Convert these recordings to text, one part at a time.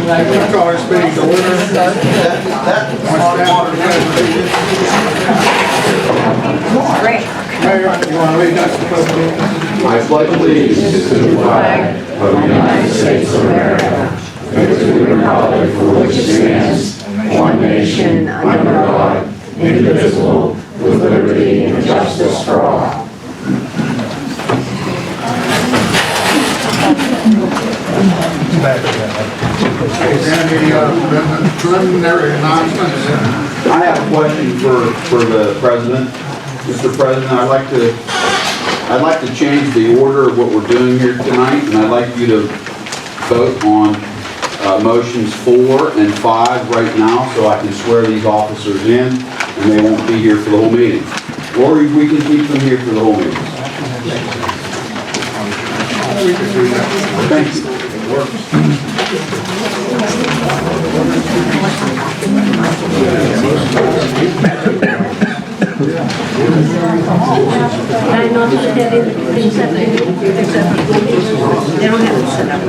Call this meeting to order. On staff for the presentation. Mayor, you want to lead us to pledge? I pledge allegiance to the flag of the United States of America and to the republic for which it stands, one nation, under God, indivisible, with liberty and justice for all. Any preliminary announcements? I have a question for the president. Mr. President, I'd like to change the order of what we're doing here tonight, and I'd like you to vote on motions 4 and 5 right now, so I can swear these officers in, and they won't be here for the whole meeting. Or we can keep them here for the whole meeting. Thank you. I know that they didn't set it, they don't have it set up.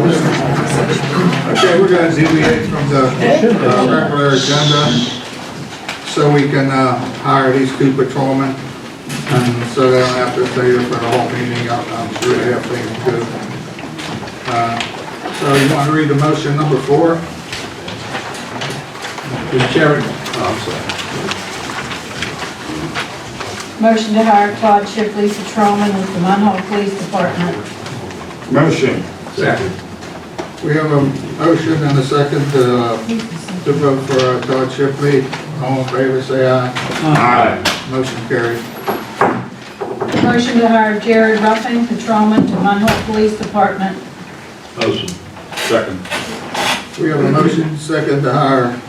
Okay, we're going to deviate from the regular agenda so we can hire these 2 patrolmen, and so they don't have to stay here for the whole meeting. I'm sure they have things to do. So you want to read the motion number 4? Mr. Chairman. Motion to hire Todd Shipley, patrolman with the Munhall Police Department. Motion. Second. We have a motion and a second to vote for Todd Shipley. All in favor, say aye. Aye. Motion carried. Motion to hire Jared Ruffing, patrolman to Munhall Police Department. Motion. Second. We have a motion second to hire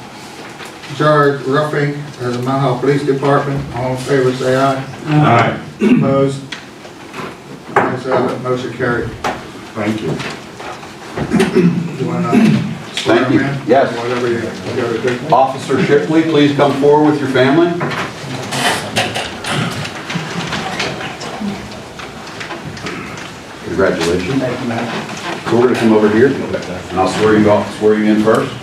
Jared Ruffing as a Munhall Police Department. All in favor, say aye. Aye. Opposed? Ayes have it. Motion carried. Thank you. You want to swear Thank you. him in? Yes. Whatever you got to do. Officer Shipley, please come forward with your family. Congratulations. Thank you, Matt. So we're going to come over here, and I'll swear you in first.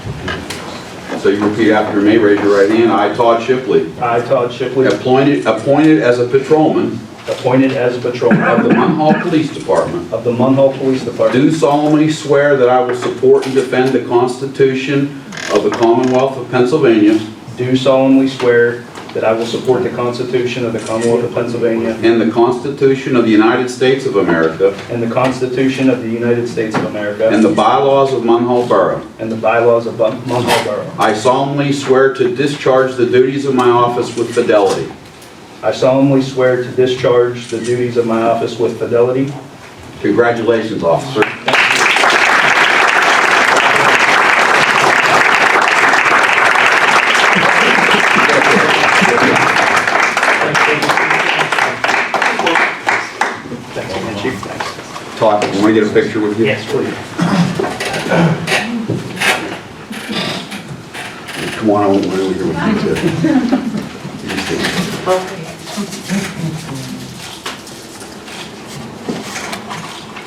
So you repeat after me, raise your right hand. I, Todd Shipley, I, Todd Shipley, appointed as a patrolman appointed as a patrolman of the Munhall Police Department, of the Munhall Police Department, do solemnly swear that I will support and defend the Constitution of the Commonwealth of Pennsylvania do solemnly swear that I will support the Constitution of the Commonwealth of Pennsylvania and the Constitution of the United States of America and the Constitution of the United States of America and the bylaws of Munhall Borough. and the bylaws of Munhall Borough. I solemnly swear to discharge the duties of my office with fidelity. I solemnly swear to discharge the duties of my office with fidelity. Congratulations, officer. Todd, you want to get a picture with you? Yes, please. Come on, I want one over here with you too.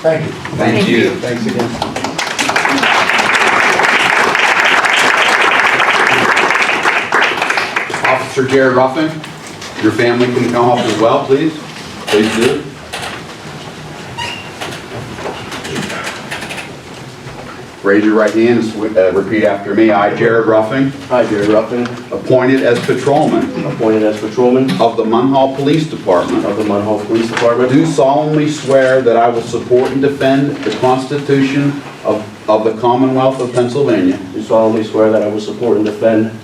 Thank you. Thank you. Thanks again. Officer Jared Ruffin, your family can come up as well, please. Please do. Raise your right hand and repeat after me. I, Jared Ruffin, I, Jared Ruffin, appointed as patrolman appointed as patrolman of the Munhall Police Department, of the Munhall Police Department, do solemnly swear that I will support and defend the Constitution of the Commonwealth of Pennsylvania do solemnly swear that I will support and defend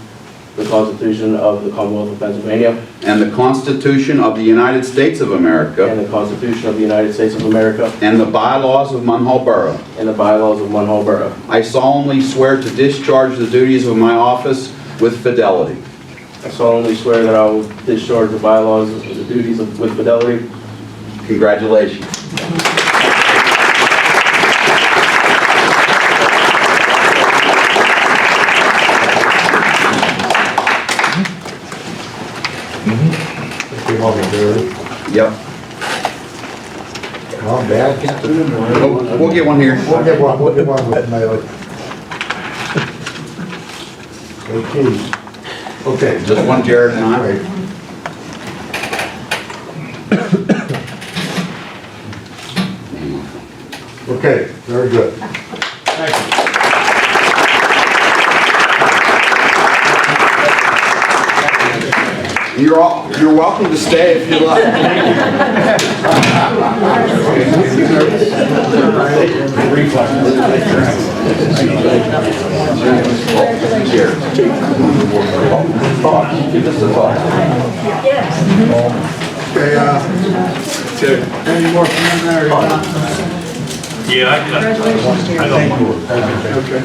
the Constitution of the Commonwealth of Pennsylvania and the Constitution of the United States of America and the Constitution of the United States of America and the bylaws of Munhall Borough. and the bylaws of Munhall Borough. I solemnly swear to discharge the duties of my office with fidelity. I solemnly swear that I will discharge the bylaws and the duties with fidelity. Congratulations. Yep. Well, Dad can't put it in there. We'll get one here. We'll get one with Mayor. Okay. Okay. Just one Jared and I. Right. Okay, very good. You're welcome to stay if you like. Give us a thought. Okay, any more from in there? Yeah, I got one. Okay.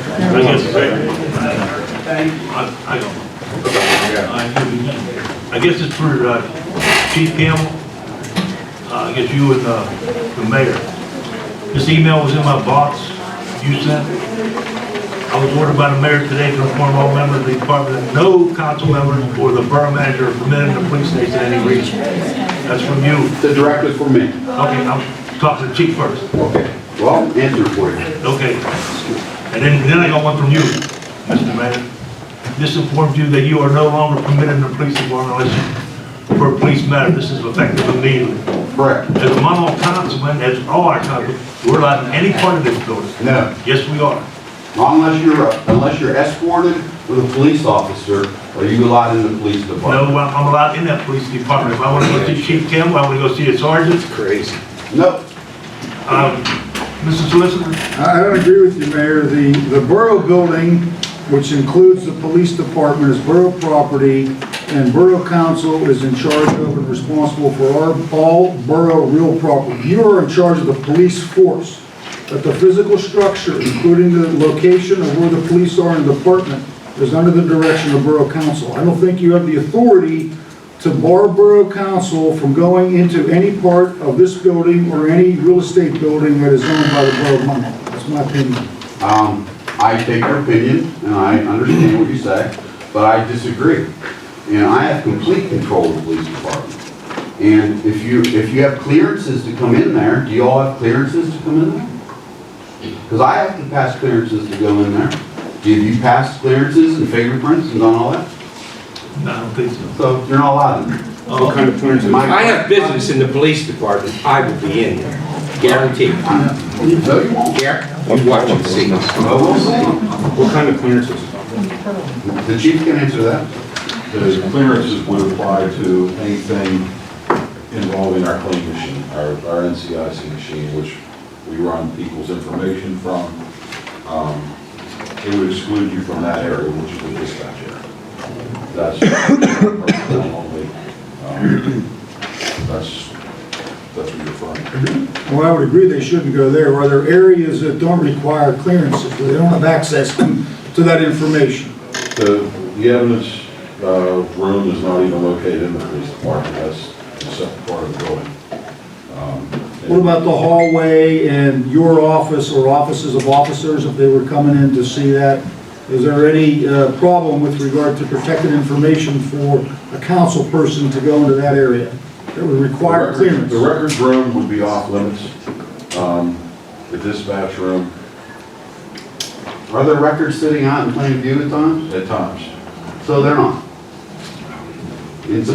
I guess it's for Chief Campbell. I guess you and the mayor. This email was in my box you sent. I was ordered by the mayor today to inform all members of the department that no council members or the borough manager are permitted in the police station in any region. That's from you. The directive for me. Okay, I'm talking to the chief first. Okay. Well, answer for you. Okay. And then I got one from you, Mr. Mayor. This informs you that you are no longer permitted in the police department unless you, for a police matter. This is effective immediately. Correct. As a Munhall councilman, as all our councilmen, we're allowed in any part of this building. No. Yes, we are. Unless you're escorted with a police officer, are you allowed in the police No, department? I'm allowed in that police department. If I want to go see Chief Campbell, I want to go see a sergeant. Crazy. No. Mr. Solicitor? I don't agree with you, Mayor. The borough building, which includes the police department, is borough property, and borough council is in charge of and responsible for all borough real property. You are in charge of the police force, but the physical structure, including the location of where the police are in the department, is under the direction of borough council. I don't think you have the authority to bar borough council from going into any part of this building or any real estate building that is owned by the borough of Munhall. That's my opinion. I take your opinion, and I understand what you say, but I disagree. And I have complete control of the police department. And if you have clearances to come in there, do you all have clearances to come in there? Because I have to pass clearances to go in there. Have you passed clearances and fingerprints and done all that? No, I don't think so. So you're not allowed in there. What kind of clearance? Am I I have business in the police department, I will be in there, guaranteed. No, you won't. Yeah, you watch and see. No, we'll see. What kind of clearances? The chief can answer that. The clearances would apply to anything involving our claim machine, our NCIC machine, which we run people's information from. It would exclude you from that area, which is the dispatch area. That's only. That's what you're referring to. Well, I would agree they shouldn't go there. Are there areas that don't require clearances, where they don't have access to that information? The evidence room is not even located in the police department. That's a separate part of the building. What about the hallway and your office or offices of officers, if they were coming in to see that? Is there any problem with regard to protected information for a council person to go into that area that would require clearance? The records room would be off limits. The dispatch room, Are there records sitting out in plain view at times? at times. So they're not. It's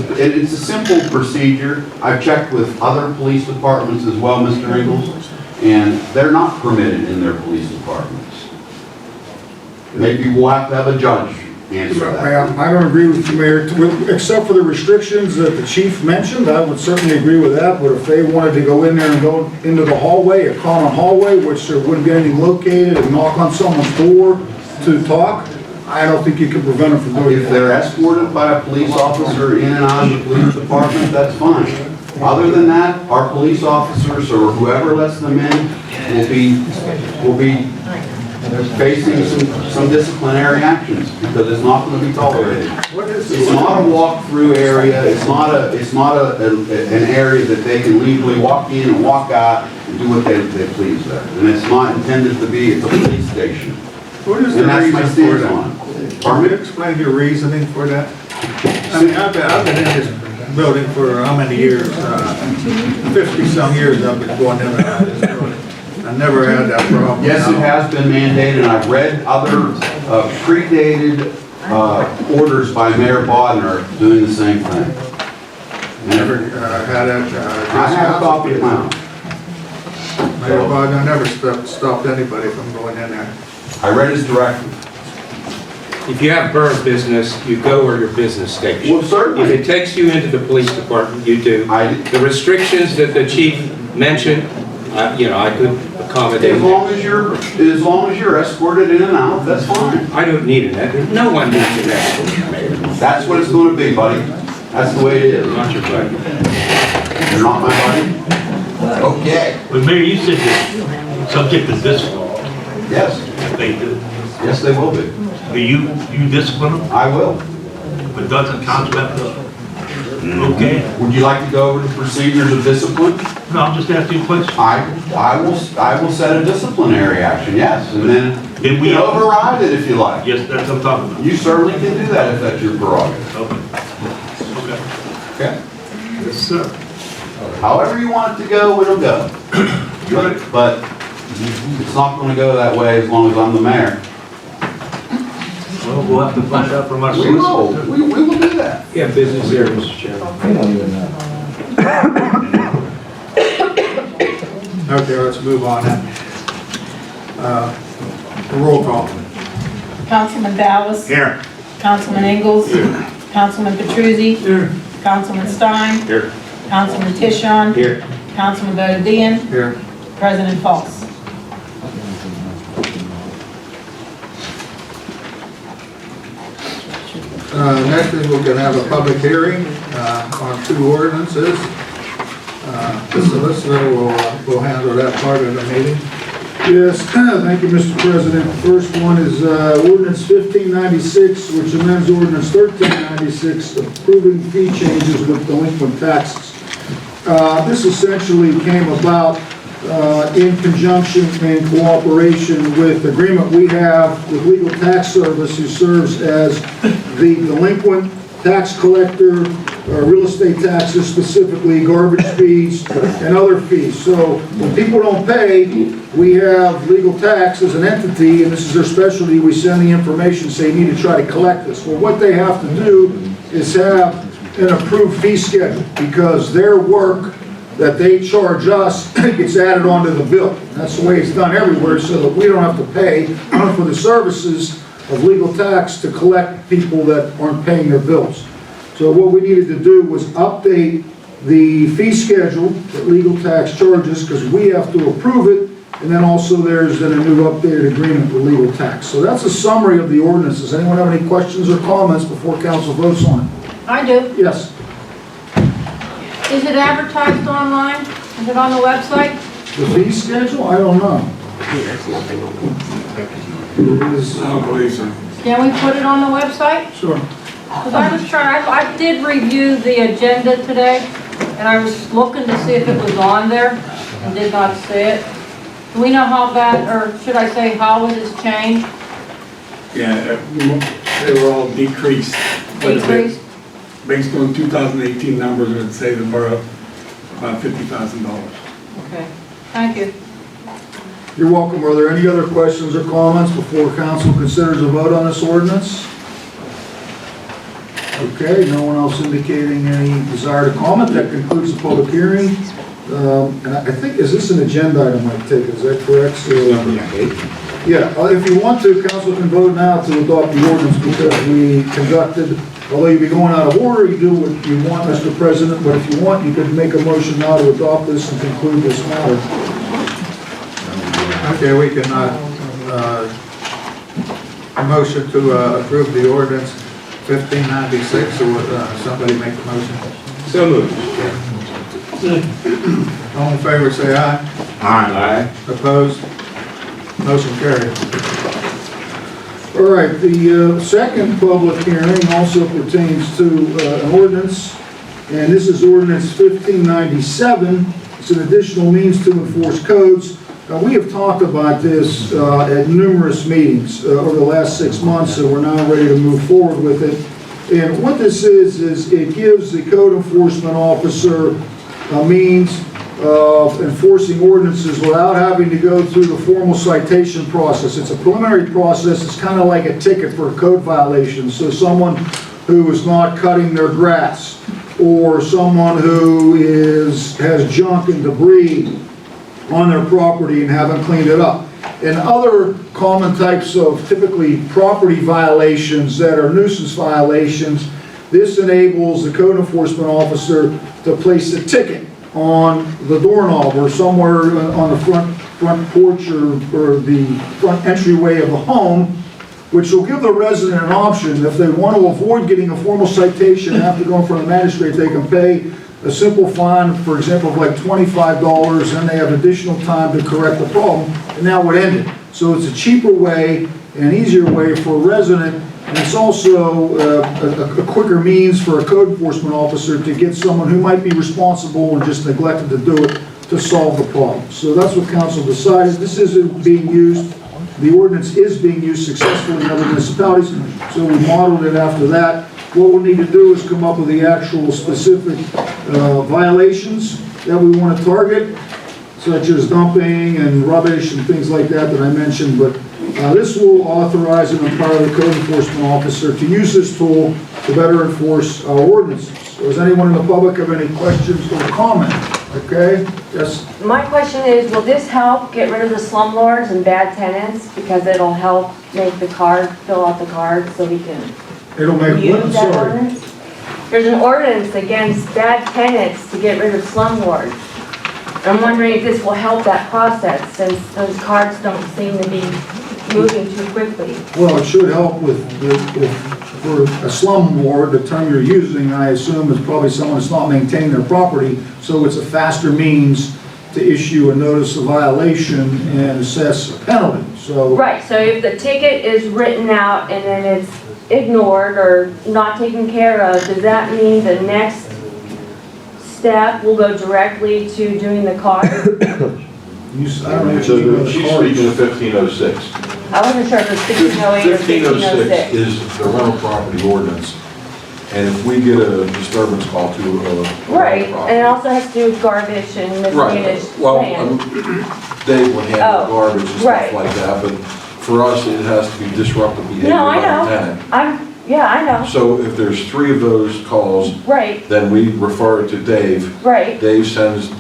a simple procedure. I've checked with other police departments as well, Mr. Ingalls, and they're not permitted in their police departments. Maybe we'll have to have a judge answer that. I don't agree with you, Mayor, except for the restrictions that the chief mentioned. I would certainly agree with that, but if they wanted to go in there and go into the hallway, a common hallway, which there wouldn't be anything located, and knock on someone's door to talk, I don't think you can prevent them from doing If they're that. escorted by a police officer in and out of the police department, that's fine. Other than that, our police officers or whoever lets them in will be facing some disciplinary actions because it's not going to be tolerated. It's not a walk-through area. It's not an area that they can legally walk in and walk out and do what they please there. And it's not intended to be. It's a police station. What is the And that's my reason for stance that? on it. Can you explain your reasoning for that? I mean, I've been in this building for how many years? 50-some years I've been going in and out of this building. I never had that problem. Yes, it has been mandated, and I've read other predated orders by Mayor Bodnar doing the same thing. Never had it. I have a copy of mine. Mayor Bodnar never stopped anybody from going in there. I read his directive. If you have borough business, you go where your business takes you. Well, certainly. If it takes you into the police department, you do. The restrictions that the chief mentioned, I could accommodate. As long as you're escorted in and out, that's fine. I don't need an escort. No one needs an escort, Mayor. That's what it's going to be, buddy. That's the way it is. Not your buddy. You're not my buddy? Okay. But Mayor, you said that subject to discipline, Yes. they do. Yes, they will be. Do you discipline them, I will. but doesn't council have to? Okay. Would you like to go over the procedures of discipline? No, I'm just asking you a question. I will set a disciplinary action, yes, and then Did you we can override it if you like. Yes, that's what I'm talking about. You certainly can do that if that's your prerogative. Okay. Okay. Yes, sir. However you want it to go, it'll go. But it's not going to go that way as long as I'm the mayor. Well, we'll have to find out from our We will. We will do that. Yeah, business here, Mr. Chairman. Okay, let's move on then. Roll call. Councilman Dallas. Here. Councilman Ingalls. Councilman Petruzzi. Councilman Stein. Here. Councilman Tishon. Here. Councilman Bodedian. Here. President Falls. Next is we're going to have a public hearing on 2 ordinances. The solicitor will handle that part of the meeting. Yes, thank you, Mr. President. The first one is ordinance 1596, which amends ordinance 1396, approving fee changes with delinquent taxes. This essentially came about in conjunction and cooperation with the agreement we have with Legal Tax Service, who serves as the delinquent tax collector, real estate taxes, specifically garbage fees and other fees. So when people don't pay, we have Legal Tax as an entity, and this is their specialty. We send the information, say you need to try to collect this. Well, what they have to do is have an approved fee schedule, because their work that they charge us gets added onto the bill. That's the way it's done everywhere, so that we don't have to pay for the services of legal tax to collect people that aren't paying their bills. So what we needed to do was update the fee schedule that legal tax charges, because we have to approve it, and then also there's then a new updated agreement with legal tax. So that's a summary of the ordinances. Anyone have any questions or comments before council votes on it? I do. Yes. Is it advertised online? Is it on the website? The fee schedule? I don't know. It is, Can we put it on the website? sure. Because I was trying, I did review the agenda today, and I was looking to see if it was on there, and did not see it. Do we know how bad, or should I say how it has changed? Yeah, they were all decreased. quite a bit. Decreased? Based on 2018 numbers, it would save the borough about $50,000. Okay, thank you. You're welcome. Are there any other questions or comments before council considers a vote on this ordinance? Okay, no one else indicating any desire to comment. That concludes the public hearing. And I think, is this an agenda item I take? Is that correct? So, yeah, if you want to, council can vote now to adopt the ordinance, because we conducted, although you'd be going out of order, you do what you want, Mr. President, but if you want, you could make a motion now to adopt this and conclude this matter. Okay, we can motion to approve the ordinance 1596, or somebody make the motion. So moved. All in favor, say aye. Aye. Opposed? Motion carried. All right, the second public hearing also pertains to an ordinance, and this is ordinance 1597. It's an additional means to enforce codes. We have talked about this at numerous meetings over the last 6 months, so we're now ready to move forward with it. And what this is it gives the code enforcement officer a means of enforcing ordinances without having to go through the formal citation process. It's a preliminary process. It's kind of like a ticket for a code violation. So someone who is not cutting their grass, or someone who has junk and debris on their property and haven't cleaned it up. And other common types of typically property violations that are nuisance violations, this enables the code enforcement officer to place a ticket on the doorknob or somewhere on the front porch or the front entryway of the home, which will give the resident an option. If they want to avoid getting a formal citation and have to go in front of the magistrate, they can pay a simple fine, for example, of like $25, and they have additional time to correct the problem, and that would end it. So it's a cheaper way, an easier way for a resident, and it's also a quicker means for a code enforcement officer to get someone who might be responsible and just neglected to do it to solve the problem. So that's what council decided. This isn't being used. The ordinance is being used successfully in other municipalities, so we modeled it after that. What we need to do is come up with the actual specific violations that we want to target, such as dumping and rubbish and things like that I mentioned, but this will authorize and empower the code enforcement officer to use this tool to better enforce our ordinances. So does anyone in the public have any questions or comment? Okay, yes? My question is, will this help get rid of the slumlords and bad tenants? Because it'll help make the card, fill out the card so we can It'll make use what? that Sorry. ordinance? There's an ordinance against bad tenants to get rid of slumlords. I'm wondering if this will help that process, since those cards don't seem to be moving too quickly. Well, it should help with for a slumlord, the term you're using, I assume, is probably someone that's not maintaining their property, so it's a faster means to issue a notice of violation and assess a penalty, so. Right, so if the ticket is written out and then it's ignored or not taken care of, does that mean the next step will go directly to doing the card? I don't know what So you mean by she's the card. speaking of 1506. I wasn't sure if it was 1608 or 1506 1606. is the rental property ordinance. And if we get a disturbance call to a Right, rental and it property. also has to do with garbage and mismanaged Right, well, land. Dave would handle Oh, garbage and right. stuff like that, but for us, it has to be disruptive behavior No, I by the know. tenant. Yeah, I know. So if there's 3 of those calls, Right, then we refer it to Dave. right. Dave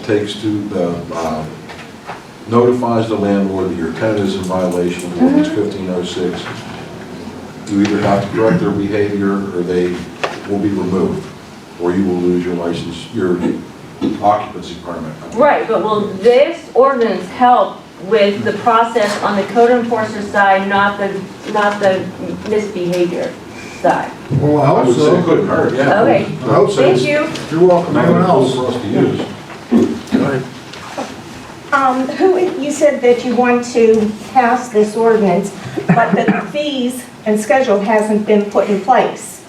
takes to the, notifies the landlord that your tenant is in violation of ordinance 1506. You either have to correct their behavior or they will be removed, or you will lose your license, your occupancy permit. Right, but will this ordinance help with the process on the code enforcer side, not the misbehavior side? Well, I I hope would say it so. couldn't hurt, yeah. Okay, I hope so. thank you. You're welcome. Not Anyone a tool else? for us to use. You said that you want to pass this ordinance, but the fees and schedule hasn't been put in place.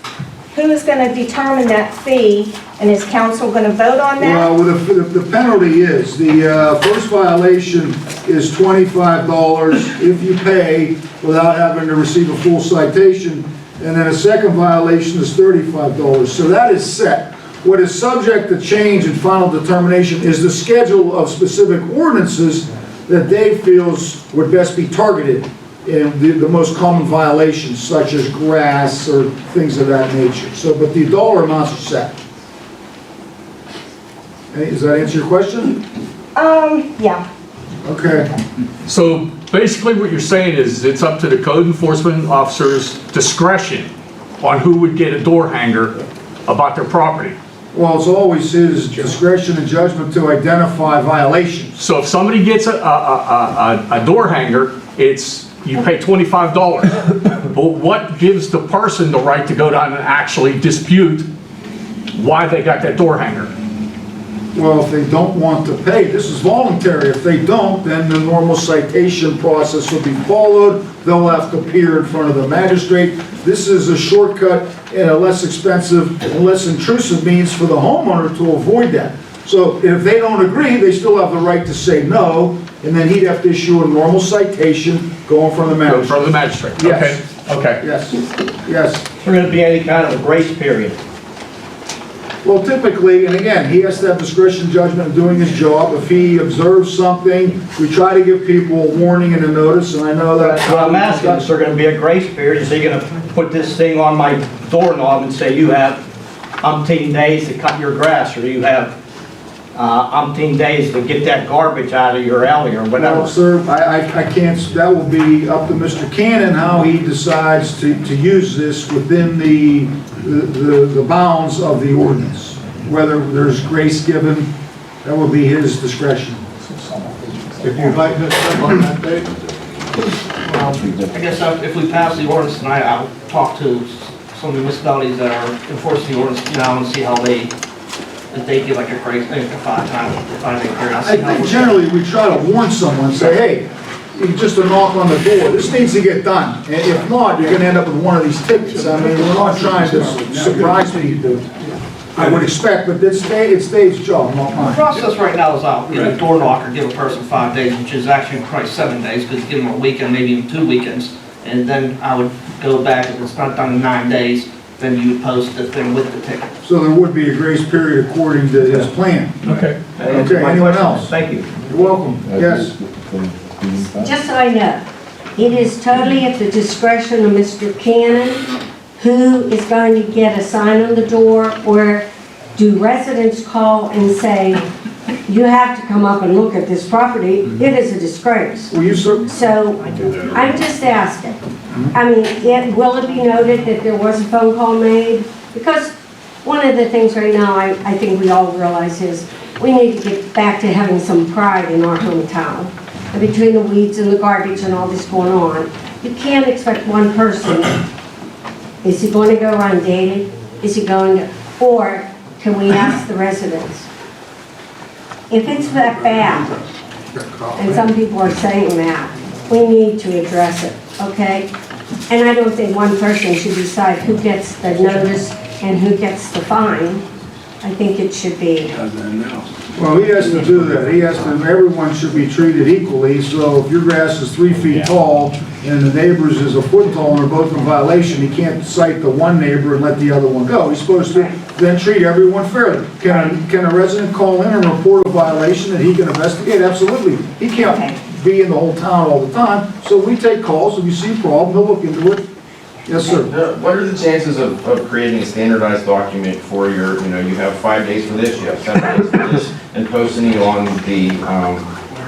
Who is going to determine that fee, and is council going to vote on that? Well, the penalty is, the first violation is $25 if you pay without having to receive a full citation, and then a second violation is $35. So that is set. What is subject to change and final determination is the schedule of specific ordinances that Dave feels would best be targeted in the most common violations, such as grass or things of that nature. So, but the dollar amounts are set. Hey, does that answer your question? Yeah. Okay. So basically what you're saying is it's up to the code enforcement officer's discretion on who would get a door hanger about their property. Well, it's always his discretion and judgment to identify violations. So if somebody gets a door hanger, you pay $25. But what gives the person the right to go down and actually dispute why they got that door hanger? Well, if they don't want to pay, this is voluntary. If they don't, then the normal citation process will be followed. They'll have to appear in front of the magistrate. This is a shortcut and a less expensive and less intrusive means for the homeowner to avoid that. So if they don't agree, they still have the right to say no, and then he'd have to issue a normal citation, go in front of the Go in magistrate. front of the magistrate, Yes. okay? Okay. Yes, yes. Is there going to be any kind of a grace period? Well, typically, and again, he has to have discretion judgment in doing his job. If he observes something, we try to give people a warning and a notice, and I know that. That's what I'm asking. Is there going to be a grace period? Is he going to put this thing on my doorknob and say, you have umpteen days to cut your grass, or you have umpteen days to get that garbage out of your alley, or whatever? Well, sir, I can't, that will be up to Mr. Cannon how he decides to use this within the bounds of the ordinance. Whether there's grace given, that will be his discretion. If you'd like to step on that, Dave? I guess if we pass the ordinance tonight, I'll talk to some of the municipalities that are enforcing the ordinance now and see how if they give like a grace, like a 5-day period. I'll see how I think we're- generally we try to warn someone, say, hey, just a knock on the door, this needs to get done. And if not, you're gonna end up with one of these tickets. I mean, we're not trying to surprise people, I would expect, but it's Dave's job, not The mine. process right now is I'll get a door knocker, give a person 5 days, which is actually probably 7 days, because give them a weekend, maybe even 2 weekends. And then I would go back, if it's not done in 9 days, then you would post the thing with the ticket. So there would be a grace period according to his plan. Okay. Okay, anyone else? Thank you. You're welcome. Yes. Just so I know, it is totally at the discretion of Mr. Cannon who is going to get a sign on the door, or do residents call and say, you have to come up and look at this property? It is a disgrace. Will you, sir? So, I'm just asking. I mean, will it be noted that there was a phone call made? Because one of the things right now I think we all realize is we need to get back to having some pride in our hometown. And between the weeds and the garbage and all this going on, you can't expect one person. Is he going to go around dating? Is he going to, or can we ask the residents? If it's that bad, and some people are saying that, we need to address it, okay? And I don't think one person should decide who gets the notice and who gets the fine. I think it should be. Well, he has to do that. He has to, everyone should be treated equally. So if your grass is 3 feet tall and the neighbor's is a foot tall and they're both in violation, he can't cite the one neighbor and let the other one go. He's supposed to then treat everyone fairly. Can a resident call in and report a violation that he can investigate? Absolutely. He can't be in the whole town all the time. So we take calls. If you see a problem, he'll look into it. Yes, sir. What are the chances of creating a standardized document for your, you have 5 days for this, you have 7 days for this, and posting it on the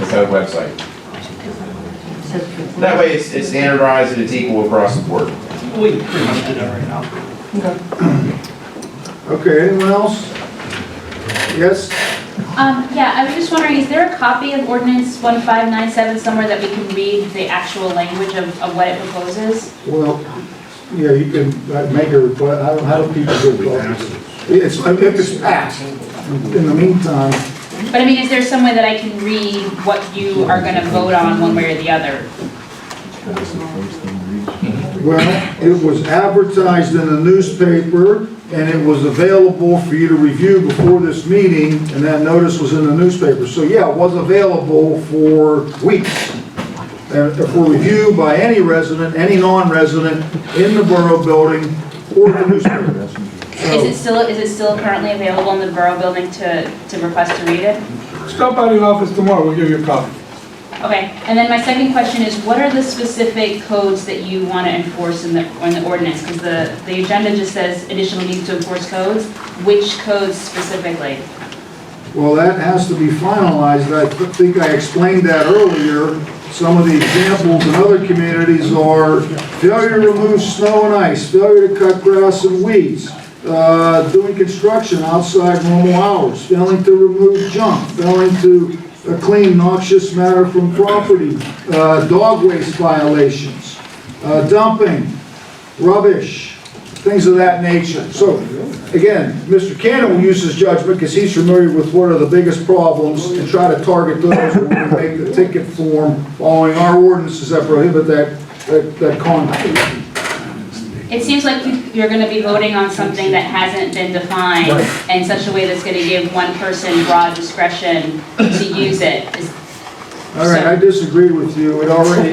code website? That way it's standardized and it's equal across the board. We pretty much do that right now. Okay, anyone else? Yes? Yeah, I was just wondering, is there a copy of ordinance 1597 somewhere that we can read the actual language of what it proposes? Well, yeah, you can make a request. How do people do it? If it's passed. In the meantime, But I mean, is there some way that I can read what you are going to vote on one way or the other? well, it was advertised in the newspaper and it was available for you to review before this meeting, and that notice was in the newspaper. So yeah, it was available for weeks. And for review by any resident, any non-resident in the borough building or the newspaper. Is it still currently available in the borough building to request to read it? Stop by the office tomorrow, we'll give you a copy. Okay, and then my second question is, what are the specific codes that you want to enforce in the ordinance? Because the agenda just says additional needs to enforce codes. Which codes specifically? Well, that has to be finalized. I think I explained that earlier. Some of the examples in other communities are failure to remove snow and ice, failure to cut grass and weeds, doing construction outside normal hours, failing to remove junk, failing to clean noxious matter from property, dog waste violations, dumping, rubbish, things of that nature. So, again, Mr. Cannon will use his judgment because he's familiar with what are the biggest problems and try to target those when we make the ticket form following our ordinances that prohibit that conduct. It seems like you're going to be voting on something that hasn't been defined in such a way that's going to give one person broad discretion to use it. All right, I disagree with you. It already,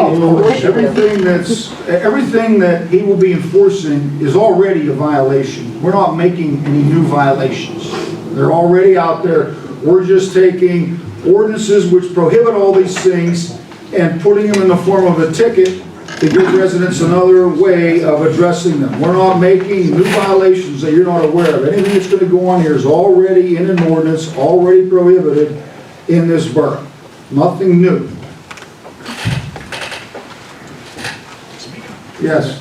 everything that he will be enforcing is already a violation. We're not making any new violations. They're already out there. We're just taking ordinances which prohibit all these things and putting them in the form of a ticket to give residents another way of addressing them. We're not making new violations that you're not aware of. Anything that's going to go on here is already in an ordinance, already prohibited in this borough. Nothing new. Yes.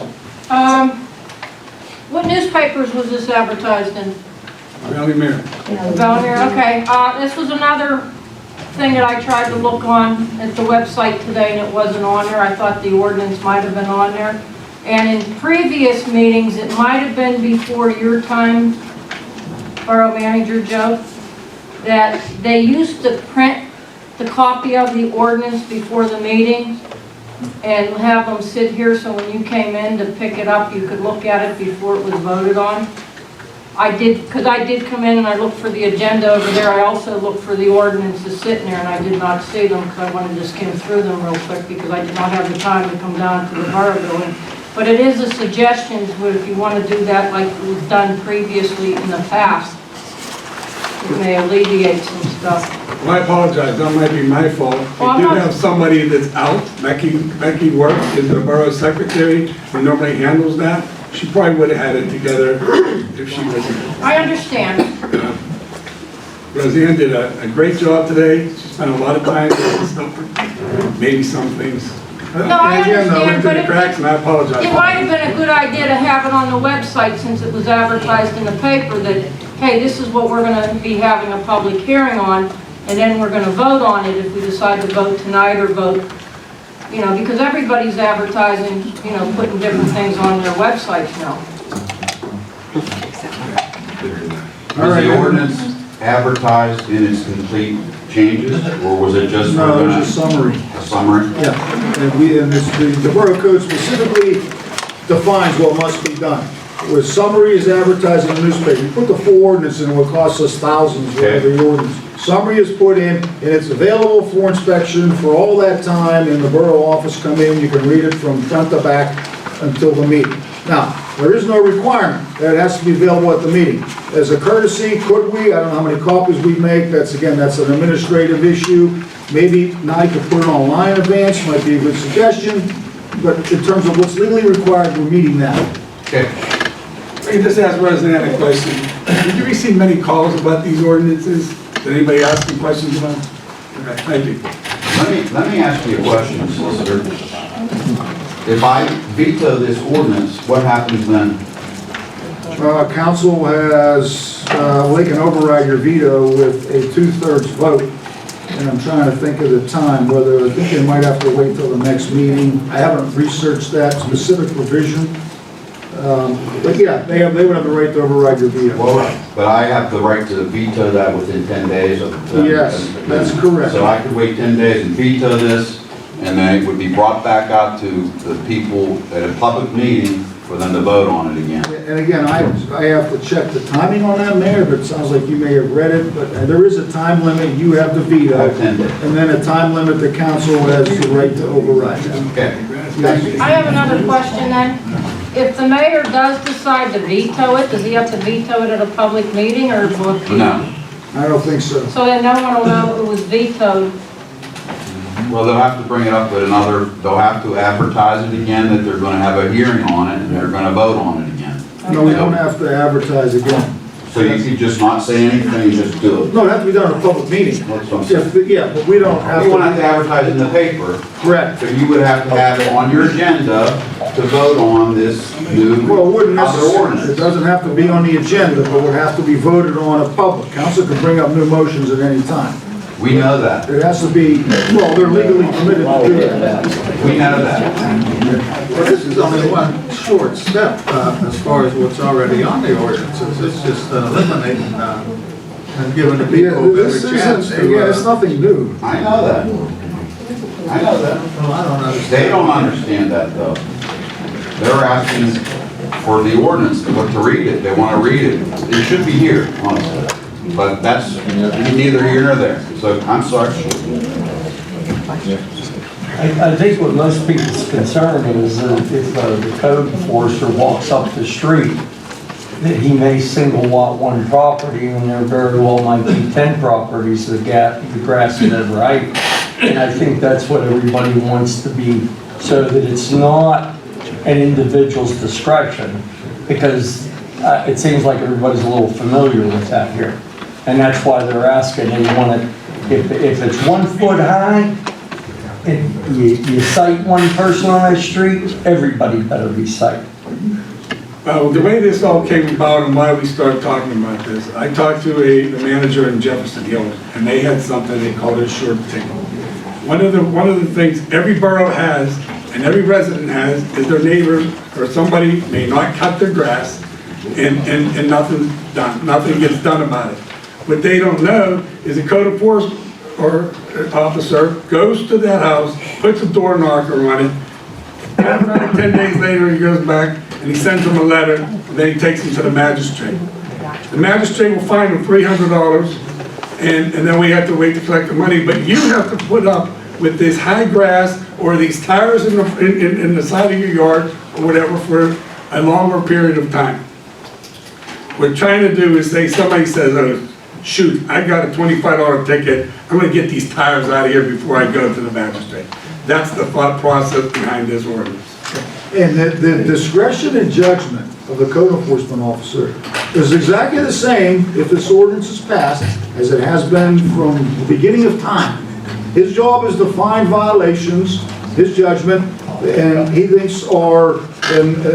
What newspapers was this advertised in? Valley Mayor. Bellemere, okay. This was another thing that I tried to look on at the website today and it wasn't on there. I thought the ordinance might have been on there. And in previous meetings, it might have been before your time, Borough Manager Joe, that they used to print the copy of the ordinance before the meeting and have them sit here so when you came in to pick it up, you could look at it before it was voted on. Because I did come in and I looked for the agenda over there. I also looked for the ordinances sitting there and I did not see them because I wanted to skim through them real quick because I did not have the time to come down to the borough building. But it is a suggestion if you want to do that like it was done previously in the past. It may alleviate some stuff. Well, I apologize, that might be my fault. Well, We do have somebody that's out. Becky Work is the borough secretary who normally handles that. She probably would have had it together if she wasn't. I understand. Roseanne did a great job today. She spent a lot of time doing stuff, maybe some things. No, I Again, though, understand, into but the cracks, and I apologize. it might have been a good idea to have it on the website since it was advertised in the paper that, hey, this is what we're going to be having a public hearing on, and then we're going to vote on it if we decide to vote tonight or vote, you know, because everybody's advertising, you know, putting different things on their websites now. Was the ordinance advertised in its complete changes, or was it just? No, it was a summary. A summary? Yeah, and the Borough Code specifically defines what must be done. Where summary is advertised in the newspaper, you put the full ordinance in, it will cost us thousands for every ordinance. Summary is put in, and it's available for inspection for all that time, and the borough office come in, you can read it from front to back until the meeting. Now, there is no requirement that it has to be available at the meeting. As a courtesy, could we, I don't know how many copies we make, that's an administrative issue. Maybe now you could put it online in advance, might be a good suggestion, but in terms of what's legally required, we're meeting that. Okay. I can just ask Roseanne a question. Did you receive many calls about these ordinances? Did anybody ask you questions about them? Okay, thank you. Let me ask you a question, solicitor. If I veto this ordinance, what happens then? Council has, they can override your veto with a 2/3 vote. And I'm trying to think of the time, whether, I think they might have to wait till the next meeting. I haven't researched that specific provision. But yeah, they would have the right to override your veto. Well, but I have the right to veto that within 10 days of the... Yes, that's correct. So I could wait 10 days and veto this, and then it would be brought back out to the people at a public meeting for them to vote on it again. And again, I have to check the timing on that, Mayor, but it sounds like you may have read it, but there is a time limit, you have the veto. I have 10 days. And then a time limit, the council has the right to override that. Okay. I have another question then. If the mayor does decide to veto it, does he have to veto it at a public meeting or? No. I don't think so. So then no one will know it was vetoed. Well, they'll have to bring it up at another, they'll have to advertise it again, that they're going to have a hearing on it, and they're going to vote on it again. No, we don't have to advertise again. So you could just not say anything, just do it. No, it has to be done at a public meeting. That's what I'm saying. Yeah, but we don't have to. You won't have to advertise in the paper. Correct. But you would have to have it on your agenda to vote on this new Well, it wouldn't other necessarily, ordinance. it doesn't have to be on the agenda, but would have to be voted on at public. Council can bring up new motions at any time. We know that. It has to be, well, they're legally permitted to do that. We know that. Well, this is only one short step as far as what's already on the ordinances. It's just eliminating and giving the people a better This chance isn't, yeah, it's nothing new. I know that. I know that. Well, I don't understand. They don't understand that, though. They're asking for the ordinance, to read it. They want to read it. It should be here, honestly. But that's neither here nor there. So, I'm sorry. I think what most people's concern is that if the code enforcer walks up the street, that he may single lot one property, and there very well might be 10 properties that the grass is ever height. And I think that's what everybody wants to be, so that it's not an individual's discretion, because it seems like everybody's a little familiar with that here. And that's why they're asking, they want it, if it's 1 foot high, and you cite one person on that street, everybody better be cited. The way this all came about and why we started talking about this, I talked to a manager in Jefferson Hills, and they had something they called a short ticket. One of the things every borough has, and every resident has, is their neighbor or somebody may not cut their grass, and nothing's done. Nothing gets done about it. What they don't know is a code enforcement or officer goes to that house, puts a door knocker on it, and 10 days later he goes back and he sends them a letter, and then he takes them to the magistrate. The magistrate will fine them $300, and then we have to wait to collect the money, but you have to put up with this high grass or these tires in the side of your yard or whatever for a longer period of time. What we're trying to do is say, somebody says, oh, shoot, I got a $25 ticket, I'm gonna get these tires out of here before I go to the magistrate. That's the thought process behind this ordinance. And the discretion and judgment of the code enforcement officer is exactly the same if this ordinance is passed as it has been from the beginning of time. His job is to find violations, his judgment, and he thinks are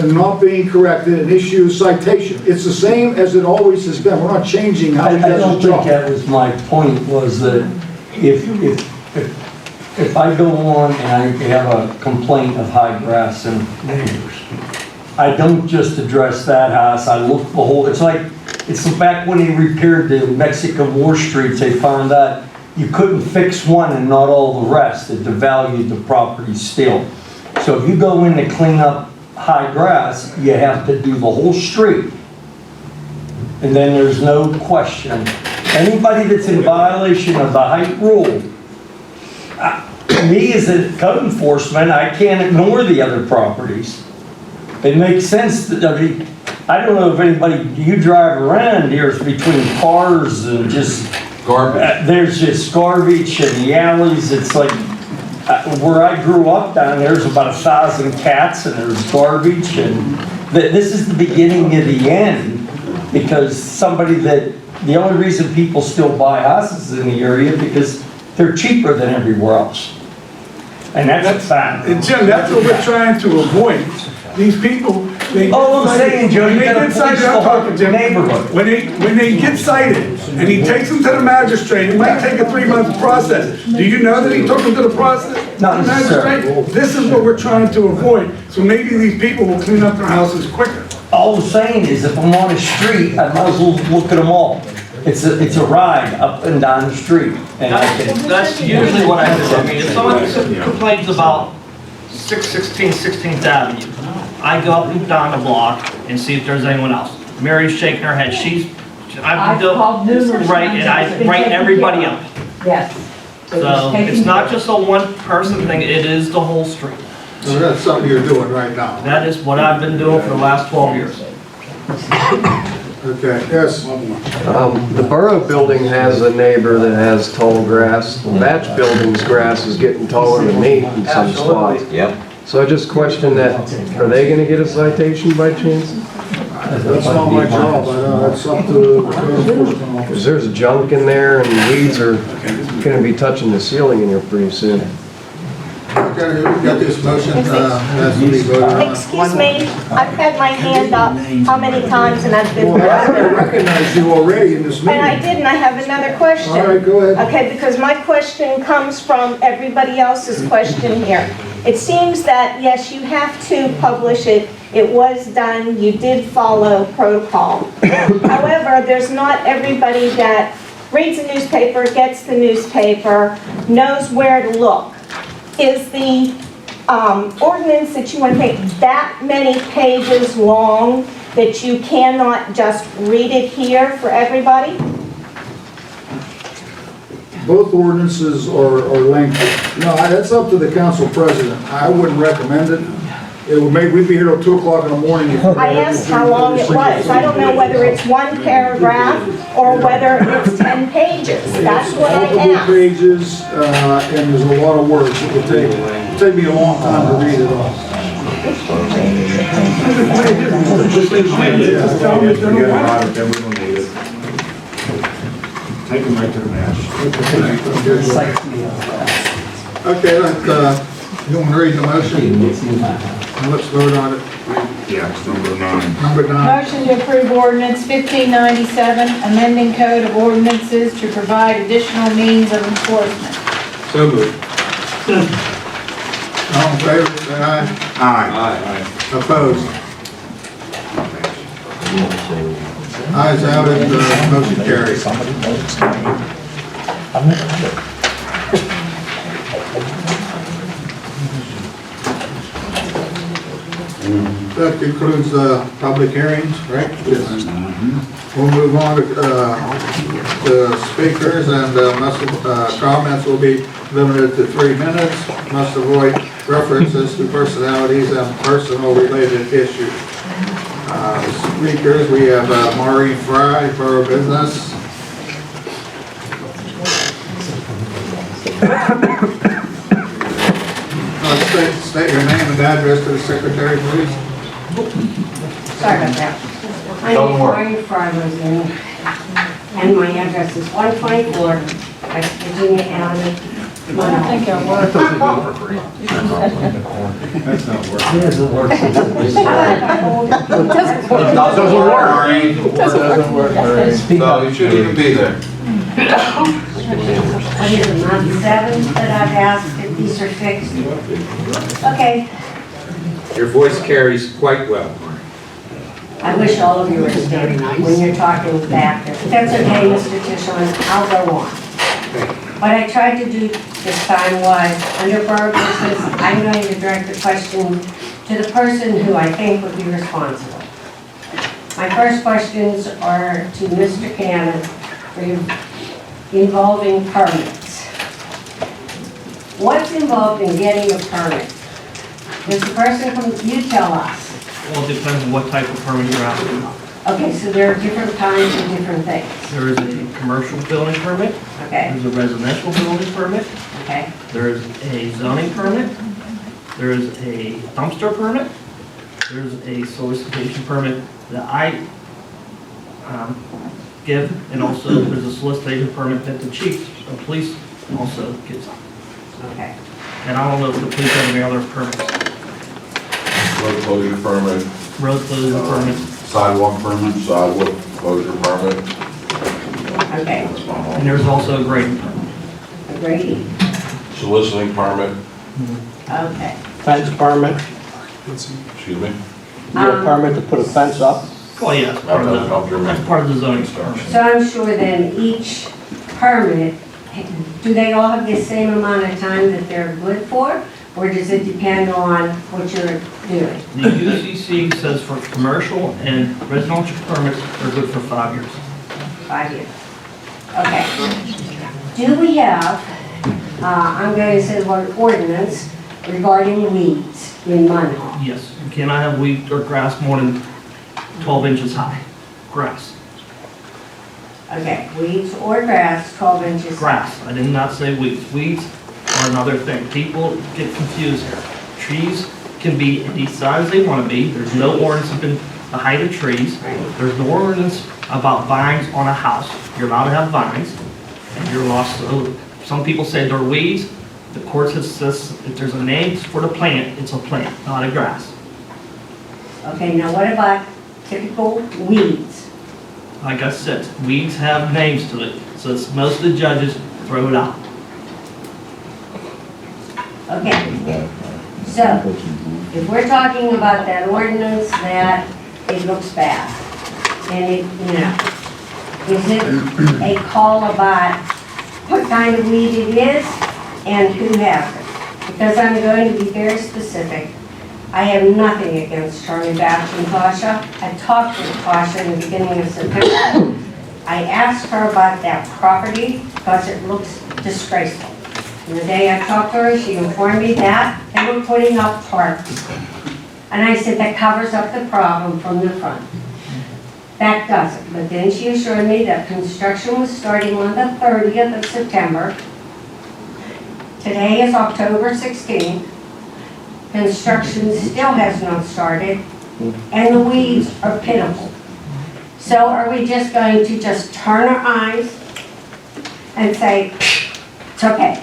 not being corrected, and issue a citation. It's the same as it always has been. We're not changing how he does his job. I don't think that was my point, was that if I go on and I have a complaint of high grass and neighbors, I don't just address that house, I look the whole, it's back when they repaired the Mexican War streets, they found out you couldn't fix one and not all the rest, it devalued the property still. So if you go in to clean up high grass, you have to do the whole street. And then there's no question. Anybody that's in violation of the height rule, me as a code enforcement, I can't ignore the other properties. It makes sense that, I don't know if anybody, you drive around here between cars and just garbage. There's just garbage in the alleys. It's like, where I grew up down there's about 1,000 cats and there's garbage, and this is the beginning of the end, because the only reason people still buy houses in the area because they're cheaper than everywhere else. And that's a fact. And Jim, that's what we're trying to avoid. These people, I'm saying, Joe, you gotta police the whole neighborhood. When they get cited, and he takes them to the magistrate, it might take a 3-month process. Do you know that he took them to the process? Not necessarily. This is what we're trying to avoid, so maybe these people will clean up their houses quicker. All I'm saying is, if I'm on a street, I might as well look at them all. It's a ride up and down the street, and I can. That's usually what I do. I mean, if someone complains about 616 16th Avenue, I go up and down the block and see if there's anyone else. Mary's shaking her head. I've called numerous right, and I write everybody up. Yes. So it's not just a one-person thing, it is the whole street. So that's something you're doing right now? That is what I've been doing for the last 12 years. Okay, yes. The Borough building has a neighbor that has tall grass. The Batch building's grass is getting taller than me in some spots. Yep. So I just question that, are they gonna get a citation by chance? That's not my job, that's up to the code enforcement officer. Because there's junk in there and weeds are gonna be touching the ceiling in here pretty soon. Okay, we got this motion, has to be voted on. Excuse me, I've had my hand up how many times and I've been... Well, I recognize you already in this meeting. And I did, and I have another question. All right, go ahead. Okay, because my question comes from everybody else's question here. It seems that, yes, you have to publish it. It was done. You did follow protocol. However, there's not everybody that reads the newspaper, gets the newspaper, knows where to look. Is the ordinance that you want to make that many pages long that you cannot just read it here for everybody? both ordinances are lengthy. No, that's up to the council president. I wouldn't recommend it. It would make, we'd be here till 2 o'clock in the morning. If I asked how long it was. I don't know whether it's one paragraph or whether it's 10 pages. That's what I multiple asked. pages, and there's a lot of words. It would take me a long time to read it all. Take them right to the match. Okay, you want to read the motion? Let's vote on it. Yeah, it's number 9. Number 9. Motion to approve ordinance 1597, amending code of ordinances to provide additional means of enforcement. So moved. All in favor, say aye. Aye. Opposed? Ayes have it, the motion carries. That concludes the public hearings, right? Yes. We'll move on to the speakers, and comments will be limited to 3 minutes. Must avoid references to personalities and personal related issues. Speakers, we have Maureen Fry, Borough Business. State your name and address to the secretary, please. Sorry about that. My name is Maureen Fry, and my address is 124 West Virginia Avenue. I don't think I work. That's not working. It doesn't work. It doesn't work. So you shouldn't even be there. What is it, month 7 that I've asked if these are fixed? Okay, Your voice carries quite well. I wish all of you were standing when you're talking back there. If that's okay, Mr. Tishman, I'll go on. What I tried to do this time was, under Borough Business, I'm going to direct the question to the person who I think would be responsible. My first questions are to Mr. Cannon involving permits. What's involved in getting a permit? Does the person come, you tell us. Well, it depends on what type of permit you're asking. Okay, so there are different kinds of different things. There is a commercial building permit. Okay. There's a residential building permit. Okay. There's a zoning permit. There's a dumpster permit. There's a solicitation permit that I give, and also there's a solicitation permit that the chief of police also gives. Okay. And I don't know if the police have any other permits. Road closure permit, Road closure permit. sidewalk closure permit. Okay. And there's also a grading permit. A grading. Soliciting permit, Okay. Fence permit, excuse me. you have a permit to put a fence up? Oh, yeah, that's part of the zoning permit. So I'm sure then each permit, do they all have the same amount of time that they're good for? Or does it depend on what you're doing? The UCC says for commercial and residential permits, they're good for 5 years. 5 years. Okay. Do we have, I'm going to say the word ordinance regarding weeds in Munhall? Yes, you cannot have wheat or grass more than 12 inches high. Grass. Okay, weeds or grass, 12 inches. Grass, I did not say weeds. Weeds are another thing. People get confused here. Trees can be any size they want to be. There's no ordinance about the height of trees. There's no ordinance about vines on a house. You're allowed to have vines, and you're lost. Some people say they're weeds. The court says if there's a name for the plant, it's a plant, not a grass. Okay, now what about typical weeds? Like I said, weeds have names to it, so most of the judges throw it out. Okay, so if we're talking about that ordinance that it looks bad, and it, is it a call about what kind of weed it is and who has it? Because I'm going to be very specific. I have nothing against Charlie Batch and Tasha. I talked with Tasha in the beginning of September. I asked her about that property because it looks disgraceful. And the day I talked to her, she informed me that they were putting up tarps. And I said, that covers up the problem from the front. That doesn't. But then she assured me that construction was starting on the 30th of September. Today is October 16th. Construction still has not started, and the weeds are pitiful. So are we just going to just turn our eyes and say, it's okay?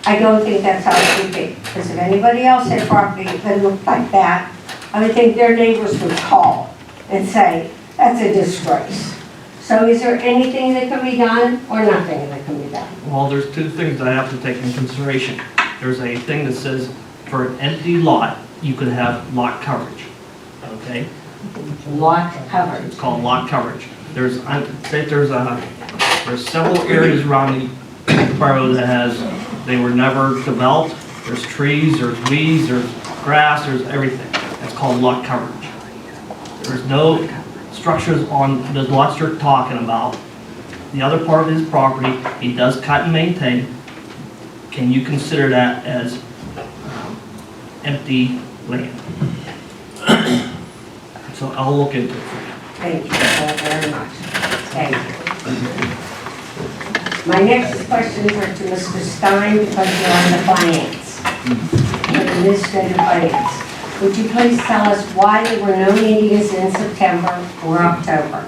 I don't think that's how it should be. Because if anybody else had property that looked like that, I would think their neighbors would call and say, that's a disgrace. So is there anything that can be done or nothing that can be done? Well, there's two things that I have to take into consideration. There's a thing that says for an empty lot, you could have lot coverage, okay? Lot coverage. It's called lot coverage. There's several areas around the borough that they were never developed. There's trees, there's weeds, there's grass, there's everything. That's called lot coverage. There's no structures on the lots you're talking about. The other part of his property, he does cut and maintain. Can you consider that as empty land? So I'll look into it for you. Thank you so very much. Thank you. My next questions are to Mr. Stein because you're on the finance, administrative finance. Would you please tell us why there were no meetings in September or October?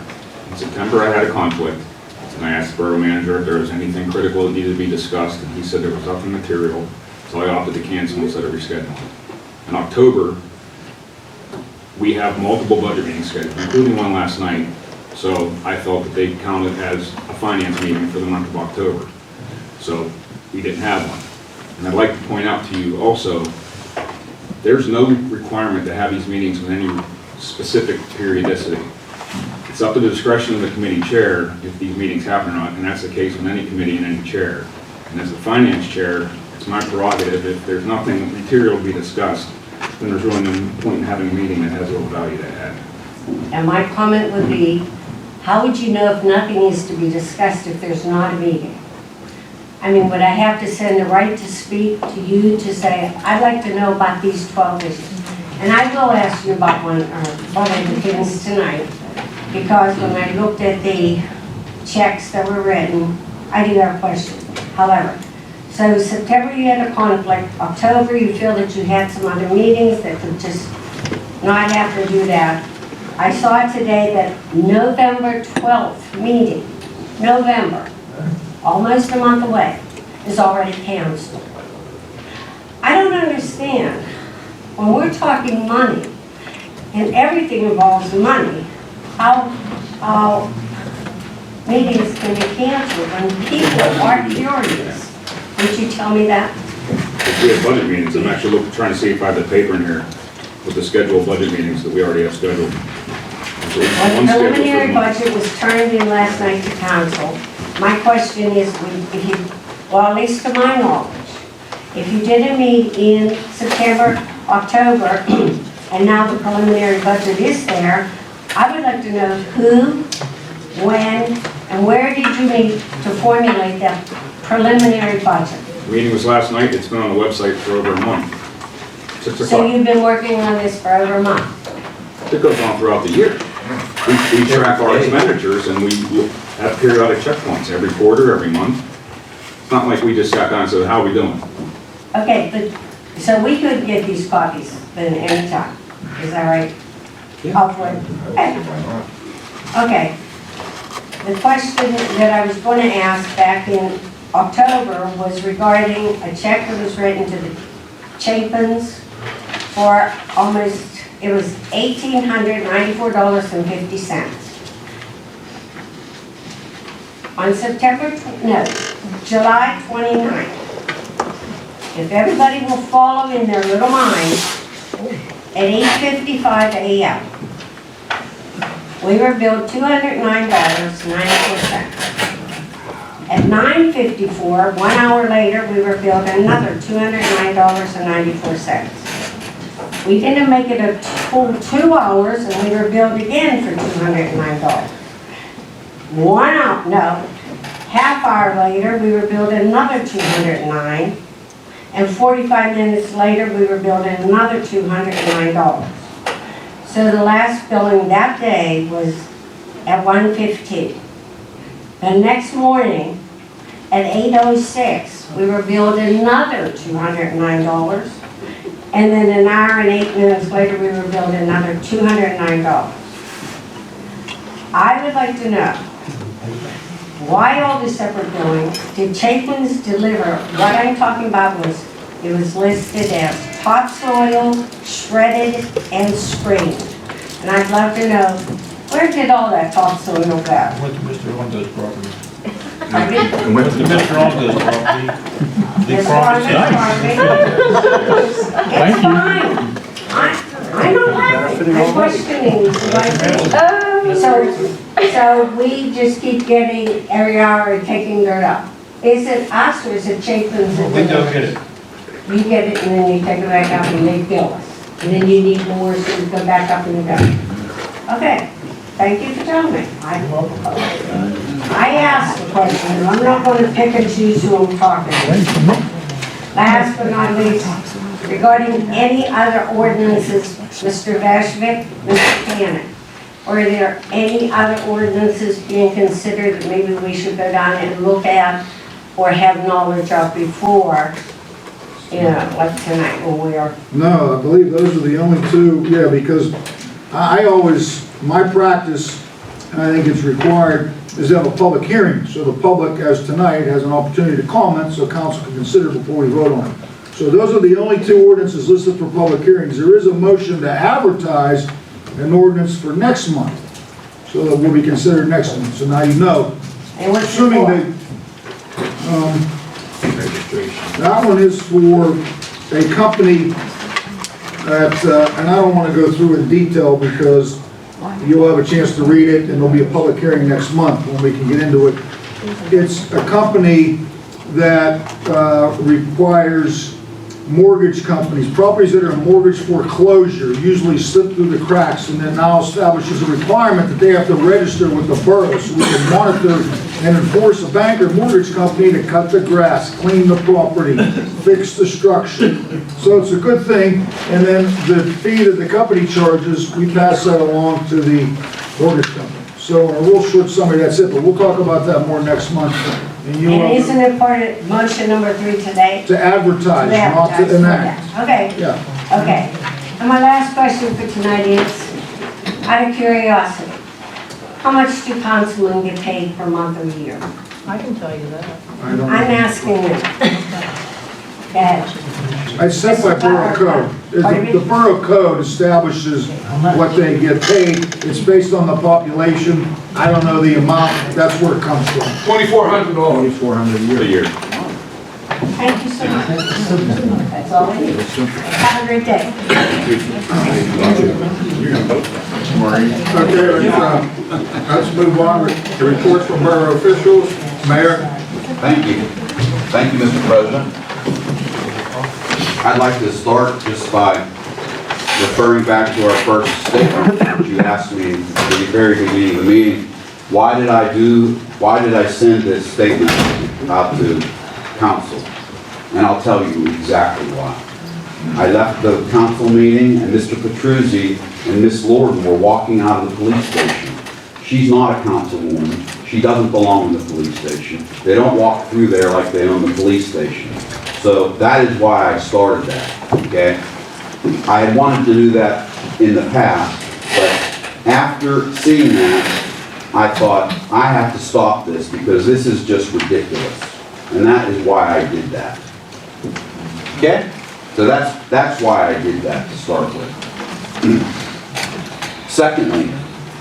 In September, I had a conflict, and I asked the borough manager if there was anything critical that needed to be discussed, and he said there was nothing material, so I opted to cancel instead of rescheduling. In October, we have multiple budget meetings scheduled, including one last night, so I felt that they counted as a finance meeting for the month of October. So we didn't have one. And I'd like to point out to you also, there's no requirement to have these meetings with any specific periodicity. It's up to the discretion of the committee chair if these meetings happen or not, and that's the case with any committee and any chair. And as the finance chair, it's my prerogative, if there's nothing material to be discussed, then there's really no point in having a meeting that has little value to add. And my comment would be, how would you know if nothing is to be discussed if there's not a meeting? I mean, would I have to send a right to speak to you to say, I'd like to know about these 12 issues? And I will ask you about one of the things tonight, because when I looked at the checks that were written, I do have a question. However, so September you had a conflict, October you feel that you had some other meetings that could just not have to do that. I saw today that November 12th meeting, November, almost a month away, is already canceled. I don't understand. When we're talking money, and everything involves money, how meetings can be canceled when people are curious. Would you tell me that? If we have budget meetings, I'm actually trying to see if I have the paper in here with the scheduled budget meetings that we already have scheduled. Well, the preliminary budget was turned in last night to council. My question is, if you, well, at least to my knowledge, if you didn't meet in September, October, and now the preliminary budget is there, I would like to know who, when, and where did you meet to formulate that preliminary budget? The meeting was last night, it's been on the website for over a month. 6 o'clock. So you've been working on this for over a month? It goes on throughout the year. We track our expenditures and we have periodic checkpoints every quarter, every month. It's not like we just sat down and said, how are we doing? Okay, but, so we could get these copies then anytime, is that right? Hopefully. Okay. The question that I was going to ask back in October was regarding a check that was written to the Chapins for almost, it was $1,894.50. On July 29th, if everybody will follow in their little minds, at 8:55 a.m., we were billed $209.94. At 9:54, 1 hour later, we were billed another $209.94. We didn't make it a full 2 hours, and we were billed again for $209. 1 hour, no, half hour later, we were billed another 209. And 45 minutes later, we were billed another $209. So the last billing that day was at 1:15. The next morning, at 8:06, we were billed another $209. And then an hour and 8 minutes later, we were billed another $209. I would like to know, why all the separate billing? Did Chapin's deliver? What I'm talking about was, it was listed as topsoil, shredded, and screened. And I'd love to know, where did all that topsoil go? Went to Mr. Longo's property. Pardon? Went to Mr. Longo's property. The Mr. property. Longo's property? It's fine. I'm not laughing, I'm questioning what I say. So we just keep getting every hour and taking dirt up. Is it us or is it Chapin's? We don't get it. You get it and then you take it back up and they bill us. And then you need more, so you go back up and go. Okay, thank you for telling me. I asked the question, and I'm not going to pick and choose who I'm talking to. Last but not least, regarding any other ordinances, Mr. Vashvik, Mr. Cannon, are there any other ordinances being considered that maybe we should go down and look at or have knowledge of before, you know, like tonight when we are? No, I believe those are the only two, yeah, because I always, my practice, and I think it's required, is to have a public hearing, so the public, as tonight, has an opportunity to comment, so council can consider before we vote on it. So those are the only two ordinances listed for public hearings. There is a motion to advertise an ordinance for next month, so that will be considered next month, so now you know. And what's Assuming that, that one is for a company that, and I don't want to go through in detail because you'll have a chance to read it and there'll be a public hearing next month when we can get into it. It's a company that requires mortgage companies, properties that are in mortgage foreclosure usually slip through the cracks, and then now establishes a requirement that they have to register with the borough so we can monitor and enforce a bank or mortgage company to cut the grass, clean the property, fix the structure. So it's a good thing, and then the fee that the company charges, we pass that along to the mortgage company. So in a real short summary, that's it, but we'll talk about that more next month. And And isn't it part of motion number 3 today? to advertise, not to enact. Okay. Yeah. Okay. And my last question for tonight is, out of curiosity, how much do councilmen get paid per month or year? I can tell you that. I don't I'm know. asking you. Go ahead. It's set by borough code. The borough code establishes what they get paid. It's based on the population. I don't know the amount. That's where it comes from. $2,400. $2,400 a year. Thank you so much. That's all I need. Have a great day. Okay, let's move on with the reports from borough officials. Mayor? Thank you. Thank you, Mr. President. I'd like to start just by referring back to our first statement, which you asked me at the very beginning of the meeting. Why did I send this statement out to council? And I'll tell you exactly why. I left the council meeting and Mr. Petruzzi and Miss Lorden were walking out of the police station. She's not a councilwoman. She doesn't belong in the police station. They don't walk through there like they own the police station. So that is why I started that, okay? I had wanted to do that in the past, but after seeing that, I thought, I have to stop this because this is just ridiculous. And that is why I did that. Okay? So that's why I did that to start with. Secondly,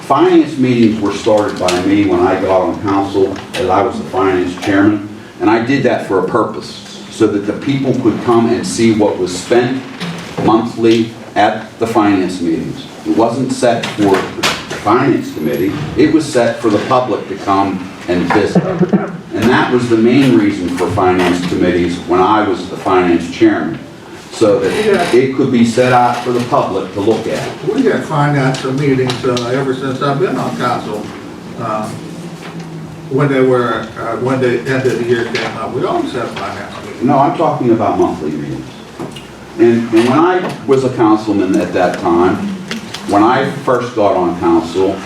finance meetings were started by me when I got on council, as I was the finance chairman, and I did that for a purpose, so that the people could come and see what was spent monthly at the finance meetings. It wasn't set for the finance committee, it was set for the public to come and visit. And that was the main reason for finance committees when I was the finance chairman, so that it could be set out for the public to look at. We got finance meetings ever since I've been on council. when the end of the year came up, we always have finance meetings. No, I'm talking about monthly meetings. And when I was a councilman at that time, when I first got on council,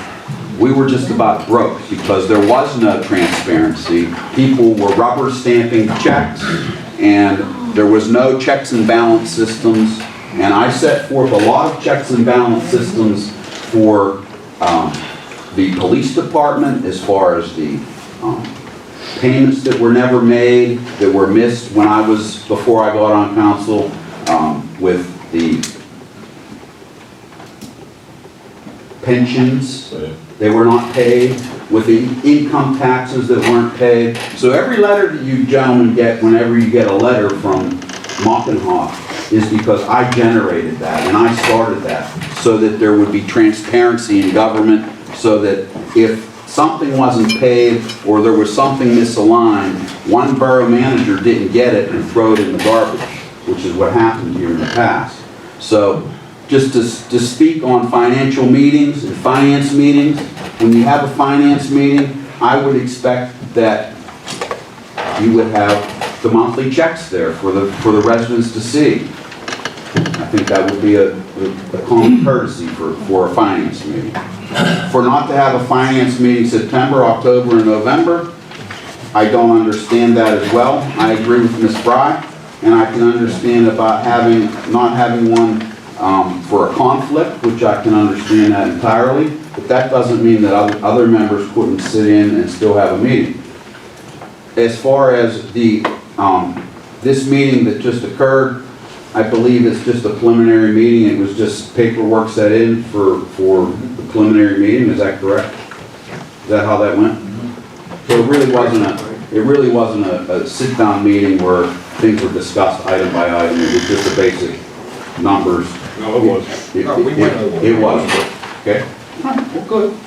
we were just about broke because there was no transparency. People were rubber stamping checks and there was no checks and balance systems. And I set forth a lot of checks and balance systems for the police department as far as the payments that were never made, that were missed before I got on council, with the pensions, they were not paid, with the income taxes that weren't paid. So every letter that you gentlemen get whenever you get a letter from Munhall is because I generated that and I started that so that there would be transparency in government, so that if something wasn't paid or there was something misaligned, one borough manager didn't get it and throw it in the garbage, which is what happened here in the past. So just to speak on financial meetings and finance meetings, when you have a finance meeting, I would expect that you would have the monthly checks there for the residents to see. I think that would be a common courtesy for a finance meeting. For not to have a finance meeting September, October, and November, I don't understand that as well. I agree with Ms. Fry, and I can understand about not having one for a conflict, which I can understand that entirely, but that doesn't mean that other members couldn't sit in and still have a meeting. As far as this meeting that just occurred, I believe it's just a preliminary meeting. It was just paperwork set in for the preliminary meeting. Is that correct? Is that how that went? So it really wasn't a sit-down meeting where things were discussed item by item. It was just the basic numbers. No, it was. It was. Okay. Well, good.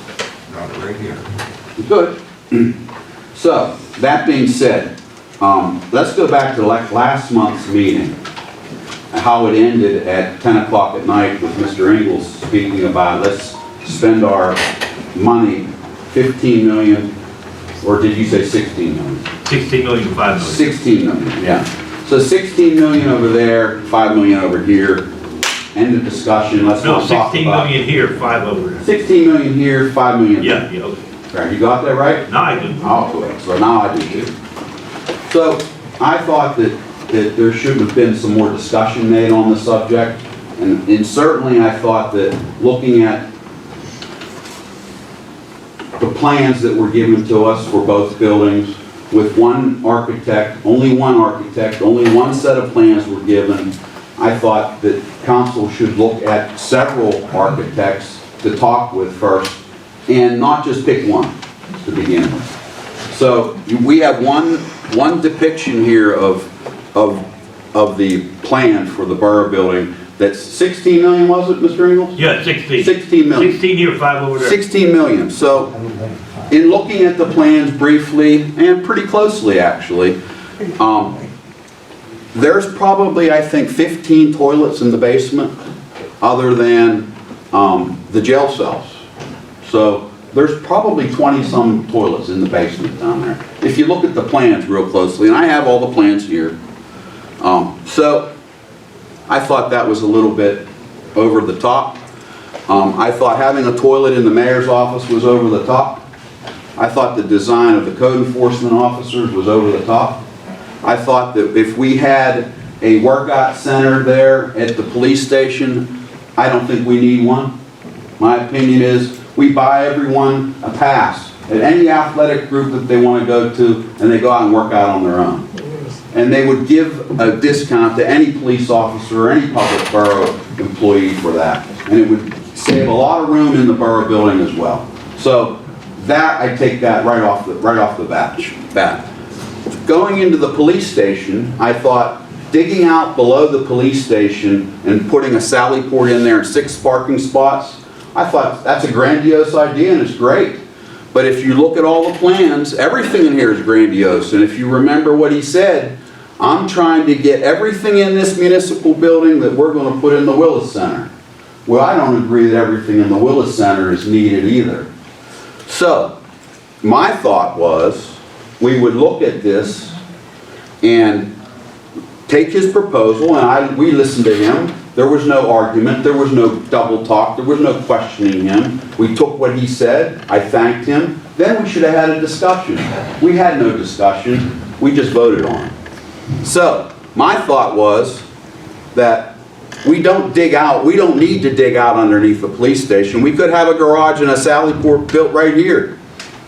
Got it right here. Good. So, that being said, let's go back to last month's meeting, how it ended at 10 o'clock at night with Mr. Ingles speaking about let's spend our money, 15 million, or did you say 16 million? 16 million to 5 million. 16 million, yeah. So 16 million over there, 5 million over here. End of discussion. Let's No, not talk 16 about million here, 5 over there. 16 million here, 5 million there. Yeah, okay. Right, you got that right? Now I do. Oh, good. So now I do too. So I thought that there should have been some more discussion made on the subject. And certainly I thought that looking at the plans that were given to us for both buildings with one architect, only one set of plans were given, I thought that council should look at several architects to talk with first and not just pick one to begin with. So we have one depiction here of the plan for the borough building. That's 16 million, was it, Mr. Ingles? Yeah, 16. 16 million. 16 here, 5 over there. 16 million. So in looking at the plans briefly and pretty closely actually, there's probably, I think, 15 toilets in the basement other than the jail cells. So there's probably 20-some toilets in the basement down there. If you look at the plans real closely, and I have all the plans here. So I thought that was a little bit over the top. I thought having a toilet in the mayor's office was over the top. I thought the design of the code enforcement officers was over the top. I thought that if we had a workout center there at the police station, I don't think we need one. My opinion is we buy everyone a pass at any athletic group that they want to go to, and they go out and work out on their own. And they would give a discount to any police officer or any public borough employee for that. And it would save a lot of room in the borough building as well. So that, I take that right off the bat. Going into the police station, I thought digging out below the police station and putting a sally port in there and 6 parking spots, I thought that's a grandiose idea and it's great. But if you look at all the plans, everything in here is grandiose. And if you remember what he said, I'm trying to get everything in this municipal building that we're going to put in the Willis Center. Well, I don't agree that everything in the Willis Center is needed either. So, my thought was, we would look at this and take his proposal, and we listened to him. There was no argument, there was no double talk, there was no questioning him. We took what he said, I thanked him, then we should have had a discussion. We had no discussion, we just voted on it. So, my thought was that we don't need to dig out underneath the police station. We could have a garage and a sally port built right here,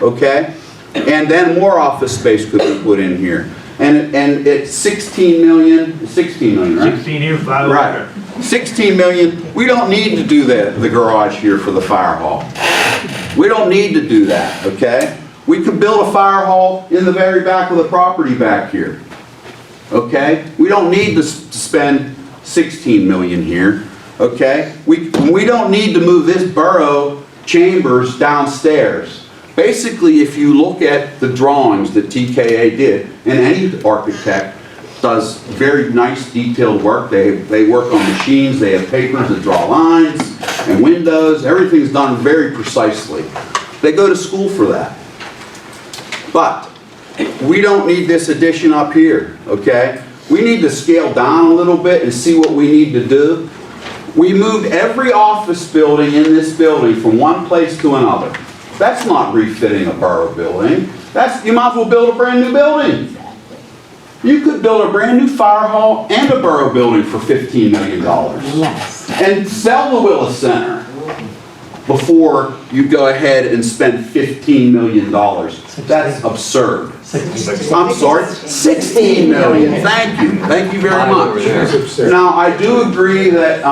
okay? And then more office space could be put in here. And it's 16 million, right? 16 here, 5 over Right. 16 million, we don't need to do the garage here for the fire hall. We don't need to do that, okay? We could build a fire hall in the very back of the property back here, okay? We don't need to spend 16 million here, okay? We don't need to move this borough chambers downstairs. Basically, if you look at the drawings that TKA did, and any architect does very nice detailed work, they work on machines, they have papers that draw lines and windows, everything's done very precisely. They go to school for that. But we don't need this addition up here, okay? We need to scale down a little bit and see what we need to do. We moved every office building in this building from one place to another. That's not refitting a borough building. You might as well build a brand new building. You could build a brand new fire hall and a borough building for $15 million. Yes. And sell the Willis Center before you go ahead and spend $15 million. That's absurd. I'm sorry, 16 million. Thank you. Thank you very much. Now, I do agree that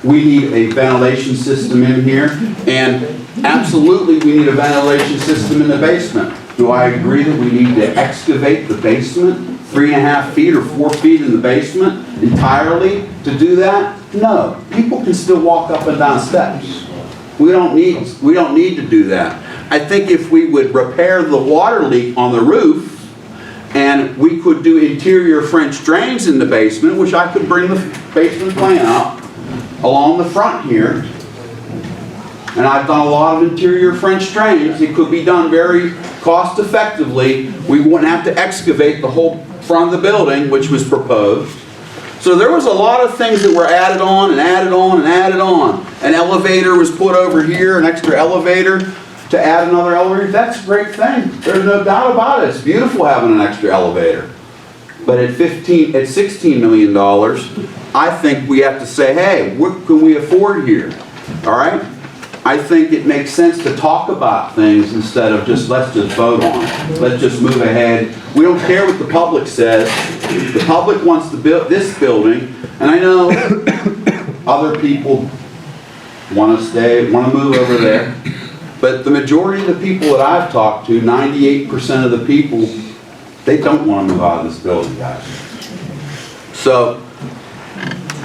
we need a ventilation system in here, and absolutely we need a ventilation system in the basement. Do I agree that we need to excavate the basement 3.5 feet or 4 feet in the basement entirely to do that? No. People can still walk up and down steps. We don't need to do that. I think if we would repair the water leak on the roof, and we could do interior French drains in the basement, which I could bring the basement plan up along the front here, and I've done a lot of interior French drains. It could be done very cost effectively. We wouldn't have to excavate the whole front of the building, which was proposed. So there was a lot of things that were added on and added on and added on. An elevator was put over here, an extra elevator to add another elevator. That's a great thing. There's no doubt about it. It's beautiful having an extra elevator. But at $16 million, I think we have to say, hey, what can we afford here? All right? I think it makes sense to talk about things instead of let's just vote on it. Let's just move ahead. We don't care what the public says. The public wants to build this building, and I know other people want to move over there. But the majority of the people that I've talked to, 98% of the people, they don't want to move out of this building, guys. So,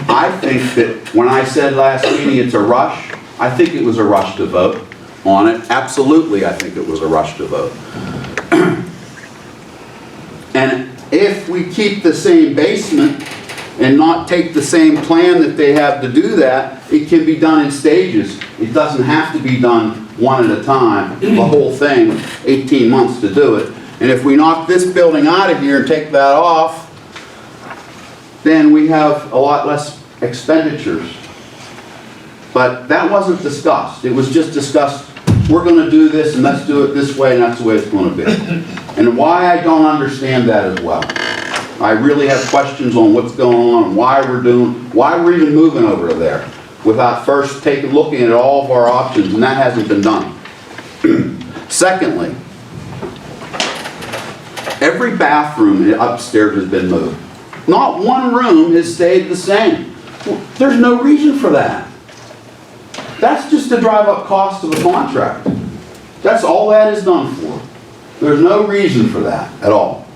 I think that when I said last meeting it's a rush, I think it was a rush to vote on it. Absolutely, I think it was a rush to vote. And if we keep the same basement and not take the same plan that they have to do that, it can be done in stages. It doesn't have to be done one at a time, the whole thing, 18 months to do it. And if we knock this building out of here and take that off, then we have a lot less expenditures. But that wasn't discussed. It was just discussed, we're going to do this and let's do it this way and that's the way it's going to be. And why I don't understand that as well. I really have questions on what's going on and why we're even moving over there without first looking at all of our options, and that hasn't been done. Secondly, every bathroom upstairs has been moved. Not one room has stayed the same. There's no reason for that. That's just to drive up cost of the contract. That's all that is done for. There's no reason for that at all.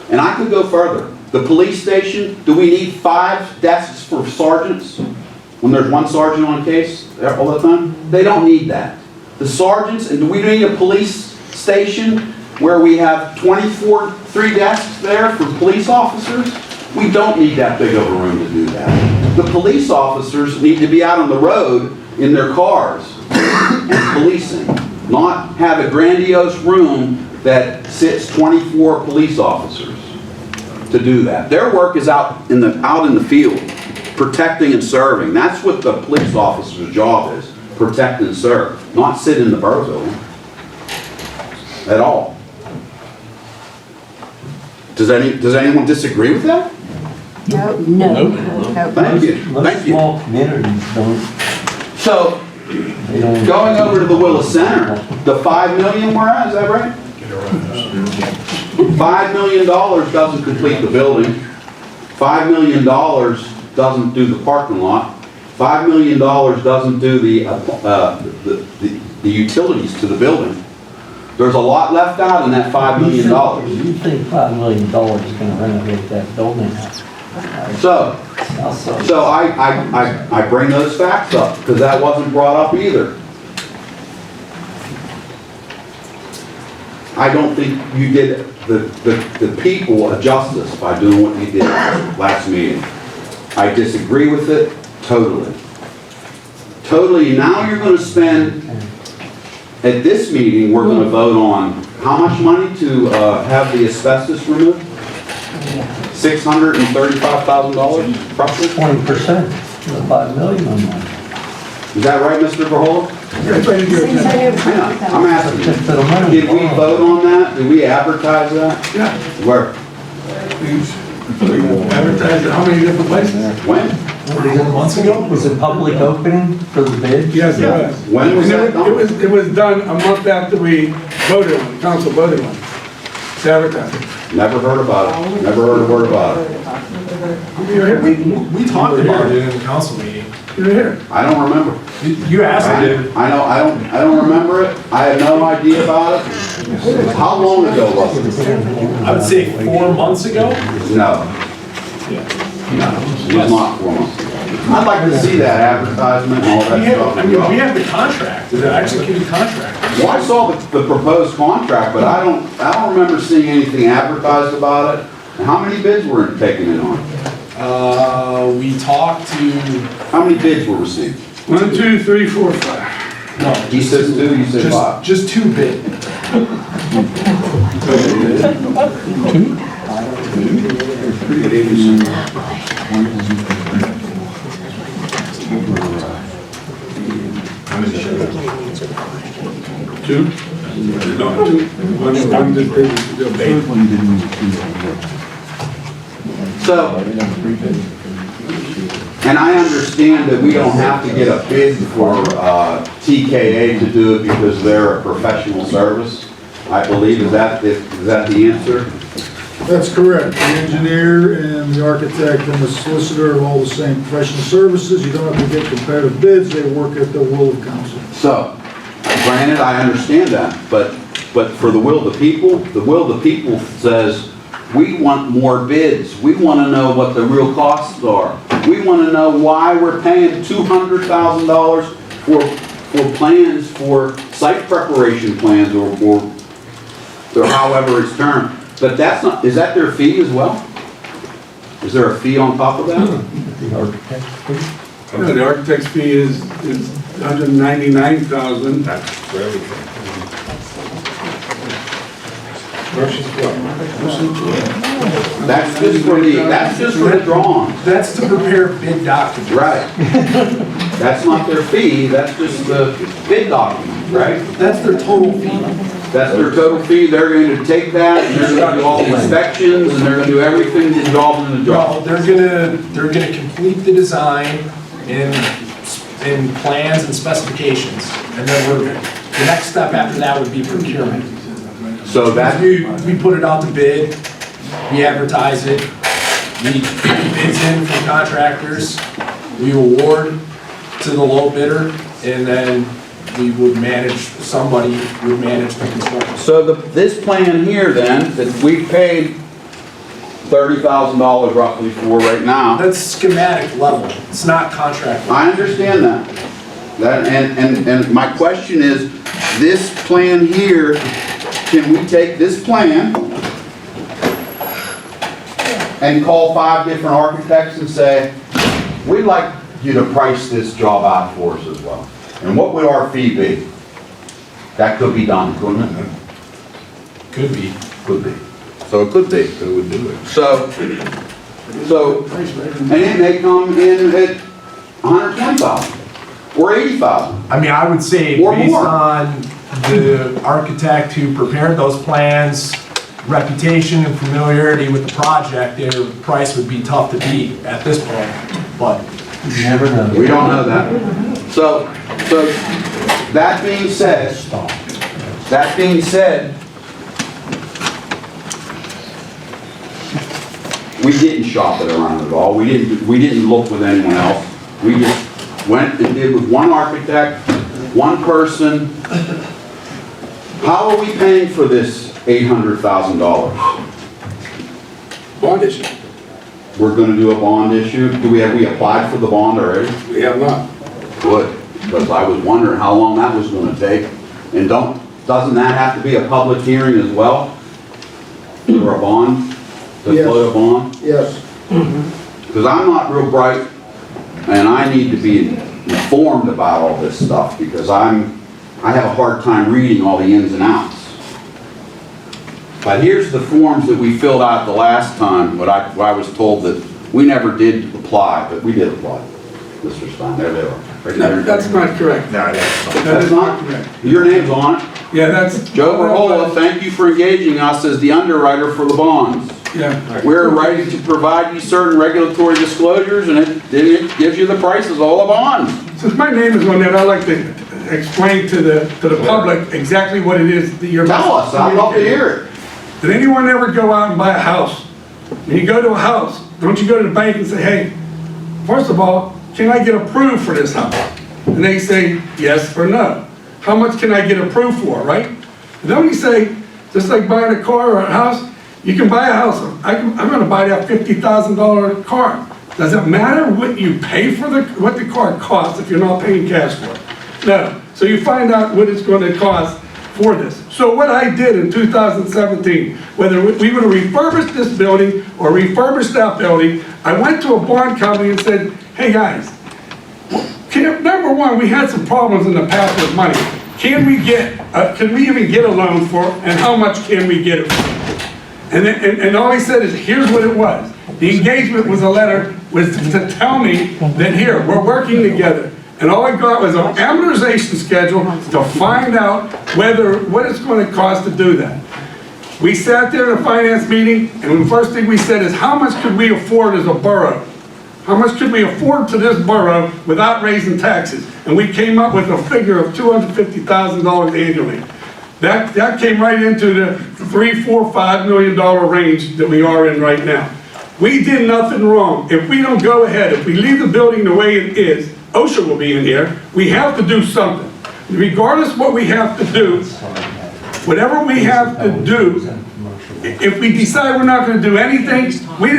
And I could go further. The police station, do we need 5 desks for sergeants when there's one sergeant on case all the time? They don't need that. The sergeants, and do we need a police station where we have 3 desks there for police officers? We don't need that big of a room to do that. The police officers need to be out on the road in their cars and policing, not have a grandiose room that sits 24 police officers to do that. Their work is out in the field, protecting and serving. That's what the police officer's job is, protect and serve, not sit in the borough building at all. Does anyone disagree with that? No. Thank you. Thank you. Small communities don't. So, going over to the Willis Center, the $5 million we're at, is that right? $5 million doesn't complete the building. $5 million doesn't do the parking lot. $5 million doesn't do the utilities to the building. There's a lot left out in that $5 million. You think $5 million is going to renovate that building? So I bring those facts up because that wasn't brought up either. I don't think you did the people a justice by doing what you did last meeting. I disagree with it totally. Totally. Now you're going to spend, at this meeting, we're going to vote on how much money to have the asbestos removed? $635,000, roughly? 20% of $5 million on that. Is that right, Mr. Verhola? I'm asking, did we vote on that? Did we advertise that? Yeah. Where? We advertised it how many different places? When? Months ago? Was it public opening for the bid? Yes, it was. When was that done? It was done a month after we voted on it, council voted on it. It's advertised. Never heard about it. Never heard a word about it. We talked about it in the council meeting. You were here. I don't remember. You asked me. I know, I don't remember it. I had no idea about it. How long ago was it? I would say 4 months ago. No. It was not 4 months ago. I'd like to see that advertisement and all that stuff. We have the contract, the executed contract. Well, I saw the proposed contract, but I don't remember seeing anything advertised about it. And how many bids were taken in on it? We talked to. How many bids were received? 1, 2, 3, 4, 5. No. He says 2, you said 5. Just 2 bid. Two? No, 2. One just bid. So, and I understand that we don't have to get a bid for TKA to do it because they're a professional service. I believe, is that the answer? That's correct. The engineer and the architect and the solicitor are all the same professional services. You don't have to get competitive bids. They work at the will of council. So, granted, I understand that, but for the will of the people says, we want more bids. We want to know what the real costs are. We want to know why we're paying $200,000 for plans, for site preparation plans, or however it's termed. But that's not, is that their fee as well? Is there a fee on top of that? The architect's fee? No, the architect's fee is $199,000. That's for everything. That's just for the drawings. That's to prepare bid documents. Right. That's not their fee, that's just the bid document, right? That's their total fee. That's their total fee. They're going to take that and they're going to do all the inspections and they're going to do everything involved in the job. They're gonna complete the design in plans and specifications, and then the next step after that would be procurement. So that we put it out to bid, we advertise it, we get bids in from contractors, we award to the low bidder, and then we would manage, somebody would manage the construction. So this plan here then, that we paid $30,000 roughly for right now. That's schematic level, it's not contract level. I understand that. And my question is, this plan here, can we take this plan and call 5 different architects and say, we'd like you to price this job out for us as well. And what would our fee be? That could be done, couldn't it? Could be. Could be. So it could be. Who would do it? So, and it may come in at 120,000 or 80,000. I mean, I would say Or based more. on the architect who prepared those plans, reputation and familiarity with the project, their price would be tough to beat at this point, but You never know. We don't know that. So that being said, we didn't shop it around at all. We didn't look with anyone else. We just went and did with one architect, one person. How are we paying for this $800,000? Bond issue. We're gonna do a bond issue. We applied for the bond already? We have not. Good, because I was wondering how long that was gonna take. And doesn't that have to be a public hearing as well? For a bond? To Yes. float a bond? Yes. Because I'm not real bright, and I need to be informed about all this stuff, because I have a hard time reading all the ins and outs. But here's the forms that we filled out the last time, what I was told that we never did apply, but we did apply. Mr. Stein, there they are. Right there. That's not correct. No, That that's is not, correct. your name's on it. Yeah, that's. Joe Verhola, thank you for engaging us as the underwriter for the bonds. Yeah. We're ready to provide you certain regulatory disclosures, and it gives you the prices of all the bonds. Since my name is on that, I'd like to explain to the public exactly what it is that you're. Tell us, I'd love to hear it. Did anyone ever go out and buy a house? When you go to a house, don't you go to the bank and say, hey, first of all, can I get approved for this house? And they say yes or no. How much can I get approved for, right? And then when you say, just like buying a car or a house, you can buy a house. I'm gonna buy that $50,000 car. Does it matter what you pay for what the car costs if you're not paying cash for it? No. So you find out what it's gonna cost for this. So what I did in 2017, whether we would have refurbished this building or refurbished that building, I went to a bond company and said, hey guys, number one, we had some problems in the past with money. Can we even get a loan for, and how much can we get it for? And all he said is, here's what it was. The engagement was a letter, was to tell me that here, we're working together. And all I got was an amortization schedule to find out what it's going to cost to do that. We sat there in a finance meeting, and the first thing we said is, how much could we afford as a borough? How much could we afford to this borough without raising taxes? And we came up with a figure of $250,000 annually. That came right into the $3, $4, $5 million range that we are in right now. We did nothing wrong. If we don't go ahead, if we leave the building the way it is, OSHA will be in here. We have to do something. Regardless what we have to do, whatever we have to do, if we decide we're not going to do anything, we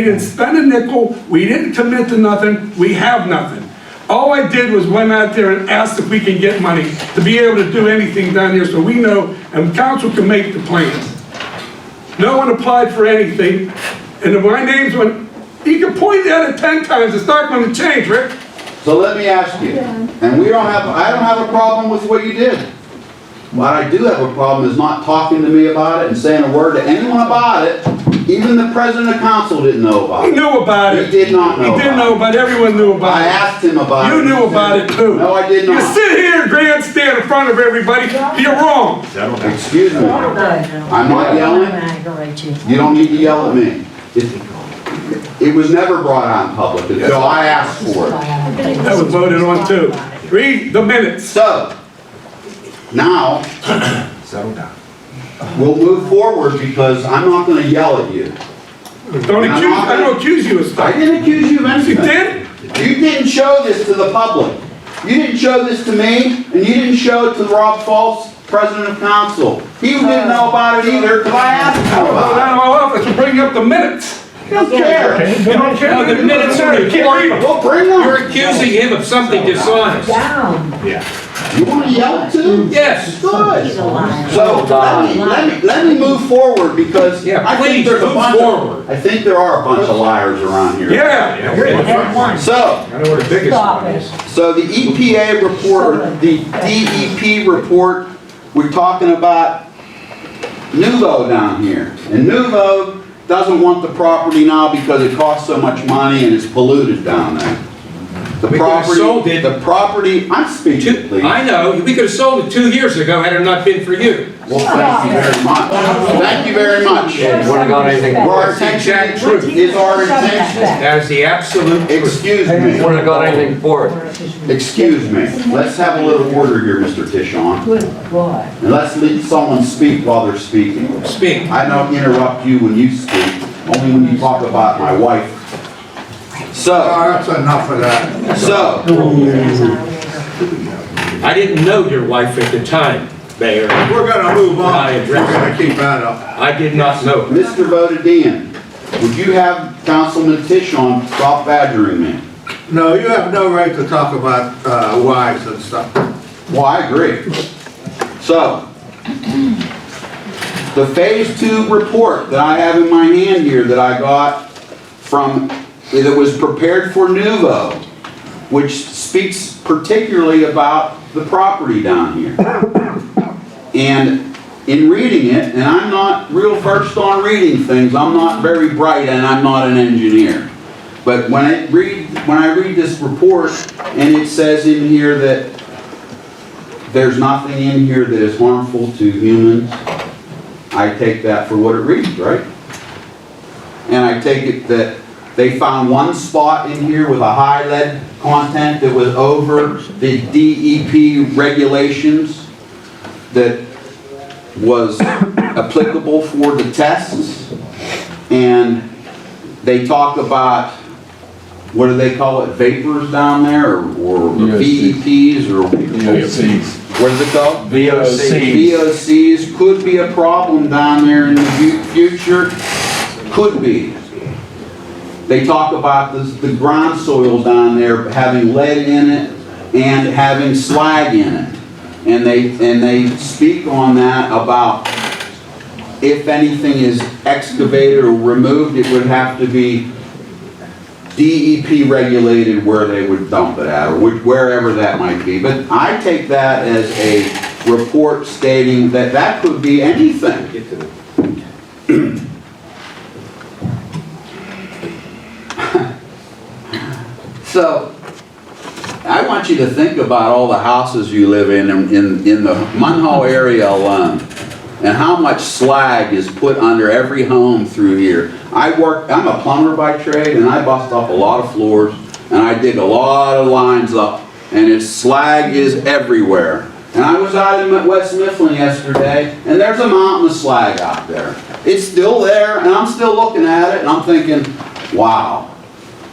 didn't spend a nickel, we didn't commit to nothing, we have nothing. All I did was went out there and asked if we can get money to be able to do anything down here so we know and council can make the plans. No one applied for anything, and if my name's on, you can point at it 10 times, it's not going to change, Rick. So let me ask you, and I don't have a problem with what you did. What I do have a problem is not talking to me about it and saying a word to anyone about it. Even the president of council didn't know about it. He knew about it. He did not know. He didn't know about it. Everyone knew about it. I asked him about it. You knew about it too. No, I did not. You sit here and grandstand in front of everybody. You're wrong. Excuse me. I'm not yelling. You don't need to yell at me. It was never brought out in public until I asked for it. That was voted on too. Read the minutes. So, now, Settle down. we'll move forward because I'm not going to yell at you. I don't accuse you of stuff. I didn't accuse you of anything. You did? You didn't show this to the public. You didn't show this to me, and you didn't show it to Rob Fultz, president of council. He didn't know about it either because I asked him I will go about down to my office and bring up the minutes. it. Don't care. You don't care. No, the minutes are important. We'll bring them. You're accusing him of something dishonest. Yeah. You want to yell too? Yes. Good. He's So, a liar. let me move forward because Yeah, I think please, there's a move bunch forward. of, I think there are a bunch of liars around here. Yeah. So, I know where the biggest one is. so the EPA report, or the DEP report, we're talking about Nuvo down here. And Nuvo doesn't want the property now because it costs so much money and it's polluted down there. The We could've sold property, it. the property, I'm speaking, please. I know, we could have sold it 2 years ago had it not been for you. Well, thank you very much. Thank you very much. And wouldn't have got anything for Our it. attention is our intention. That is the absolute truth. Excuse me. Wouldn't have got anything for it. Excuse me. Let's have a little order here, Mr. Tishon. Good boy. And let's let someone speak while they're speaking. Speak. I don't interrupt you when you speak, only when you talk about my wife. So, That's enough of that. so, I didn't know your wife at the time, Mayor. We're gonna move on. I We're address gonna it. keep that up. I did not know. Mr. Vodadian, would you have Councilman Tishon stop badgering me? No, you have no right to talk about wives and stuff. Well, I agree. So, the Phase 2 report that I have in my hand here that I got from, that was prepared for Nuvo, which speaks particularly about the property down here. And in reading it, and I'm not real versed on reading things, I'm not very bright and I'm not an engineer. But when I read this report and it says in here that there's nothing in here that is harmful to humans, I take that for what it reads, right? And I take it that they found one spot in here with a high lead content that was over the DEP regulations that was applicable for the tests. And they talk about, what do they call it, vapors down there, or VEPs, or VOCs. what is it called? VOCs. VOCs could be a problem down there in the future, could be. They talk about the ground soil down there having lead in it and having slag in it. And they speak on that about if anything is excavated or removed, it would have to be DEP regulated where they would dump it at, or wherever that might be. But I take that as a report stating that that could be anything. So, I want you to think about all the houses you live in the Munhall area alone, and how much slag is put under every home through here. I'm a plumber by trade, and I bust up a lot of floors, and I dig a lot of lines up, and its slag is everywhere. And I was out in West Mifflin yesterday, and there's a mountain of slag out there. It's still there, and I'm still looking at it, and I'm thinking, wow.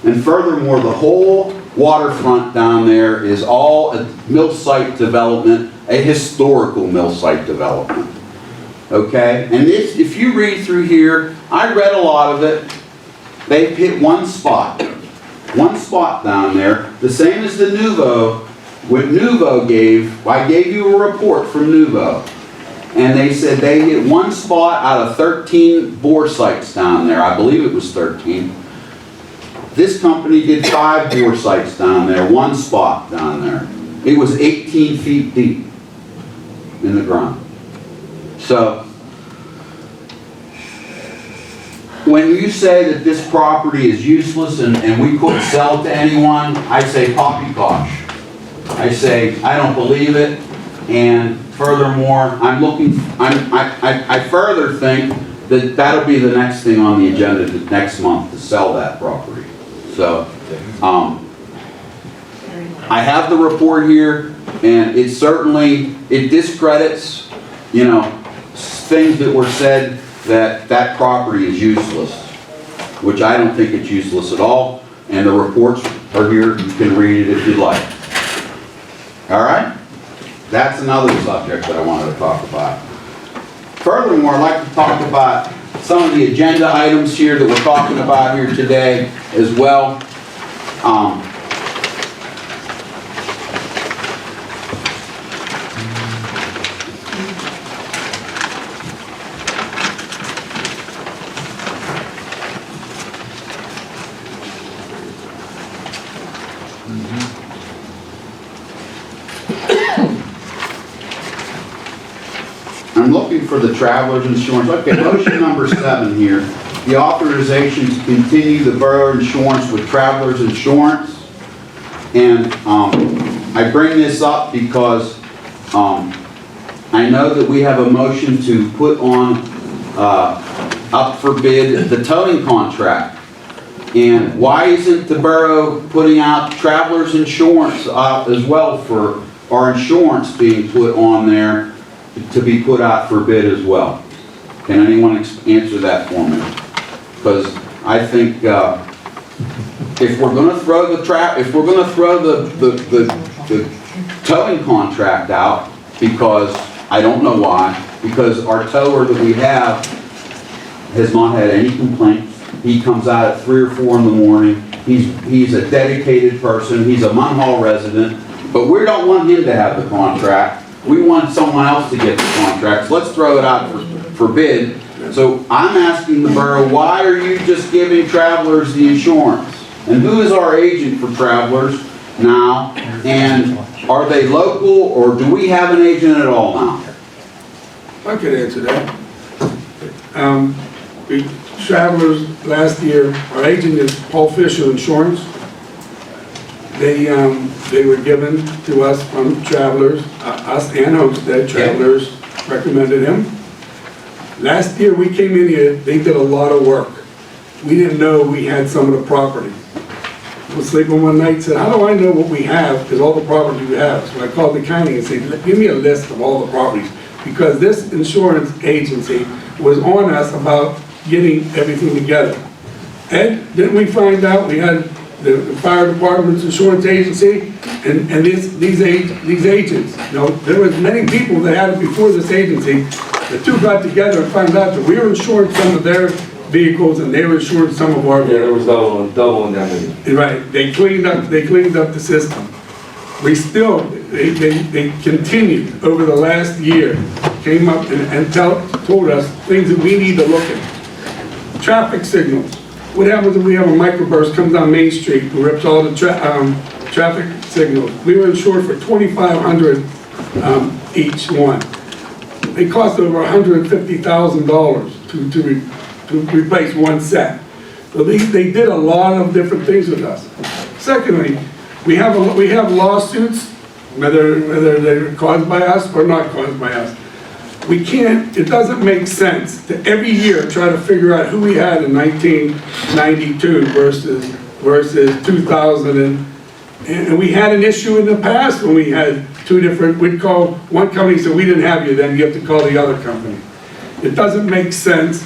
And furthermore, the whole waterfront down there is all a mill site development, a historical mill site development. Okay? And if you read through here, I read a lot of it. They've hit one spot down there, the same as the Nuvo. What Nuvo gave, I gave you a report from Nuvo. And they said they hit one spot out of 13 bore sites down there. I believe it was 13. This company did 5 bore sites down there, one spot down there. It was 18 feet deep in the ground. So, when you say that this property is useless and we couldn't sell it to anyone, I say poppycock. I say, I don't believe it, and furthermore, I further think that that'll be the next thing on the agenda next month, to sell that property. So, I have the report here, and it certainly, it discredits, things that were said that property is useless, which I don't think it's useless at all, and the reports are here, you can read it if you'd like. All right? That's another subject that I wanted to talk about. Furthermore, I'd like to talk about some of the agenda items here that we're talking about here today as well. for the traveler's insurance. Okay, motion number 7 here. The authorization to continue the borough insurance with traveler's insurance. And I bring this up because I know that we have a motion to put on, up for bid, the towing contract. And why isn't the borough putting out traveler's insurance as well for our insurance being put on there to be put out for bid as well? Can anyone answer that for me? Because I think if we're going to throw the towing contract out, because I don't know why, because our tower that we have has not had any complaints. He comes out at 3 or 4 in the morning. He's a dedicated person. He's a Munhall resident, but we don't want him to have the contract. We want someone else to get the contract. So let's throw it out for bid. So I'm asking the borough, why are you just giving travelers the insurance? And who is our agent for travelers now? And are they local, or do we have an agent at all now? I could answer that. The travelers last year, our agent is Paul Fisher Insurance. They were given to us from travelers, us and Homestead. Travelers recommended him. Last year we came in here, they did a lot of work. We didn't know we had some of the property. I was sleeping one night and said, how do I know what we have? Because all the property we have. So I called the county and said, give me a list of all the properties. Because this insurance agency was on us about getting everything together. And didn't we find out we had the fire department's insurance agency and these agents? You know, there was many people that had it before this agency. The two got together and found out that we were insuring some of their vehicles and they were insuring some of our vehicles. Yeah, there was double indemnity. Right, they cleaned up the system. We still, they continued over the last year, came up and told us things that we need to look at. Traffic signals. What happens if we have a microburst comes down Main Street and rips all the traffic signals? We were insured for $2,500 each one. They cost over $150,000 to replace one set. So they did a lot of different things with us. Secondly, we have lawsuits, whether they're caused by us or not caused by us. We can't, it doesn't make sense to every year try to figure out who we had in 1992 versus 2000. And we had an issue in the past when we had two different, we'd call, one company said we didn't have you, then you have to call the other company. It doesn't make sense,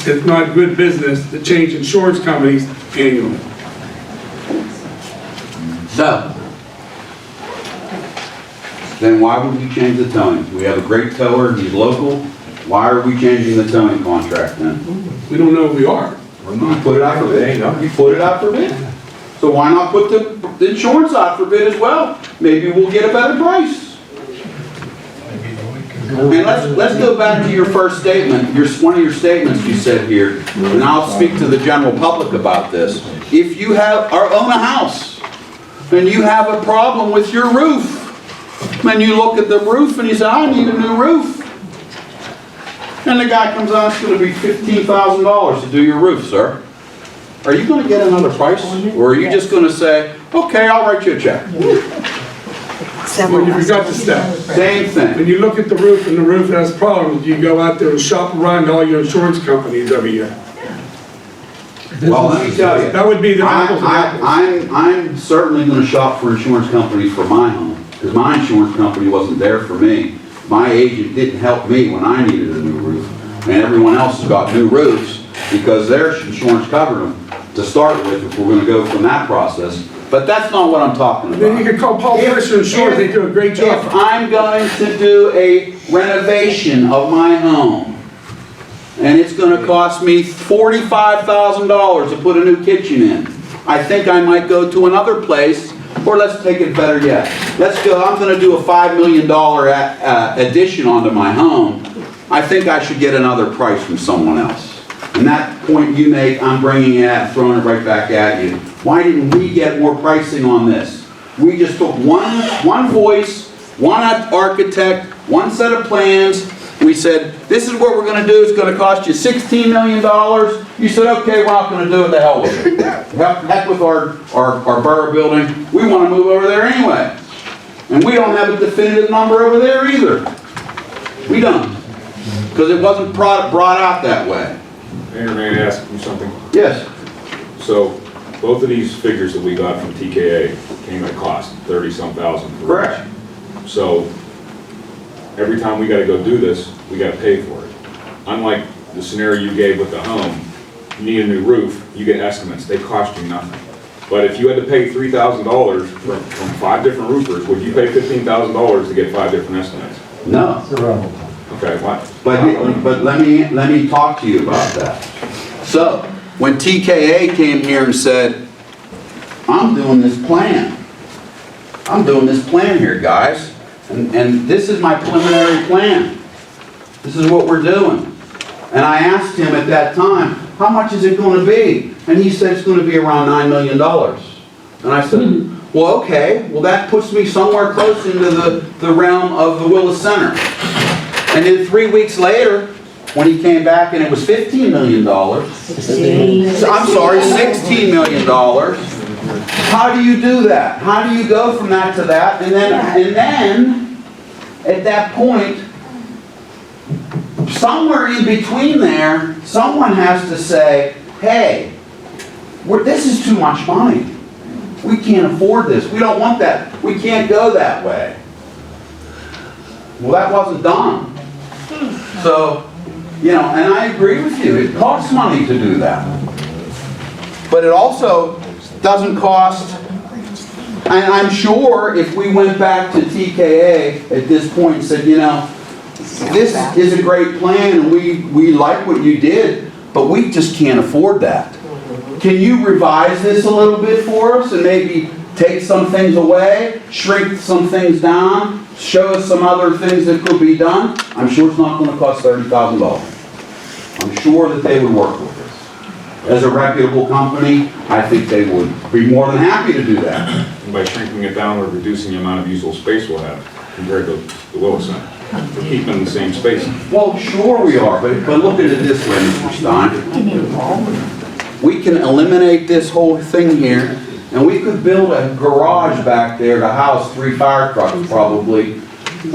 it's not good business to change insurance companies annually. So, then why would we change the towing? We have a great tower, he's local. Why are we changing the towing contract then? We don't know who we are. You put it out for bid. You put it out for bid. So why not put the insurance out for bid as well? Maybe we'll get a better price. And let's go back to your first statement, one of your statements you said here, and I'll speak to the general public about this. If you own a house, and you have a problem with your roof, and you look at the roof and you say, I need a new roof. And the guy comes out, it's going to be $15,000 to do your roof, sir. Are you going to get another price? Or are you just going to say, okay, I'll write you a check? Well, you forgot the step. Same thing. When you look at the roof and the roof has problems, you go out there and shop around all your insurance companies every year. Well, let me tell you. That would be the apples and apples. I'm certainly going to shop for insurance companies for my home, because my insurance company wasn't there for me. My agent didn't help me when I needed a new roof. And everyone else has got new roofs because their insurance covered them to start with, if we're going to go from that process. But that's not what I'm talking about. Then you could call Paul Fisher Insurance, they do a great job. If I'm going to do a renovation of my home, and it's going to cost me $45,000 to put a new kitchen in, I think I might go to another place, or let's take it better yet. Let's go, I'm going to do a $5 million addition onto my home. I think I should get another price from someone else. And that point you make, I'm bringing it and throwing it right back at you. Why didn't we get more pricing on this? We just took one voice, one architect, one set of plans, We said, this is what we're gonna do, it's gonna cost you $16 million. You said, okay, we're not gonna do it, the hell with it. Heck with our borough building, we wanna move over there anyway. And we don't have a definitive number over there either. We don't. Because it wasn't brought out that way. Mayor, may I ask you something? Yes. So, both of these figures that we got from TKA came at a cost, 30-some thousand. Correct. So, every time we gotta go do this, we gotta pay for it. Unlike the scenario you gave with the home, you need a new roof, you get estimates, they cost you nothing. But if you had to pay $3,000 from 5 different roofers, would you pay $15,000 to get 5 different estimates? No. Okay, why? But let me talk to you about that. So, when TKA came here and said, I'm doing this plan. I'm doing this plan here, guys. And this is my preliminary plan. This is what we're doing. And I asked him at that time, how much is it going to be? And he said it's going to be around $9 million. And I said, well, okay, well that puts me somewhere close into the realm of the Willis Center. And then 3 weeks later, when he came back and it was $15 million, I'm sorry, $16 million. How do you do that? How do you go from that to that? And then at that point, somewhere in between there, someone has to say, hey, this is too much money. We can't afford this. We don't want that. We can't go that way. Well, that wasn't done. So, you know, and I agree with you. It costs money to do that. But it also doesn't cost, and I'm sure if we went back to TKA at this point and said, you know, this is a great plan and we like what you did, but we just can't afford that. Can you revise this a little bit for us and maybe take some things away, shrink some things down, show us some other things that could be done? I'm sure it's not going to cost $30,000. I'm sure that they would work with this. As a reputable company, I think they would be more than happy to do that. And by shrinking it down, we're reducing the amount of usable space we'll have compared to the Willis Center. We're keeping the same space. Well, sure we are, but look at it this way, Mr. Stein. We can eliminate this whole thing here, and we could build a garage back there to house 3 fire trucks probably,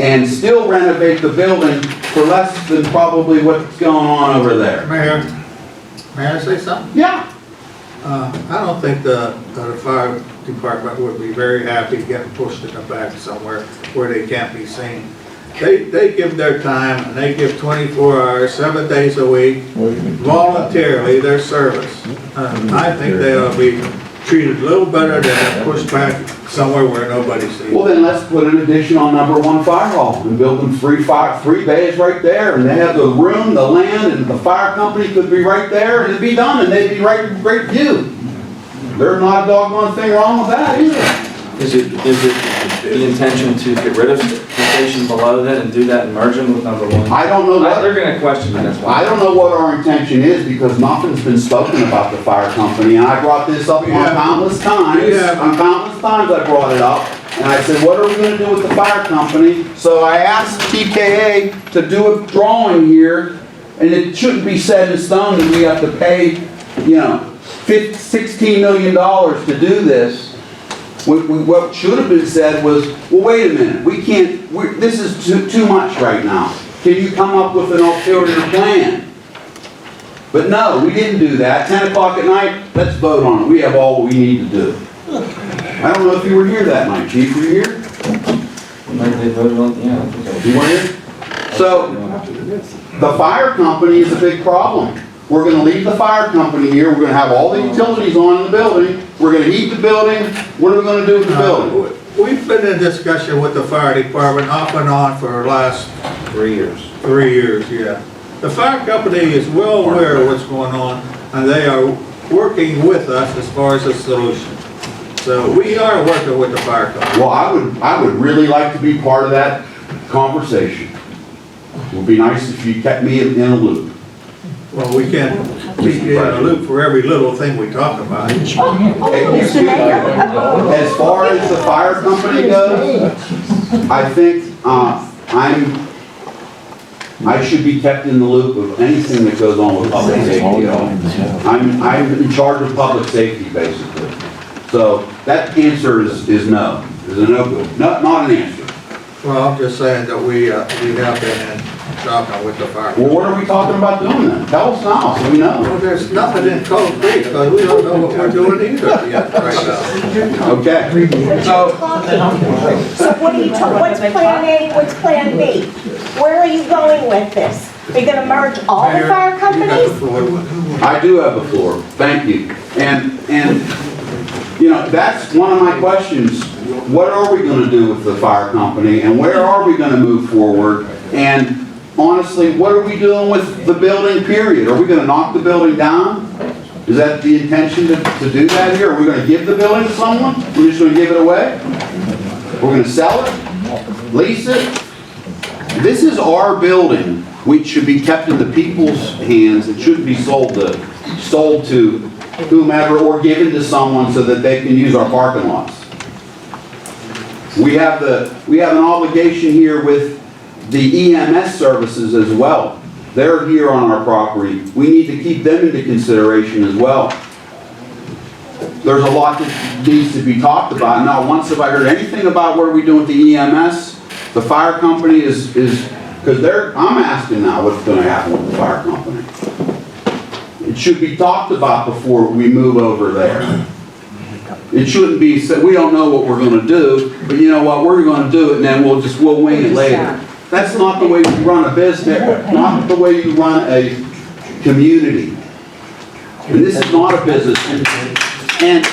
and still renovate the building for less than probably what's going on over there. Mayor, may I say something? Yeah. I don't think the fire department would be very happy getting pushed in the back somewhere where they can't be seen. They give their time, and they give 24 hours, 7 days a week, voluntarily, their service. I think they ought to be treated a little better than pushed back somewhere where nobody sees. Well, then let's put an addition on number 1 fire hall and build them 3 bays right there, and they have the room, the land, and the fire company could be right there, and it'd be done, and they'd be right in great view. There's not a doggone thing wrong with that either. Is it the intention to get rid of the station below that and do that and merge them with number 1? I don't know what. They're going to question me, that's why. I don't know what our intention is because nothing's been spoken about the fire company, and I brought this up on countless times. On countless times I brought it up, and I said, what are we going to do with the fire company? So I asked TKA to do a drawing here, and it shouldn't be set in stone that we have to pay, you know, $16 million to do this. What should have been said was, well, wait a minute, this is too much right now. Can you come up with an alternative plan? But no, we didn't do that. 10 o'clock at night, let's vote on it. We have all we need to do. I don't know if you were here that night, Chief. Were you here? Maybe they voted on, yeah. You weren't here? So, the fire company is a big problem. We're going to leave the fire company here. We're going to have all the utilities on in the building. We're going to heat the building. What are we going to do with the building? We've been in discussion with the fire department off and on for the last 3 years. 3 years, yeah. The fire company is well aware of what's going on, and they are working with us as far as a solution. So we are working with the fire company. Well, I would really like to be part of that conversation. It would be nice if you kept me in a loop. Well, we can't keep you in a loop for every little thing we talk about. As far as the fire company goes, I think I should be kept in the loop of anything that goes on with public safety at all. I'm in charge of public safety, basically. So that answer is no, is a no good, not an answer. Well, I'm just saying that we have been in talking with the fire. Well, what are we talking about doing then? Tell us now, so we know. Well, there's nothing in concrete, because we don't know what we're doing either yet right now. Okay. So what are you, what's plan A, what's plan B? Where are you going with this? Are you gonna merge all the fire companies? I do have the floor, thank you. And you know, that's one of my questions. What are we gonna do with the fire company, and where are we gonna move forward? And honestly, what are we doing with the building, period? Are we gonna knock the building down? Is that the intention to do that here? Are we gonna give the building to someone? We're just gonna give it away? We're gonna sell it? Lease it? This is our building, which should be kept in the people's hands. It shouldn't be sold to whomever or given to someone so that they can use our parking lots. We have an obligation here with the EMS services as well. They're here on our property. We need to keep them into consideration as well. There's a lot that needs to be talked about. Not once have I heard anything about what are we doing with the EMS. The fire company is because I'm asking now what's going to happen with the fire company. It should be talked about before we move over there. It shouldn't be said, we don't know what we're going to do, but you know what, we're going to do it and then we'll wing it later. That's not the way you run a business, not the way you run a community. And this is not a business. And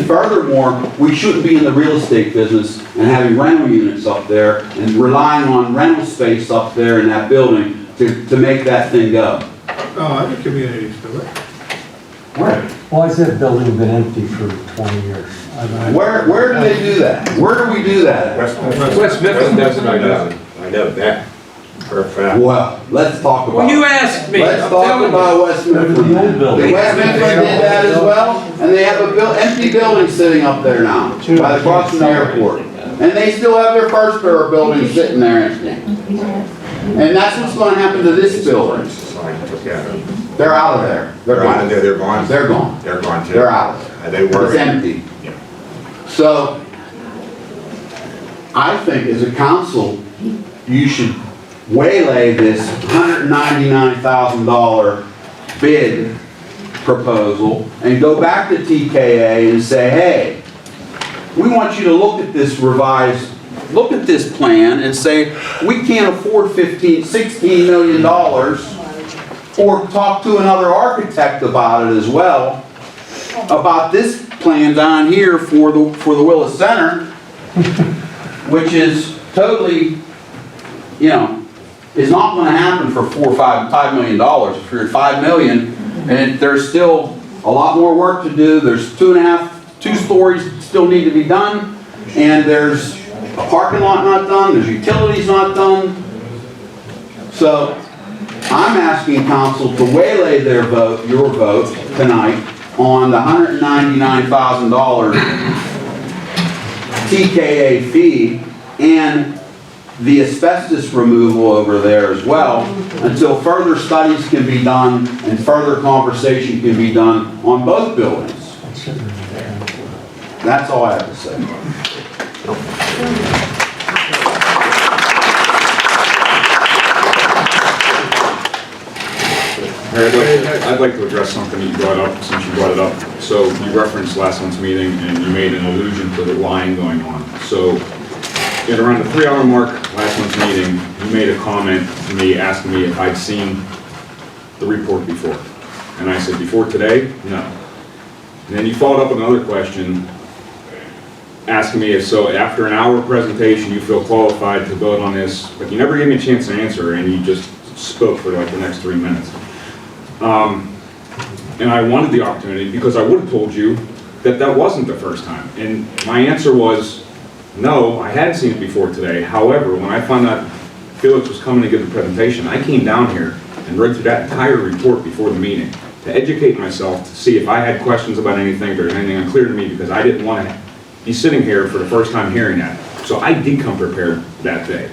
furthermore, we shouldn't be in the real estate business and having rental units up there and relying on rental space up there in that building to make that thing go. Oh, other communities do it. Where? Why has that building been empty for 20 years? Where do they do that? Where do we do that? West Mifflin doesn't, I know that for a fact. Well, let's talk about. Well, you asked me. Let's talk about West Mifflin. West Mifflin did that as well, and they have a empty building sitting up there now, by the cross from the airport. And they still have their first pair of buildings sitting there empty. And that's what's going to happen to this building. They're out of there. They're gone. They're gone. They're gone. They're gone too. They're out of there. They were. It's empty. So, I think as a council, you should waylay this $199,000 bid proposal and go back to TKA and say, hey, we want you to look at this look at this plan and say, we can't afford $16 million, or talk to another architect about it as well, about this plan down here for the Willis Center, which is totally, you know, is not going to happen for $5 million. If you're at $5 million, and there's still a lot more work to do. There's two stories still need to be done, and there's a parking lot not done. There's utilities not done. So I'm asking council to waylay your vote tonight on the $199,000 TKA fee and the asbestos removal over there as well, until further studies can be done and further conversation can be done on both buildings. That's all I have to say. I'd like to address something you brought up, since you brought it up. So you referenced last month's meeting and you made an allusion to the lying going on. So at around the 3-hour mark last month's meeting, you made a comment to me asking me if I'd seen the report before. And I said, before today? No. And then you followed up with another question asking me if so after an hour presentation you feel qualified to vote on this, but you never gave me a chance to answer and you just spoke for like the next 3 minutes. And I wanted the opportunity because I would have told you that that wasn't the first time. And my answer was, no, I hadn't seen it before today. However, when I found out Felix was coming to give the presentation, I came down here and read through that entire report before the meeting to educate myself, to see if I had questions about anything, if there was anything unclear to me, because I didn't want to be sitting here for the first time hearing that. So I did come prepared that day.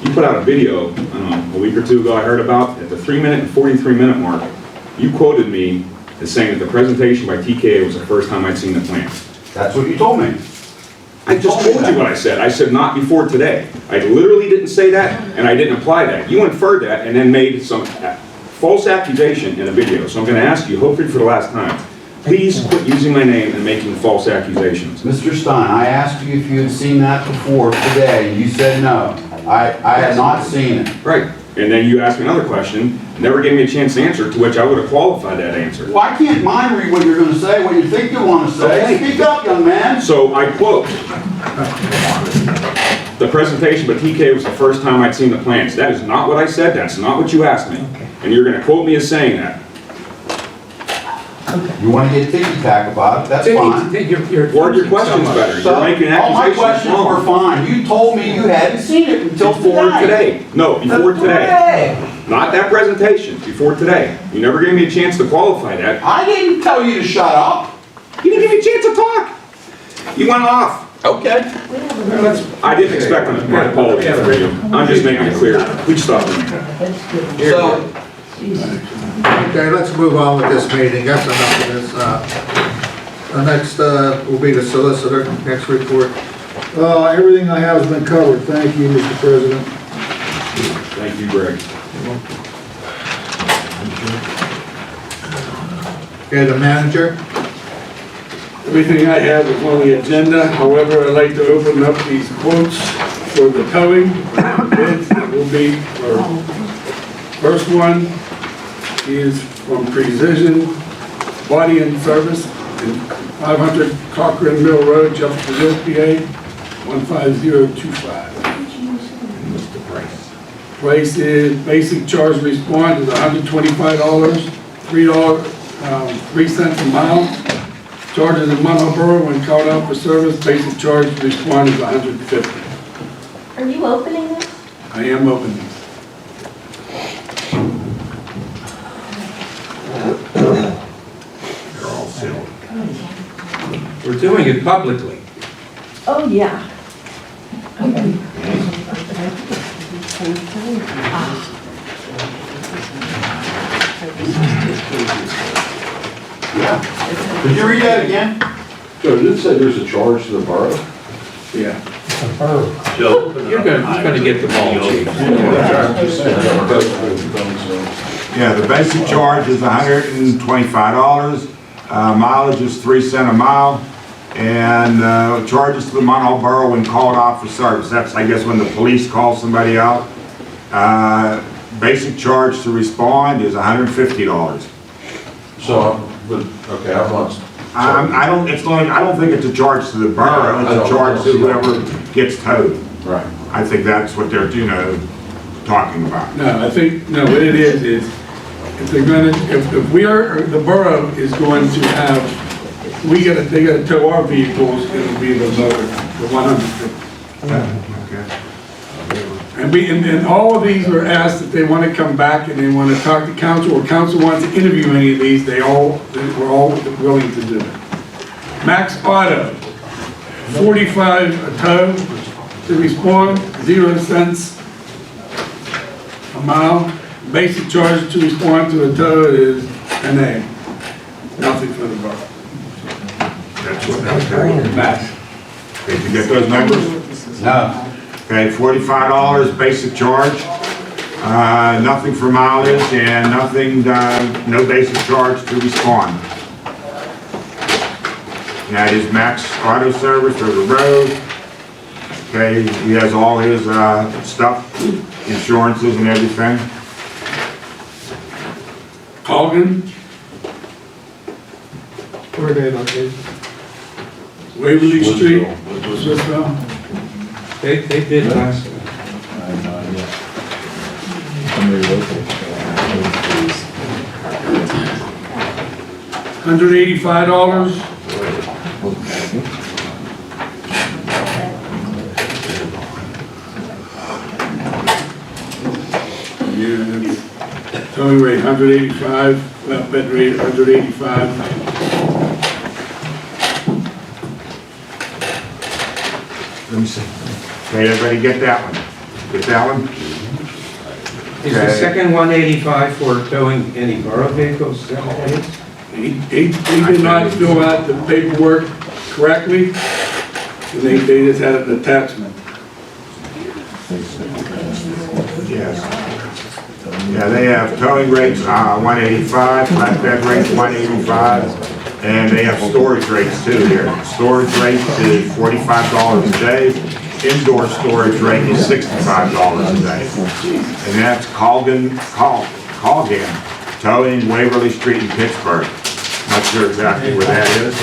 You put out a video, a week or two ago I heard about, at the 3-minute and 43-minute mark, you quoted me as saying that the presentation by TKA was the first time I'd seen the plans. That's what you told me. I just told you what I said. I said not before today. I literally didn't say that, and I didn't imply that. You inferred that and then made some false accusation in a video. So I'm going to ask you, hopefully for the last time, please quit using my name and making false accusations. Mr. Stein, I asked you if you had seen that before today, and you said no. I had not seen it. Right. And then you asked me another question, never gave me a chance to answer, to which I would have qualified that answer. Well, I can't mind read what you're going to say, what you think you want to say. Okay. Speak up, young man. So I quote, the presentation by TK was the first time I'd seen the plans. That is not what I said, that's not what you asked me. And you're going to quote me as saying that. You want to get ticky-tack about it, that's fine. Word your questions better. You're making All my accusations questions wrong. were fine. You told me you hadn't seen it until Before today. No, before today. Not that presentation, before today. You never gave me a chance to qualify that. I didn't tell you to shut up. You didn't give me a chance to talk. You went off. Okay. I didn't expect my apology for you. I'm just making it clear. Please stop doing that. So, Okay, let's move on with this meeting, that's enough of this. The next will be the solicitor, next report. Everything I have has been covered. Thank you, Mr. President. Thank you, Greg. Okay, the manager. Everything I have is on the agenda. However, I'd like to open up these quotes for the towing. Bids that will be for, first one is from Precision Body and Service, 500 Cochrane Mill Road, Jeffersonville, PA, 15025. Price is basic charge response is $125, $3 3 cents a mile. Charges in Munhall Borough when called out for service, basic charge response is $150. Are you opening this? I am opening. They're all silly. We're doing it publicly. Oh, yeah. did you read that again? Joe, did it say there's a charge to the borough? Yeah. So you're going to get the ball, chief. Yeah, the basic charge is $125. Mileage is 3 cents a mile. And charges to the Munhall Borough when called out for service. That's, I guess, when the police call somebody out. Basic charge to respond is $150. So, but, okay, how much? I don't think it's a charge to the borough, it's a charge to whoever gets towed. Right. I think that's what they're, talking about. No, I think, no, what it is if they're gonna, if we are, the borough is going to have, they gotta tow our vehicles, it'll be the lower, the 150. Okay. And all of these were asked if they want to come back and they want to talk to council, or council wants to interview any of these, we're all willing to do it. Max Auto, 45 a tow to respond, 0 cents a mile. Basic charge to respond to a tow is NA, nothing for the borough. That's what that's Max. Did you get those numbers? No. Okay, $45 basic charge, nothing for mileage, and nothing, no basic charge to respond. That is Max Auto Service or the road. Okay, he has all his stuff, insurances and everything. Colgan, Where are they located? Waverly Street, Swissville. They did last. $185. Yeah, towing rate 185, flatbed rate 185. Let me see. Okay, everybody get that one? Get that one? Is the second 185 for towing any borough vehicles? Is that what it is? He did not fill out the paperwork correctly, and they just had an attachment. Yes. Yeah, they have towing rates, 185, flatbed rates, 185, and they have storage rates too here. Storage rate is $45 a day. Indoor storage rate is $65 a day. And that's Colgan Towing, Waverly Street in Pittsburgh. Not sure exactly where that is.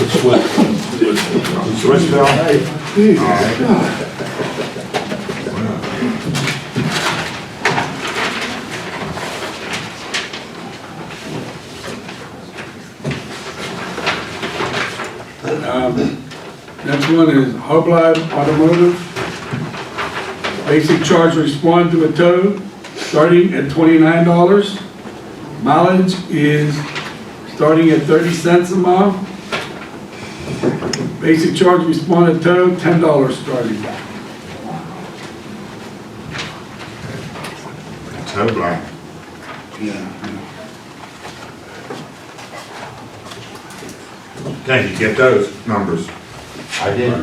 Swissville? All right. Next one is Hublot Automotive. Basic charge to respond to a tow, starting at $29. Mileage is starting at 30 cents a mile. Basic charge to respond to tow, $10 starting. Tow block. Yeah. Okay, you get those numbers? I did.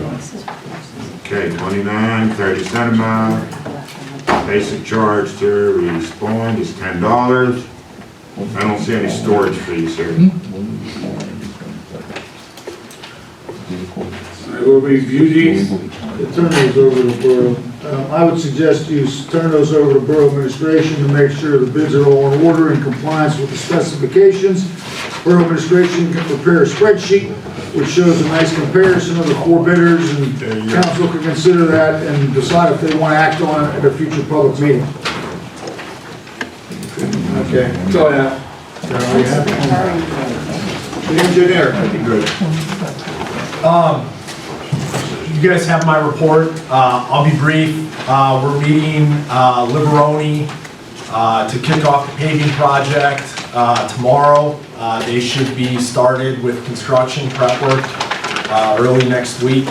Okay, 29, 30 cent a mile. Basic charge to respond is $10. I don't see any storage fees here. I will review these. Turn those over to Borough. I would suggest you turn those over to Borough Administration to make sure the bids are all in order and compliance with the specifications. Borough Administration can prepare a spreadsheet which shows a nice comparison of the 4 bidders, and council can consider that and decide if they want to act on it at a future public meeting. Okay, that's all I have. The engineer. Good. You guys have my report. I'll be brief. We're meeting Liberoni to kick off the paving project tomorrow. They should be started with construction prep work early next week.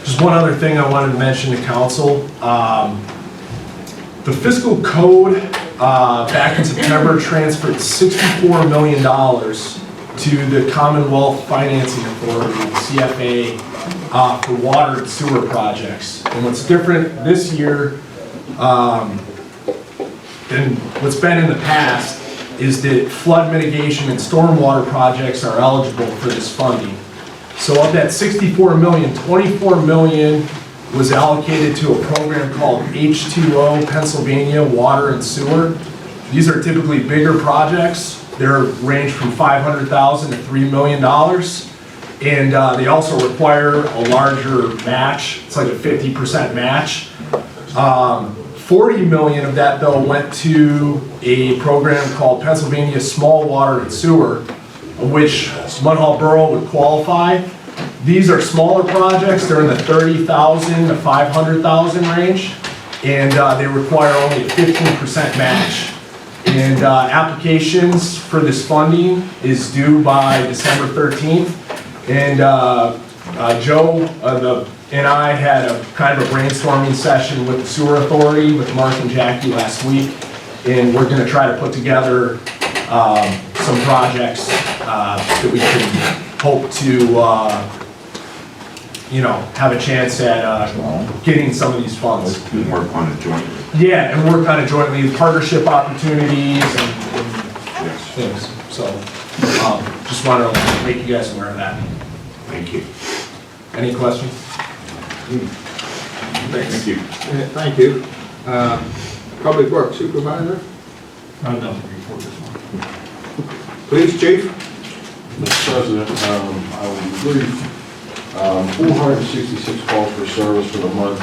Just one other thing I wanted to mention to council. The fiscal code back in September transferred $64 million to the Commonwealth Financing Authority, the CFA, for water and sewer projects. And what's different this year than what's been in the past is that flood mitigation and stormwater projects are eligible for this funding. So of that 64 million, 24 million was allocated to a program called H2O, Pennsylvania Water and Sewer. These are typically bigger projects. They're range from $500,000 to $3 million. And they also require a larger match. It's like a 50% match. 40 million of that though went to a program called Pennsylvania Small Water and Sewer, of which Munhall Borough would qualify. These are smaller projects. They're in the 30,000 to 500,000 range, and they require only a 15% match. And applications for this funding is due by December 13th. And Joe and I had a kind of a brainstorming session with the sewer authority with Mark and Jackie last week, and we're going to try to put together some projects that we can hope to have a chance at getting some of these funds. Work on it jointly. Yeah, and work on it jointly, partnership opportunities and things. So just wanted to make you guys aware of that. Thank you. Any questions? Thank you. Thank you. Public Works Supervisor? I'm done with the report this morning. Police Chief? Mr. President, I will be brief. 466 calls for service for the month,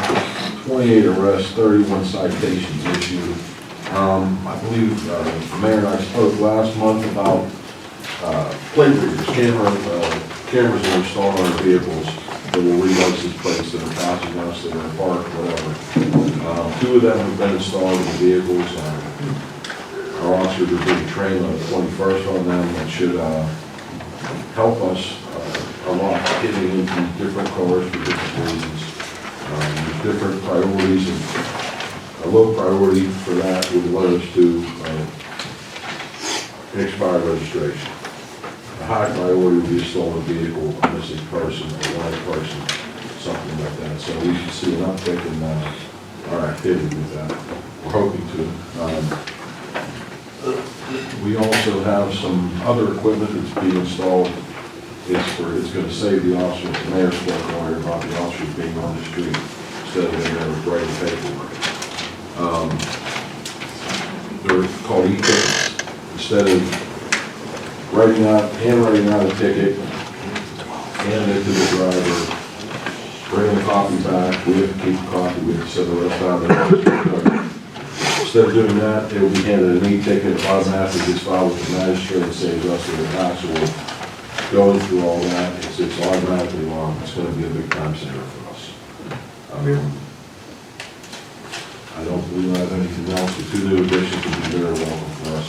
28 arrests, 31 citations issued. I believe the mayor and I spoke last month about plate readers, cameras that are installed on our vehicles that will read license plates that are passing us, that are parked, whatever. 2 of them have been installed in the vehicles. Our officers are being trained on the 21st on them. That should help us a lot getting into different cars for different reasons. There's different priorities and A low priority for that would allow us to expired registration. A high priority would be a stolen vehicle, a missing person, a live person, something like that. So we should see an uptick in our activity with that. We're hoping to. We also have some other equipment that's being installed. It's going to save the officers. The mayor spoke earlier about the officers being on the street instead of being there with writing paperwork. They're called e-tickets. Instead of handwriting out a ticket, handing it to the driver, bringing the copy back, we have to keep the copy, we have to set the rest out there. Instead of doing that, it will be handed an e-ticket, automatically gets filed with the magistrate, and saves us the hassle of going through all that. It's automatically logged. It's going to be a big time saver for us. I don't believe I have anything else. The two new additions will be very welcome for us.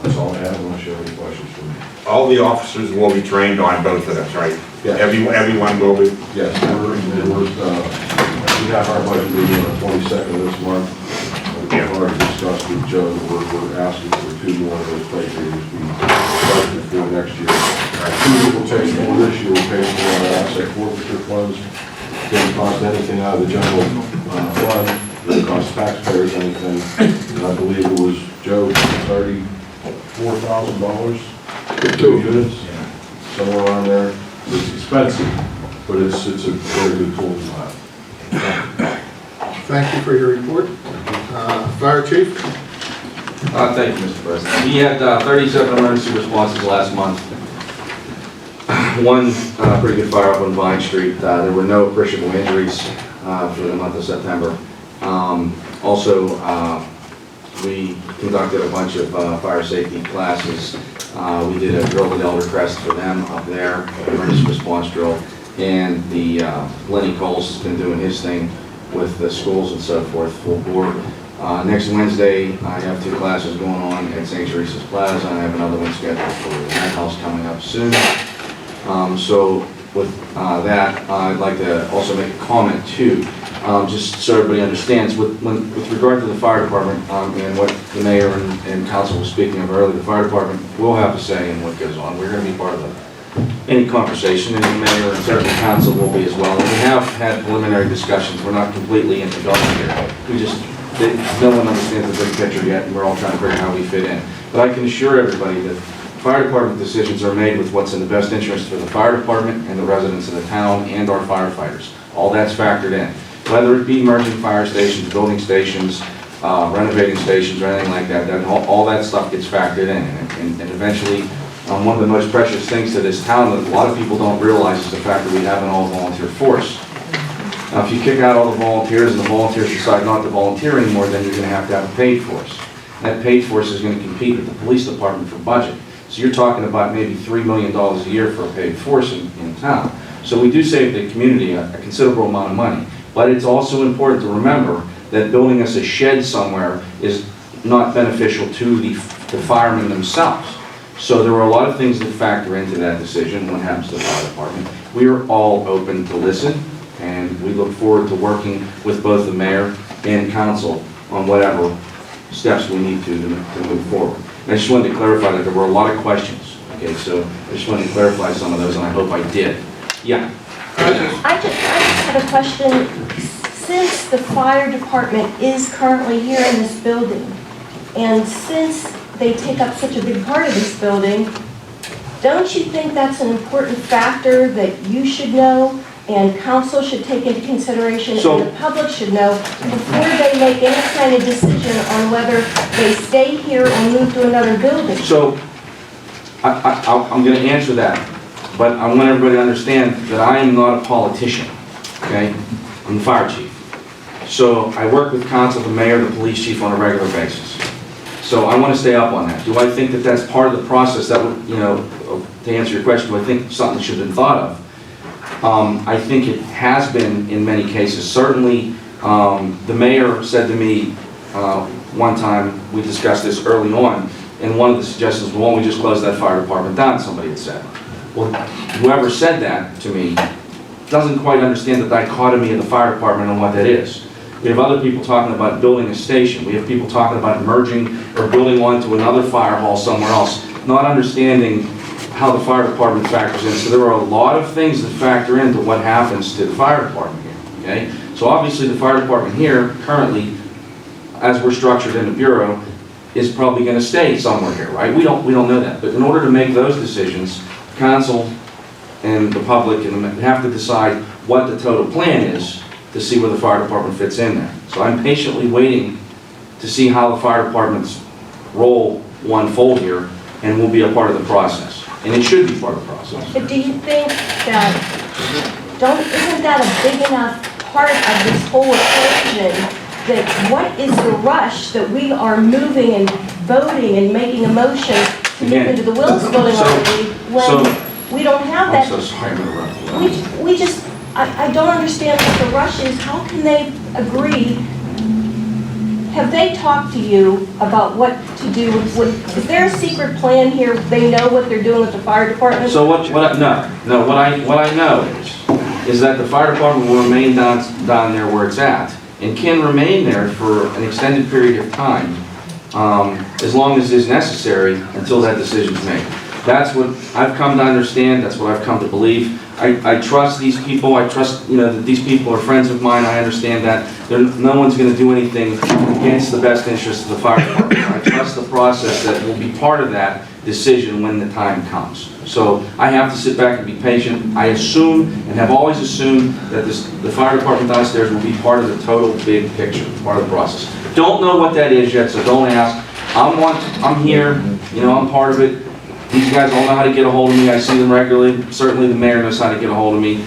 That's all I have, unless you have any questions for me. All the officers will be trained on both of us, right? Yes. Everyone will be? Yes, we have our budget meeting on the 22nd of this month. We've already discussed with Joe, we're asking for 2 more of those plate readers we budgeted for next year. 2 will pay for this year, will pay for our asset forfeiture funds. Didn't cost anything out of the general fund, didn't cost taxpayers anything. And I believe it was, Joe, $34,000 for 2 units, somewhere around there. It's expensive, but it's a very good tool to have. Thank you for your report. Fire Chief? Thank you, Mr. President. We had 37 emergency responses last month. One pretty good fire up on Vine Street. There were no appreciable injuries for the month of September. Also, we conducted a bunch of fire safety classes. We did a drill with Elder Crest for them up there, emergency response drill. And the Lenny Coles has been doing his thing with the schools and so forth, full board. Next Wednesday, I have 2 classes going on at St. Teresa's Plaza, and I have another one scheduled for the Night House coming up soon. So with that, I'd like to also make a comment too, just so everybody understands, with regard to the fire department and what the mayor and council was speaking of earlier, the fire department will have a say in what goes on. We're going to be part of any conversation, and the mayor and certainly council will be as well. And we have had preliminary discussions. We're not completely in the dark here. No one understands the big picture yet, and we're all trying to figure out how we fit in. But I can assure everybody that fire department decisions are made with what's in the best interest for the fire department and the residents of the town and our firefighters. All that's factored in. Whether it be merging fire stations, building stations, renovating stations, or anything like that, all that stuff gets factored in. And eventually, one of the most precious things to this town that a lot of people don't realize is the fact that we have an all-volunteer force. Now, if you kick out all the volunteers and the volunteers decide not to volunteer anymore, then you're going to have a paid force. That paid force is going to compete with the police department for budget. So you're talking about maybe $3 million a year for a paid force in town. So we do save the community a considerable amount of money. But it's also important to remember that building us a shed somewhere is not beneficial to the firemen themselves. So there are a lot of things that factor into that decision when it happens to the fire department. We are all open to listen, and we look forward to working with both the mayor and council on whatever steps we need to move forward. And I just wanted to clarify that there were a lot of questions. Okay, so I just wanted to clarify some of those, and I hope I did. Yeah. I just had a question. Since the fire department is currently here in this building, and since they take up such a big part of this building, don't you think that's an important factor that you should know and council should take into consideration and the public should know before they make any kind of decision on whether they stay here or move to another building? So I'm going to answer that, but I want everybody to understand that I am not a politician, okay? I'm the fire chief. So I work with council, the mayor, the police chief on a regular basis. So I want to stay up on that. Do I think that that's part of the process that would, to answer your question, do I think something should have been thought of? I think it has been in many cases. Certainly, the mayor said to me one time, we discussed this early on, and one of the suggestions was, why don't we just close that fire department down, somebody had said. Well, whoever said that to me doesn't quite understand the dichotomy of the fire department and what that is. We have other people talking about building a station. We have people talking about merging or building one to another fire hall somewhere else, not understanding how the fire department factors in. So there are a lot of things that factor into what happens to the fire department here, okay? So obviously the fire department here, currently, as we're structured in the Bureau, is probably gonna stay somewhere here, right? We don't know that. But in order to make those decisions, council and the public have to decide what the total plan is to see where the fire department fits in there. So I'm patiently waiting to see how the fire department's role will unfold here, and will be a part of the process. And it should be part of the process. But do you think that, isn't that a big enough part of this whole equation, that what is the rush that we are moving and voting and making a motion to move into the Willis building already, when we don't have that? I'm so sorry, I'm interrupting. We just, I don't understand what the rush is. How can they agree? Have they talked to you about what to do with, is there a secret plan here? They know what they're doing with the fire department? So what I know is that the fire department will remain down there where it's at, and can remain there for an extended period of time, as long as is necessary until that decision is made. That's what I've come to understand, that's what I've come to believe. I trust these people, I trust, that these people are friends of mine, I understand that. No one's gonna do anything against the best interests of the fire department. I trust the process that will be part of that decision when the time comes. So I have to sit back and be patient. I assume, and have always assumed, that the fire department downstairs will be part of the total big picture, part of the process. Don't know what that is yet, so don't ask. I'm here, I'm part of it. These guys all know how to get a hold of me. I see them regularly. Certainly the mayor knows how to get a hold of me.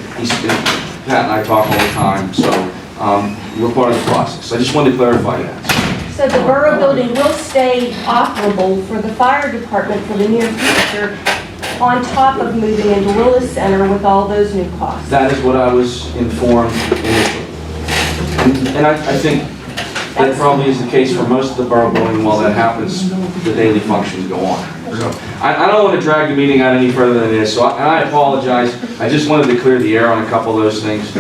Pat and I talk all the time, so we're part of the process. I just wanted to clarify that. So the borough building will stay operable for the fire department for the near future, on top of moving into Willis Center with all those new costs? That is what I was informed initially. And I think that probably is the case for most of the borough building. While that happens, the daily functions go on. So I don't want to drag the meeting out any further than this, so I apologize. I just wanted to clear the air on a couple of those things.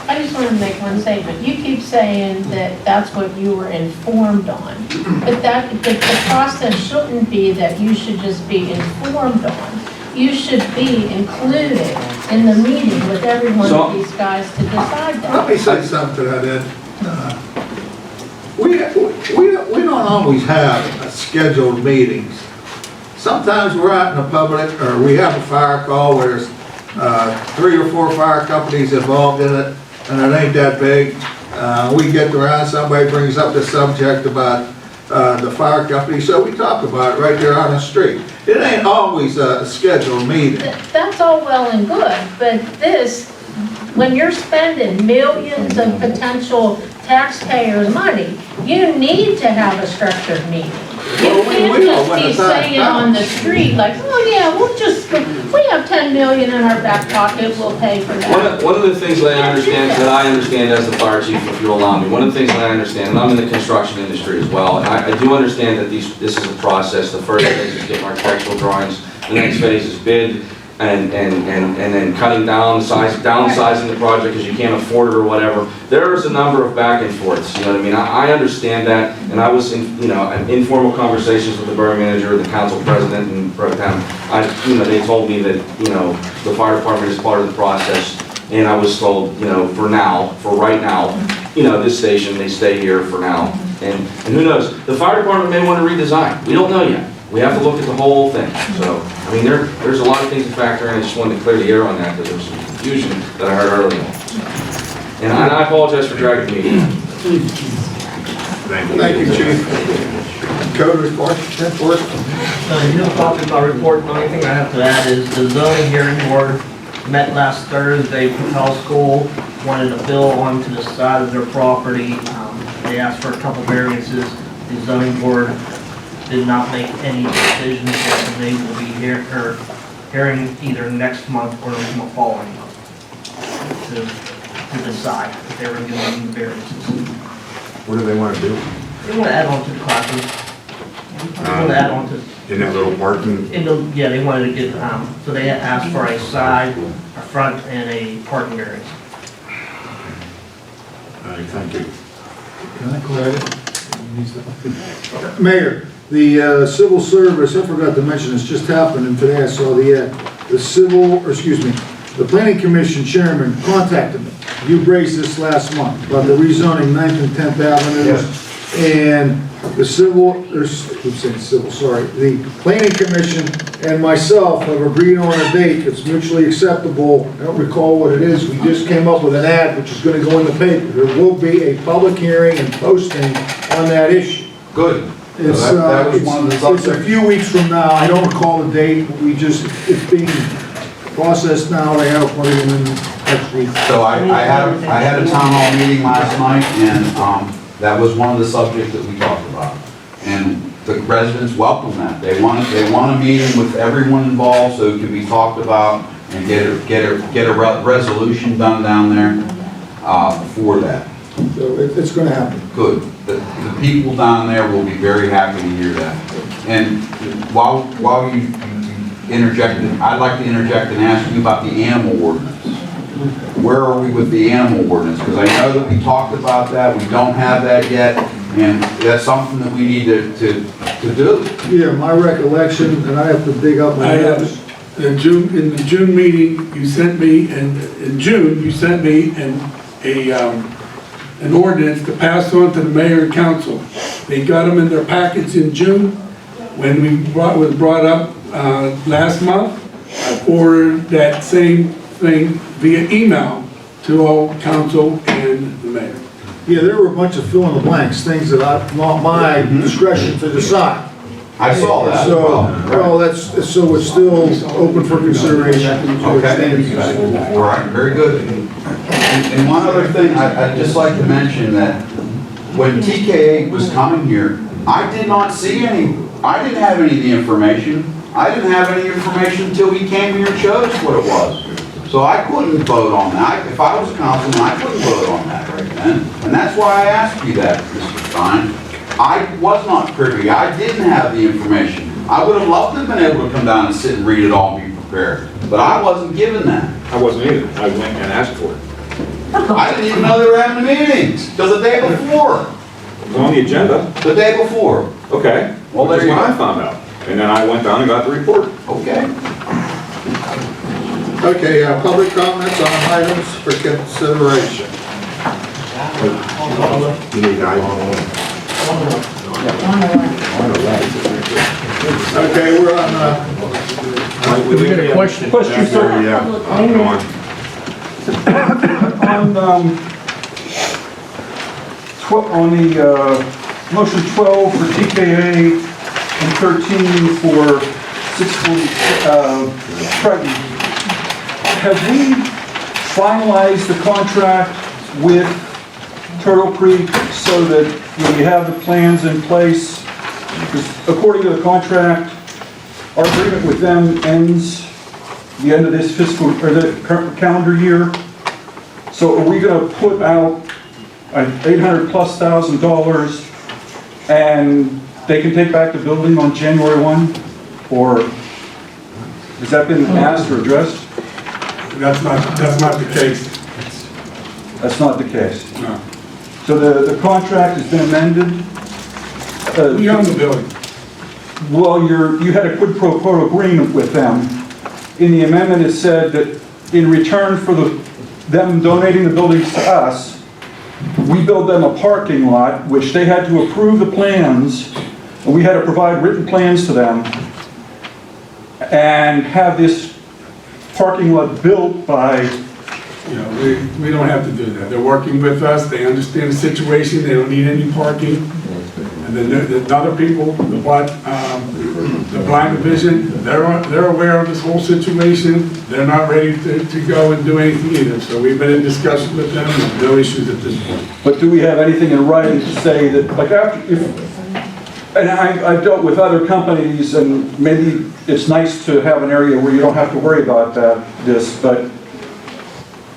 I just want to make one statement. You keep saying that that's what you were informed on, but the process shouldn't be that you should just be informed on. You should be included in the meeting with every one of these guys to decide that. Let me say something to that, Ed. We don't always have scheduled meetings. Sometimes we're out in the public, or we have a fire call where there's 3 or 4 fire companies involved in it, and it ain't that big. We get around, somebody brings up the subject about the fire company, so we talk about it right there on the street. It ain't always a scheduled meeting. That's all well and good, but this, when you're spending millions of potential taxpayers' money, you need to have a structured meeting. You can't just be saying on the street like, oh yeah, we have 10 million in our back pocket, we'll pay for that. One of the things that I understand as the fire chief, if you'll allow me, one of the things that I understand, and I'm in the construction industry as well, and I do understand that this is a process. The first phase is getting architectural drawings, the next phase is bid, and then cutting down downsizing the project because you can't afford it or whatever. There's a number of back and forths, you know what I mean? I understand that, and I was in, informal conversations with the borough manager, the council president, and pro tem. They told me that, the fire department is part of the process, and I was told, for right now, this station, they stay here for now. And who knows? The fire department may want to redesign. We don't know yet. We have to look at the whole thing. So, there's a lot of things to factor in. I just wanted to clear the air on that because there was some confusion that I heard earlier. And I apologize for dragging the meeting. Thank you, Chief. Code report. You don't talk about report, the only thing I have to add is the zoning hearing board met last Thursday. Patel School wanted a bill onto the side of their property. They asked for a couple variances. The zoning board did not make any decisions yet, and they will be hearing either next month or the following month to decide if they were going to give them variances. What do they want to do? They want to add on to the classes. They want to add on to. In that little parking? Yeah, they wanted to get, so they asked for a side, a front, and a parking variance. thank you. Mayor, the civil service, I forgot to mention, this just happened, and today I saw the the planning commission chairman contacted me. You raised this last month about the rezoning 9th and 10th Avenues. And the the planning commission and myself have agreed on a date that's mutually acceptable. I don't recall what it is. We just came up with an ad which is going to go in the paper. There will be a public hearing and posting on that issue. Good. It's, That was one of the it's a few weeks from now. I don't recall the date. It's being processed now. They have put it in next week. So I had a town hall meeting last night, and that was one of the subjects that we talked about. And the residents welcome that. They want a meeting with everyone involved so it can be talked about and get a resolution done down there for that. So it's going to happen. Good. The people down there will be very happy to hear that. And while you interjected, I'd like to interject and ask you about the animal ordinance. Where are we with the animal ordinance? Because I know that we talked about that, we don't have that yet, and that's something that we need to do. Yeah, my recollection, and I have to dig up my notes. In the June meeting, you sent me, and in June, you sent me an ordinance to pass on to the mayor and council. They got them in their packets in June. When was brought up last month, I forwarded that same thing via email to all council and the mayor. Yeah, there were a bunch of fill in the blanks, things that not my discretion to decide. I saw that. So it's still open for consideration. Okay. All right, very good. And one other thing, I'd just like to mention that when TKA was coming here, I didn't have any of the information. I didn't have any information until he came here and showed us what it was. So I couldn't vote on that. If I was a councilman, I couldn't vote on that right then. And that's why I asked you that, Mr. Stein. I was not privy. I didn't have the information. I would have loved to have been able to come down and sit and read it all and be prepared. But I wasn't given that. I wasn't either. I went and asked for it. I didn't even know they were having meetings till the day before. It was on the agenda. The day before. Okay. Well, there that's you when go. I found out. And then I went down and got the report. Okay. Okay, public comments on items for consideration. You need Okay, we're on, We got a question. Question, sir. Yeah. On the motion 12 for TKA and 13 for 640 Triton, have we finalized the contract with Turtle Creek so that we have the plans in place? Because according to the contract, our agreement with them ends the end of this fiscal, or the current calendar year. So are we going to put out $800,000+ and they can take back the building on January 1? Or has that been asked or addressed? That's not the case. That's not the case. No. So the contract has been amended? We own the building. Well, you had a quid pro quo agreement with them. In the amendment, it said that in return for them donating the buildings to us, we build them a parking lot, which they had to approve the plans, and we had to provide written plans to them, and have this parking lot built by... You know, we don't have to do that. They're working with us, they understand the situation, they don't need any parking. And then the other people, the blind division, they're aware of this whole situation. They're not ready to go and do anything either. So we've been in discussion with them, no issues at this point. But do we have anything in writing to say that, like and I've dealt with other companies, and maybe it's nice to have an area where you don't have to worry about this, but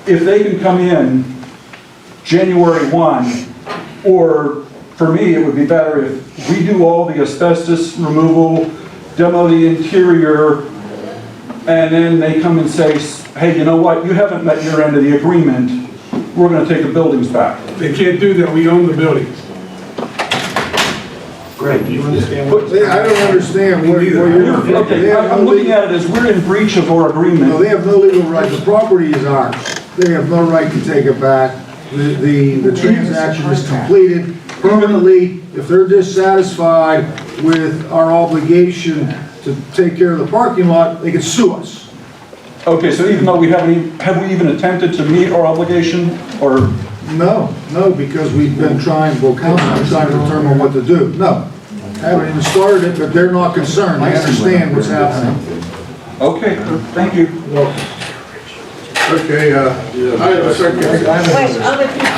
if they can come in January 1, or for me, it would be better if we do all the asbestos removal, demo the interior, and then they come and say, hey, you know what, you haven't met your end of the agreement. we're gonna take the buildings back. They can't do that, we own the buildings. Greg, do you understand what? I don't understand where you're. Okay, I'm looking at it as we're in breach of our No, agreement. they have no legal right, the property is ours. They have no right to take it back. The transaction is completed permanently. If they're dissatisfied with our obligation to take care of the parking lot, they can sue us. Okay, so even though we have we even attempted to meet our obligation, or? No, because we've been trying, well, council's trying to determine what to do. No, haven't even started it, but they're not concerned. They understand what's happening. Okay, thank you. Okay, I have a second. Wait, other people.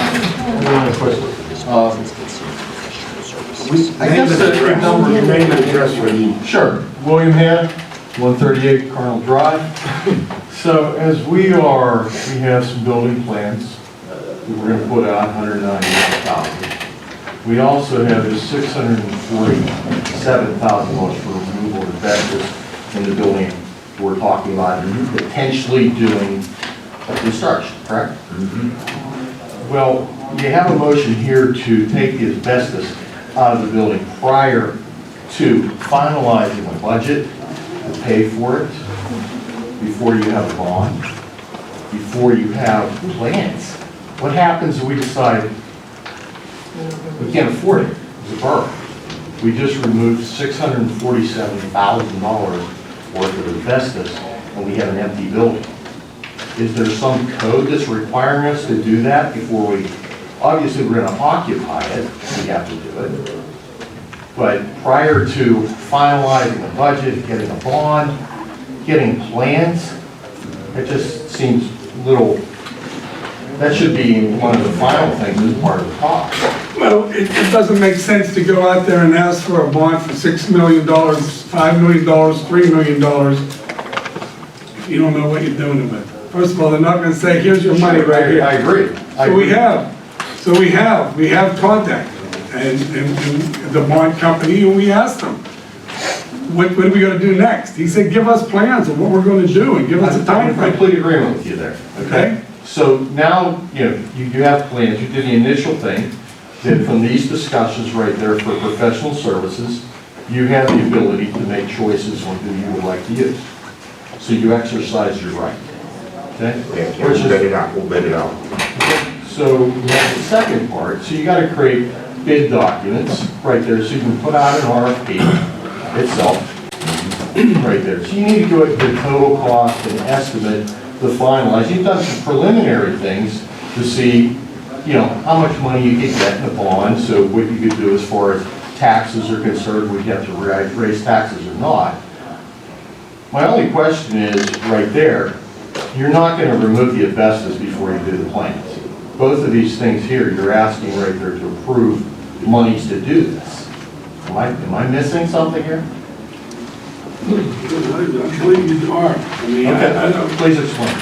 I guess the number of name and address for you. Sure. William Hand, 138 Colonel Drive. So as we have some building plans that we're going to put out, 191,000. We also have this $647,000 for removal of asbestos in the building we're talking about potentially doing construction, correct? Well, you have a motion here to take the asbestos out of the building prior to finalizing a budget to pay for it, before you have a bond, before you have plans. What happens if we decide we can't afford it as a borough? We just removed $647,000 worth of asbestos and we have an empty building. Is there some code that's requiring us to do that before we, obviously we're going to occupy it, we have to do it. But prior to finalizing a budget, getting a bond, getting plans, it just seems little, that should be one of the final things as part of the cost. Well, it doesn't make sense to go out there and ask for a bond for $6 million, $5 million, $3 million, if you don't know what you're doing with it. First of all, they're not gonna say, here's your money right here. I agree. So we have contact and the bond company, and we asked them, what are we gonna do next? He said, give us plans of what we're gonna do and give us a time I'm in frame. complete agreement with you there, okay? So now, you have plans, you did the initial thing, then from these discussions right there for professional services, you have the ability to make choices on who you would like to use. So you exercise your right, okay? We'll bid it out, we'll bid it out. So you have the second part, so you gotta create bid documents right there, so you can put out an RFP itself, right there. So you need to go at the total cost and estimate the finalize. You've done some preliminary things to see, how much money you could get in a bond, so what you could do as far as taxes are concerned, would you have to raise taxes or not. My only question is, right there, you're not gonna remove the asbestos before you do the plans. Both of these things here, you're asking right there to approve monies to do this. Am I missing something here? I believe you are. Okay, please explain.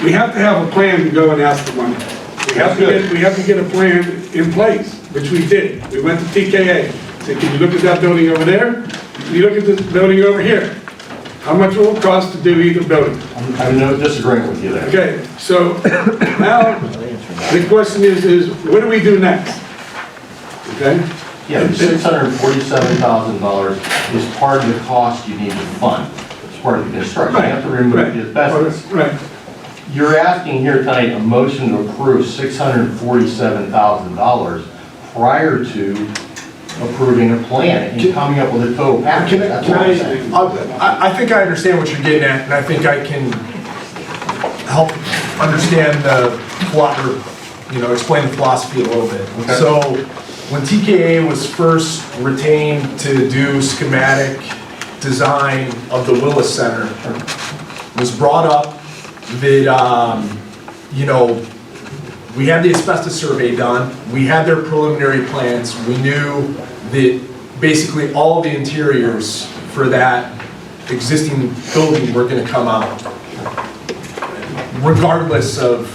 We have to have a plan to go and ask for money. We have to get a plan in place, which we did. We went to TKA, said, can you look at that building over there? Can you look at this building over here? How much will it cost to do either building? I'm no disagreeing with you there. Okay, so now the question is what do we do next? Okay? Yeah, the $647,000 is part of the cost you need to fund. It's part of the construction. You have to remove the asbestos. Right. You're asking here tonight a motion to approve $647,000 prior to approving a plan and coming up with a total package. That's what I'm saying. I think I understand what you're getting at, and I think I can help understand explain the philosophy a little bit. Okay. So, when TKA was first retained to do schematic design of the Willis Center, it was brought up that, we had the asbestos survey done, we had their preliminary plans, we knew that basically all the interiors for that existing building were gonna come out. Regardless of,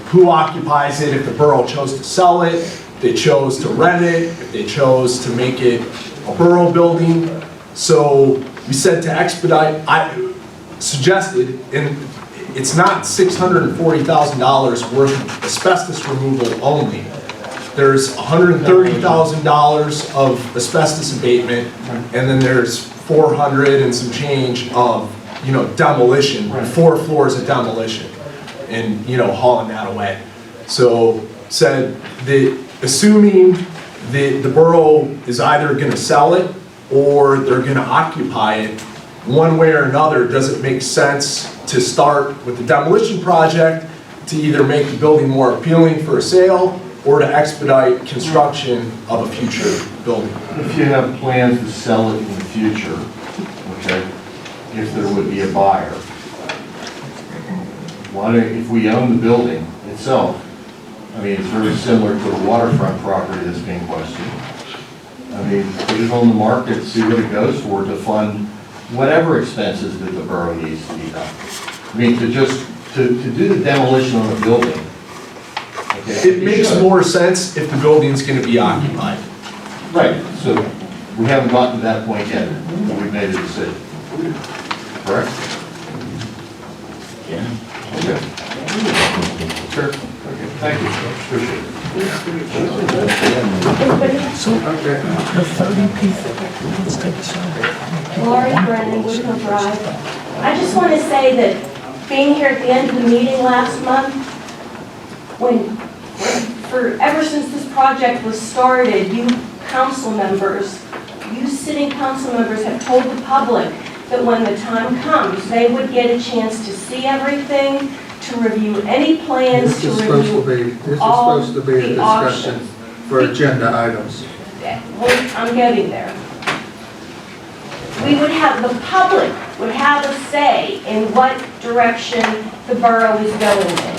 who occupies it, if the borough chose to sell it, if they chose to rent it, if they chose to make it a borough building. So we said to expedite, I suggested, and it's not $640,000 worth of asbestos removal only. There's $130,000 of asbestos abatement, and then there's 400 and some change of, demolition, 4 floors of demolition, and, hauling that away. So said that assuming that the borough is either gonna sell it or they're gonna occupy it, one way or another, does it make sense to start with the demolition project to either make the building more appealing for a sale or to expedite construction of a future building? If you have plans to sell it in the future, okay, if there would be a buyer, if we own the building itself, I mean, it's very similar to the waterfront property that's being questioned. I mean, put it on the market, see what it goes for to fund whatever expenses that the borough needs to be done. I mean, to do the demolition on a building. Okay, It makes more sense if the building's gonna be occupied. Right, so we haven't gotten to that point yet, but we've made a decision. Correct? Yeah. Okay. Sure. Okay, thank you. Appreciate it. The 30 people, let's take a shot. Lori Brennan, Woodhill Drive. I just want to say that being here at the end of the meeting last month, ever since this project was started, you sitting council members have told the public that when the time comes, they would get a chance to see everything, to review any plans, to review all This is supposed to be a the discussion options. for agenda items. Well, I'm getting there. The public would have a say in what direction the borough is going in.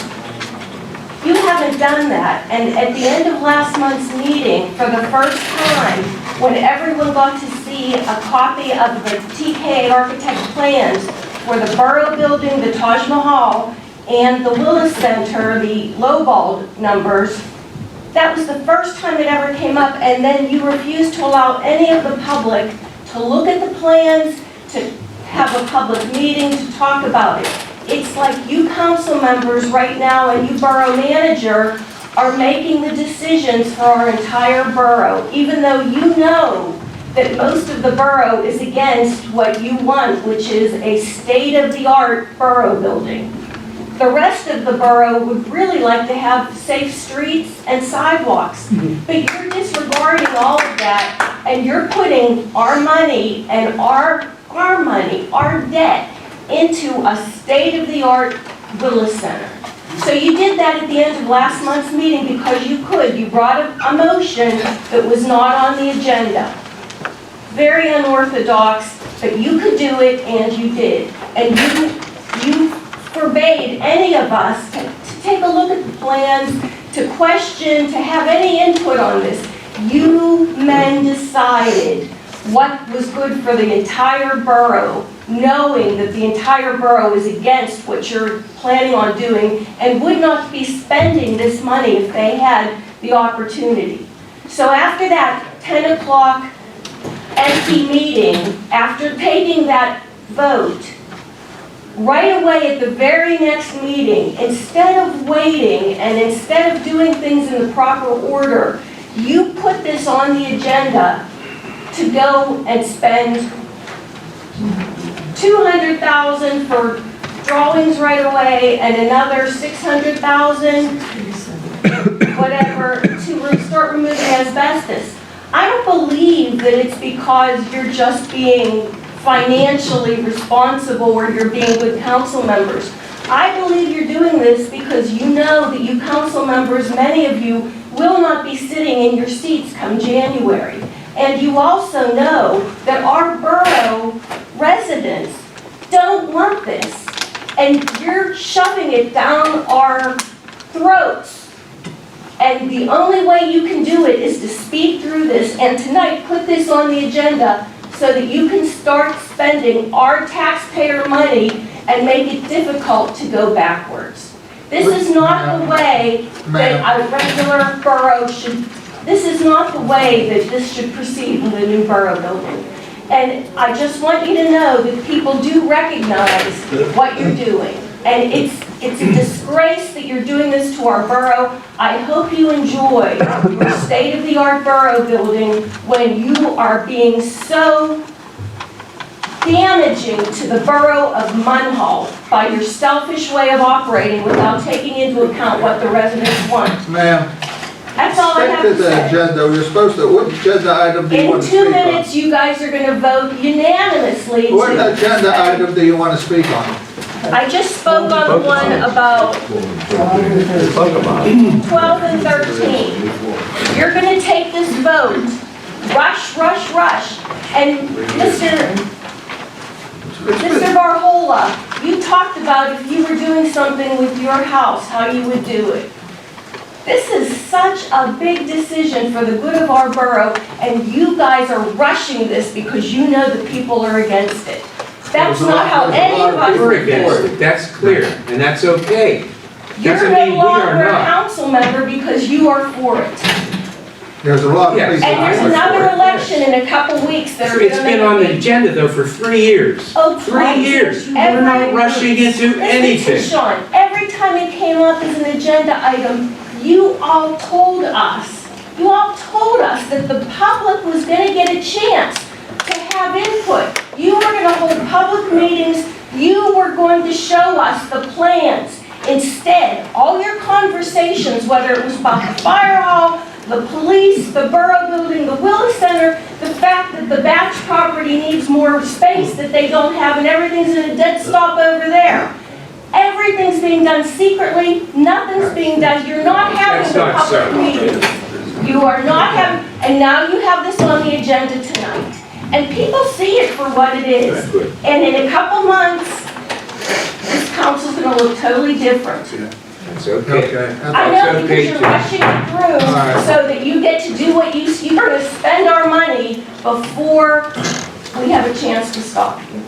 You haven't done that, and at the end of last month's meeting, for the first time, when everyone got to see a copy of the TK architect plans for the borough building, the Taj Mahal, and the Willis Center, the lowballed numbers, that was the first time it ever came up, and then you refused to allow any of the public to look at the plans, to have a public meeting, to talk about it. It's like you council members right now and you borough manager are making the decisions for our entire borough, even though you know that most of the borough is against what you want, which is a state-of-the-art borough building. The rest of the borough would really like to have safe streets and sidewalks, but you're disregarding all of that, and you're putting our money and our debt into a state-of-the-art Willis Center. So you did that at the end of last month's meeting because you could. You brought a motion that was not on the agenda. Very unorthodox, but you could do it and you did. And you forbade any of us to take a look at the plans, to question, to have any input on this. You men decided what was good for the entire borough, knowing that the entire borough is against what you're planning on doing and would not be spending this money if they had the opportunity. So after that 10 o'clock empty meeting, after taking that vote, right away at the very next meeting, instead of waiting and instead of doing things in the proper order, you put this on the agenda to go and spend $200,000 for drawings right away and another $600,000, whatever, to start removing asbestos. I don't believe that it's because you're just being financially responsible or you're being good council members. I believe you're doing this because you know that you council members, many of you, will not be sitting in your seats come January. And you also know that our borough residents don't want this. And you're shoving it down our throats. And the only way you can do it is to speak through this and tonight put this on the agenda so that you can start spending our taxpayer money and make it difficult to go backwards. This is not the way that a regular borough should, this is not the way that this should proceed with a new borough building. And I just want you to know that people do recognize what you're doing. And it's a disgrace that you're doing this to our borough. I hope you enjoy your state-of-the-art borough building when you are being so damaging to the borough of Munhall by your selfish way of operating without taking into account what the residents want. Ma'am, That's all I stick have to to the say. agenda. You're supposed to, what agenda item do you In want to 2 speak on? minutes, you guys are going to vote unanimously What to... agenda item do you want to speak on? I just spoke on the one about 12 and 13. You're going to take this vote, rush, rush, rush. And Mr. Varhola, you talked about if you were doing something with your house, how you would do it. This is such a big decision for the good of our borough, and you guys are rushing this because you know the people are against it. That's not how anybody We're would do against it. it, that's clear, and that's okay. You're Doesn't no mean we are longer a not. council member because you are for it. There's a lot of Yes. people. And there's another election in a couple weeks that are It's gonna been make on a the big... agenda though for 3 years. Oh, 3 years. We're not rushing into anything. Listen to Sean, every time it came up as an agenda item, you all told us that the public was gonna get a chance to have input. You were gonna hold public meetings, you were going to show us the plans. Instead, all your conversations, whether it was about the fire hall, the police, the borough building, the Willis Center, the fact that the Batch property needs more space that they don't have and everything's in a dead stop over there. Everything's being done secretly, nothing's being done, you're not having the That's not public so. meetings. You are not having, and now you have this on the agenda tonight. And people see it for what it is. And in a couple months, this council's gonna look totally different. It's okay. I know because you're rushing it through so that you get to do what you're gonna spend our money before we have a chance to stop you.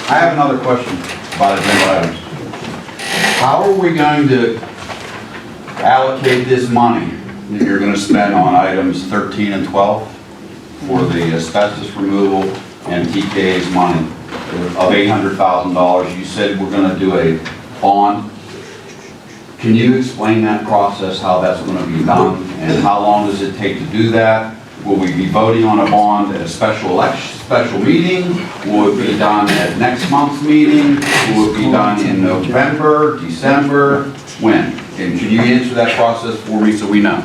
I have another question about agenda items. How are we going to allocate this money that you're going to spend on items 13 and 12 for the asbestos removal and TKA's money of $800,000? You said we're going to do a bond. Can you explain that process, how that's going to be done, and how long does it take to do that? Will we be voting on a bond at a special meeting? Will it be done at next month's meeting? Will it be done in November, December? When? And can you answer that process for me so we know?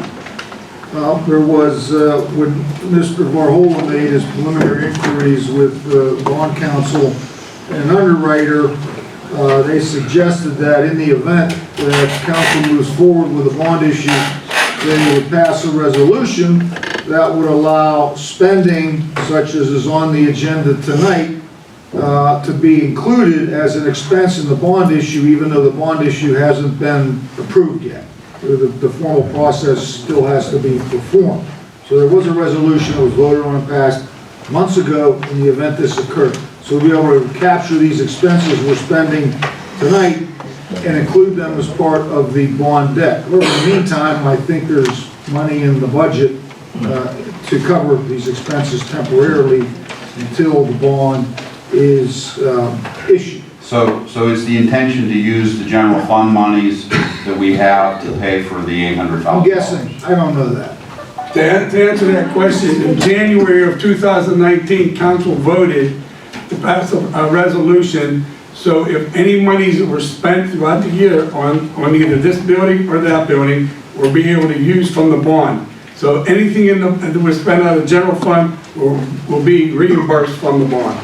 There was, when Mr. Varhola made his preliminary inquiries with the bond counsel and underwriter, they suggested that in the event that council moves forward with a bond issue, they would pass a resolution that would allow spending such as is on the agenda tonight to be included as an expense in the bond issue, even though the bond issue hasn't been approved yet. The formal process still has to be performed. So there was a resolution that was voted on and passed months ago in the event this occurred. So we'll be able to capture these expenses we're spending tonight and include them as part of the bond debt. However, in the meantime, I think there's money in the budget to cover these expenses temporarily until the bond is issued. So it's the intention to use the general fund monies that we have to pay for the $800,000? I'm guessing, I don't know that. To answer that question, in January of 2019, council voted to pass a resolution, so if any monies that were spent throughout the year on either this building or that building, we'll be able to use from the bond. So anything that was spent out of the general fund will be reimbursed from the bond.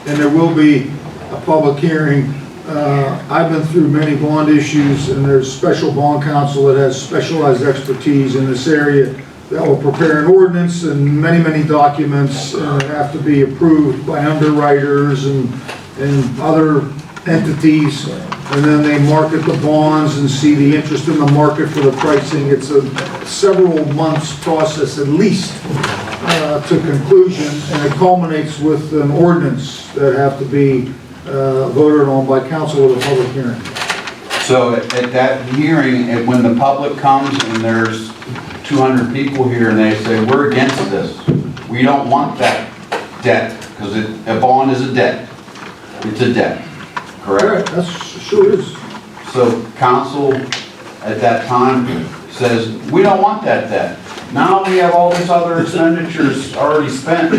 And there will be a public hearing. I've been through many bond issues, and there's special bond counsel that has specialized expertise in this area that will prepare an ordinance, and many documents have to be approved by underwriters and other entities, and then they market the bonds and see the interest in the market for the pricing. It's a several months process at least to conclusion, and it culminates with an ordinance that have to be voted on by council with a public hearing. So at that hearing, when the public comes and there's 200 people here and they say, we're against this, we don't want that debt, because a bond is a debt. It's a debt, correct? That's sure is. So council at that time says, we don't want that debt. Now we have all these other expenditures already spent.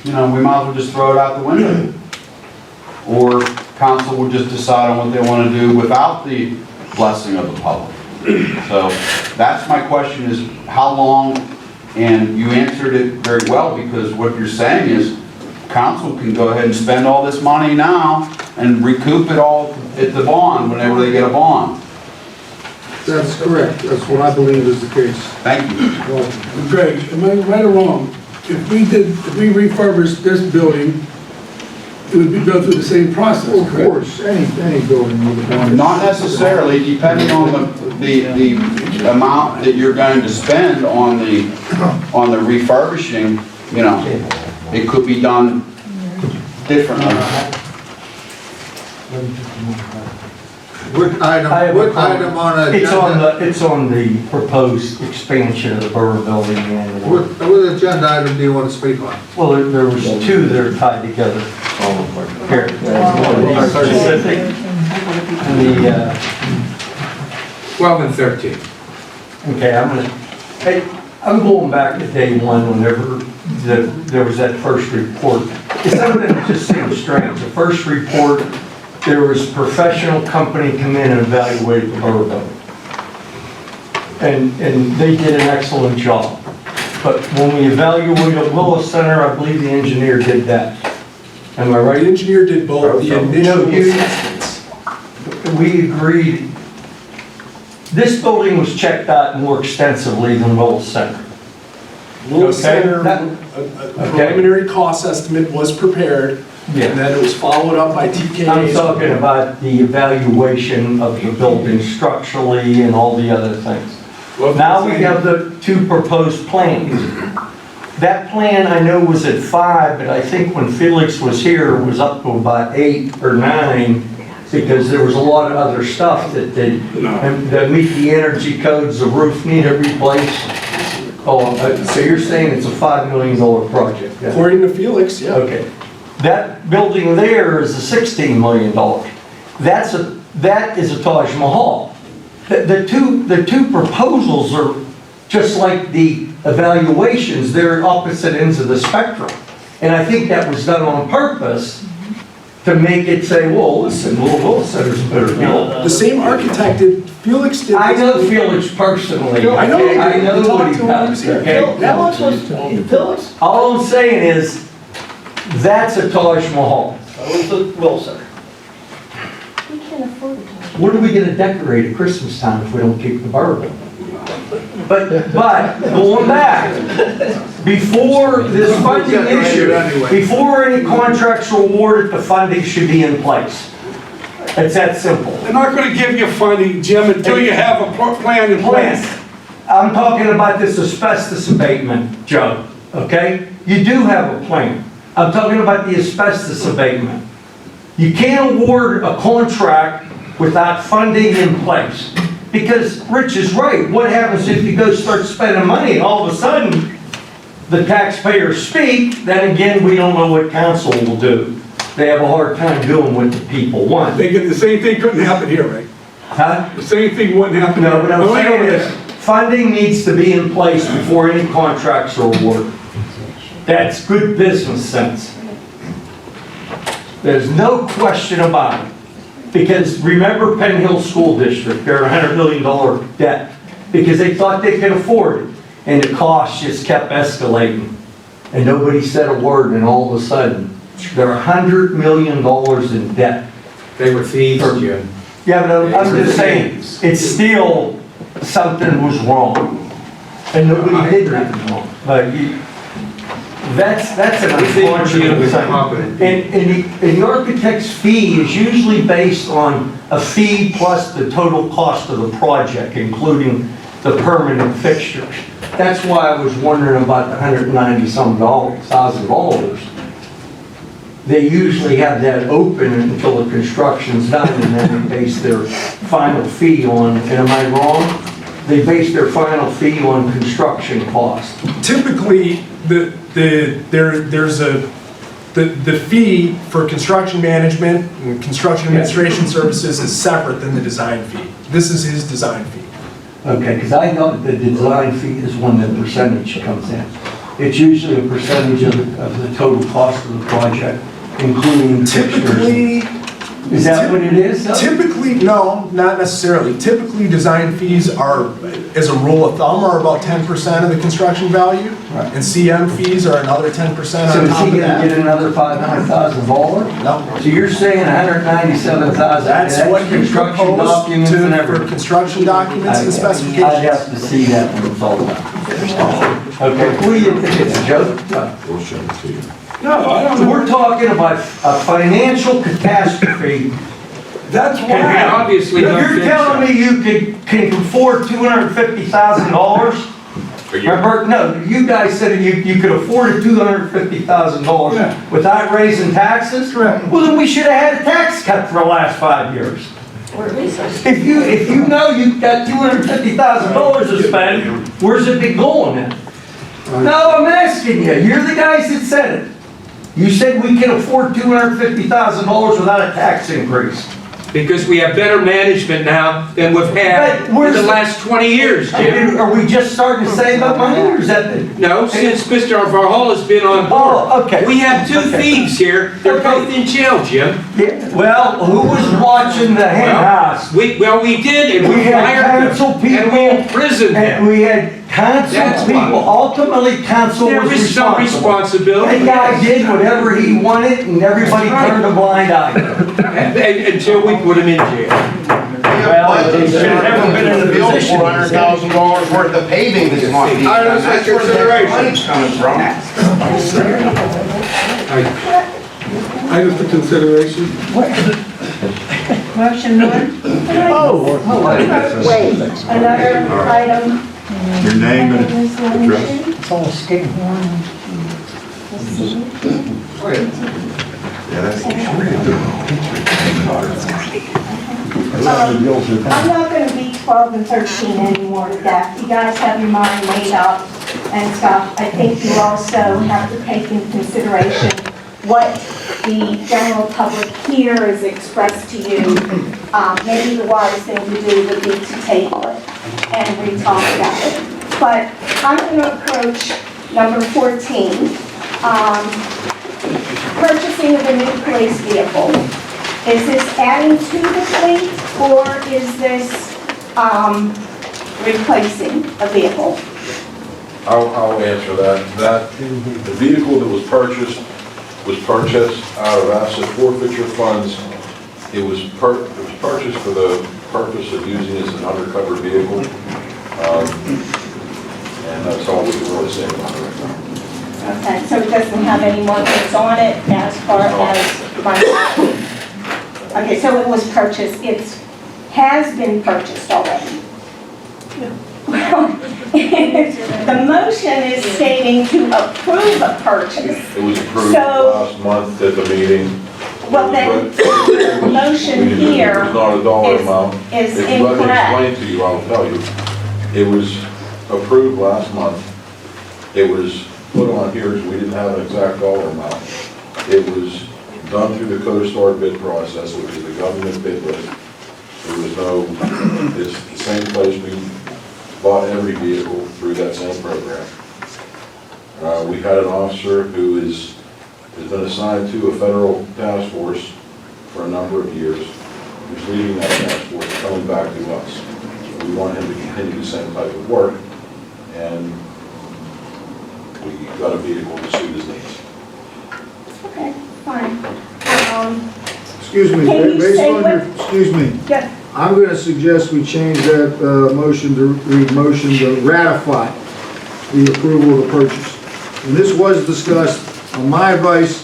You know, we might as well just throw it out the window. Or council will just decide on what they want to do without the blessing of the public. So that's my question is, how long? And you answered it very well, because what you're saying is council can go ahead and spend all this money now and recoup it all at the bond whenever they get a bond. That's correct. That's what I believe is the case. Thank you. Well, Greg, am I right or wrong? If we refurbished this building, it would be built through the same process, of correct? course, any building with a bond. Not necessarily, depending on the amount that you're going to spend on the refurbishing, you know, it could be done differently. What item on the agenda? It's on the proposed expansion of the borough building and. What agenda item do you want to speak on? Well, there was two that are tied together. Here. Specific. And the, 12 and 13. okay, I'm going back to day one whenever there was that first report. It's something that just seems strange. The first report, there was a professional company come in and evaluate the borough building. And they did an excellent job. But when we evaluated Willis Center, I believe the engineer did that. Am I right? The engineer did both the initial assessments. We agreed. This building was checked out more extensively than Willis Center. Willis Okay. Center, a preliminary cost estimate was prepared, Yeah. and then it was followed up by TKA. I'm talking about the evaluation of the building structurally and all the other things. Now we have the two proposed plans. That plan I know was at 5, but I think when Felix was here, it was up to about 8 or 9, because there was a lot of other stuff that meet the energy codes, the roof needed replaced. Oh, so you're saying it's a $5 million project? Yeah? According to Felix, yeah. Okay. That building there is a $16 million. That is a Taj Mahal. The two proposals are just like the evaluations, they're at opposite ends of the spectrum. And I think that was done on purpose to make it say, well, listen, Willis Center's a better deal. The same architect did, Felix did. I know Felix personally. I know. Okay? I know what he does. Okay? Phillips? All I'm saying is, that's a Taj Mahal. What's the Willis Center? We can't afford it. What are we gonna decorate at Christmas time if we don't keep the borough building? But going back, before this funding issue, before any contracts are awarded, the funding should be in place. It's that simple. They're not gonna give you funding, Jim, until you have a plan in place. I'm talking about this asbestos abatement, Joe, okay? You do have a plan. I'm talking about the asbestos abatement. You can't award a contract without funding in place. Because Rich is right. What happens if you go start spending money and all of a sudden the taxpayers speak? Then again, we don't know what council will do. They have a hard time doing what the people want. The same thing couldn't happen here, right? Huh? The same thing wouldn't happen. No, but I'm here. saying is, funding needs to be in place before any contracts are awarded. That's good business sense. There's no question about it. Because remember Penn Hill School District, they're a $100 million debt because they thought they could afford it. And the cost just kept escalating. And nobody said a word, and all of a sudden, they're $100 million in debt. They were thieves, Jim. Yeah, but I'm just saying, it's still, something was wrong. And nobody did anything wrong. But that's an unfortunate thing. And the architect's fee is usually based on a fee plus the total cost of the project, including the permanent fixtures. That's why I was wondering about the $190-some thousand. They usually have that open until the construction's done, and then they base their final fee on, and am I wrong? they base their final fee on construction cost. Typically, the fee for construction management and construction administration services is separate than the design fee. This is his design fee. Okay, because I know the design fee is when the percentage comes in. It's usually a percentage of the total cost of the project, including Typically, Is that what it is? Typically, no, not necessarily. Typically, design fees are, as a rule of thumb, are about 10% of the construction value, and CM fees are another 10% So on is top he of gonna that. get another $500,000? No. So you're saying $197,000? That's what you construction proposed documents and for everything? construction documents and I'd specifications. have to see that when it's all done. Okay, what do you think, it's a joke? We'll show it to you. No, I don't know. We're talking about a financial catastrophe. That's And we why. obviously don't You're think telling so. me you can afford $250,000? Remember, no, you guys said you could afford $250,000 Yeah. without raising taxes? Correct. Well, then we should have had a tax cut for the last 5 years. Or at least If you know you've got $250,000 to spend, where's it be going then? No, I'm asking you, you're the guys that said it. You said we can afford $250,000 without a tax increase. Because we have better management now than we've had But in where's the the- last 20 years, Jim. Are we just starting to save up money, or is that the... No, since Mr. Varhol has been on board. Oh, okay. We have two Okay. thieves here. They're Okay. both in jail, Jim. Yeah, well, who was watching the hen house? We did, and We we had fired council them. And we people, imprisoned and them. we had council That's why. people, ultimately council There was is some responsible. responsibility. That guy did whatever he wanted, and everybody That's right. turned a blind eye. Until we put him in jail. Well, There's never been in a bill $400,000 worth of paving that's not being done. That's where the money's coming from. Item for consideration. motion one. Wait, another item. Your name and address. It's all skin. I'm not gonna be 12 and 13 anymore to death. You guys have your mind made up and stuff. I think you also have to take into consideration what the general public here has expressed to you. Maybe the wise thing to do would be to table it and re-talk about it. But I'm gonna approach number 14, purchasing of a new police vehicle. Is this adding to the fleet, or is this replacing a vehicle? I'll answer that. The vehicle that was purchased out of asset forfeiture funds. It was purchased for the purpose of using it as an undercover vehicle. And that's all we can really say about it right now. Okay, so it doesn't have any markings on it as far as my... Okay, so it was purchased, has been purchased already. Well, the motion is stating to approve a purchase. It was approved So- last month at the meeting. Well, then, the motion here It's not a dollar is amount. is If you let me incorrect. explain to you, I'll tell you. It was approved last month. It was put on here, so we didn't have an exact dollar amount. It was done through the CoStar bid process, which is the government bid list. There was no, it's the same place we bought every vehicle through that same program. We had an officer who has been assigned to a federal task force for a number of years, who's leading that task force, and coming back to us. We want him to continue the same type of work, and we got a vehicle to suit his needs. Okay, fine. Excuse me, Can you based say on what- your, excuse me, Yeah. I'm gonna suggest we change that, motion to read motion to ratify the approval of the purchase. And this was discussed, on my advice,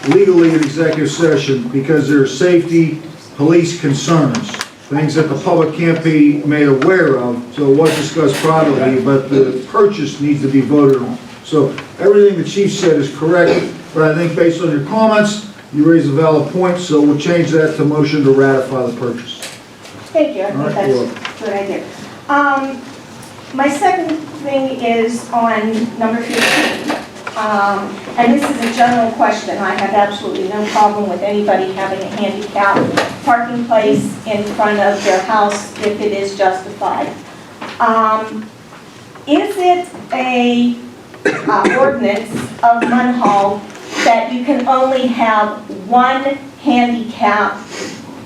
legally in executive session, because there are safety, police concerns, things that the public can't be made aware of, so it was discussed privately, but the purchase needs to be voted on. So everything the chief said is correct, but I think based on your comments, you raised a valid point, so we'll change that to motion to ratify the purchase. Thank you, I All think right, that's a good idea. My second thing is on number 15. And this is a general question. I have absolutely no problem with anybody having a handicap parking place in front of their house if it is justified. Is it a ordinance of Munhall that you can only have one handicap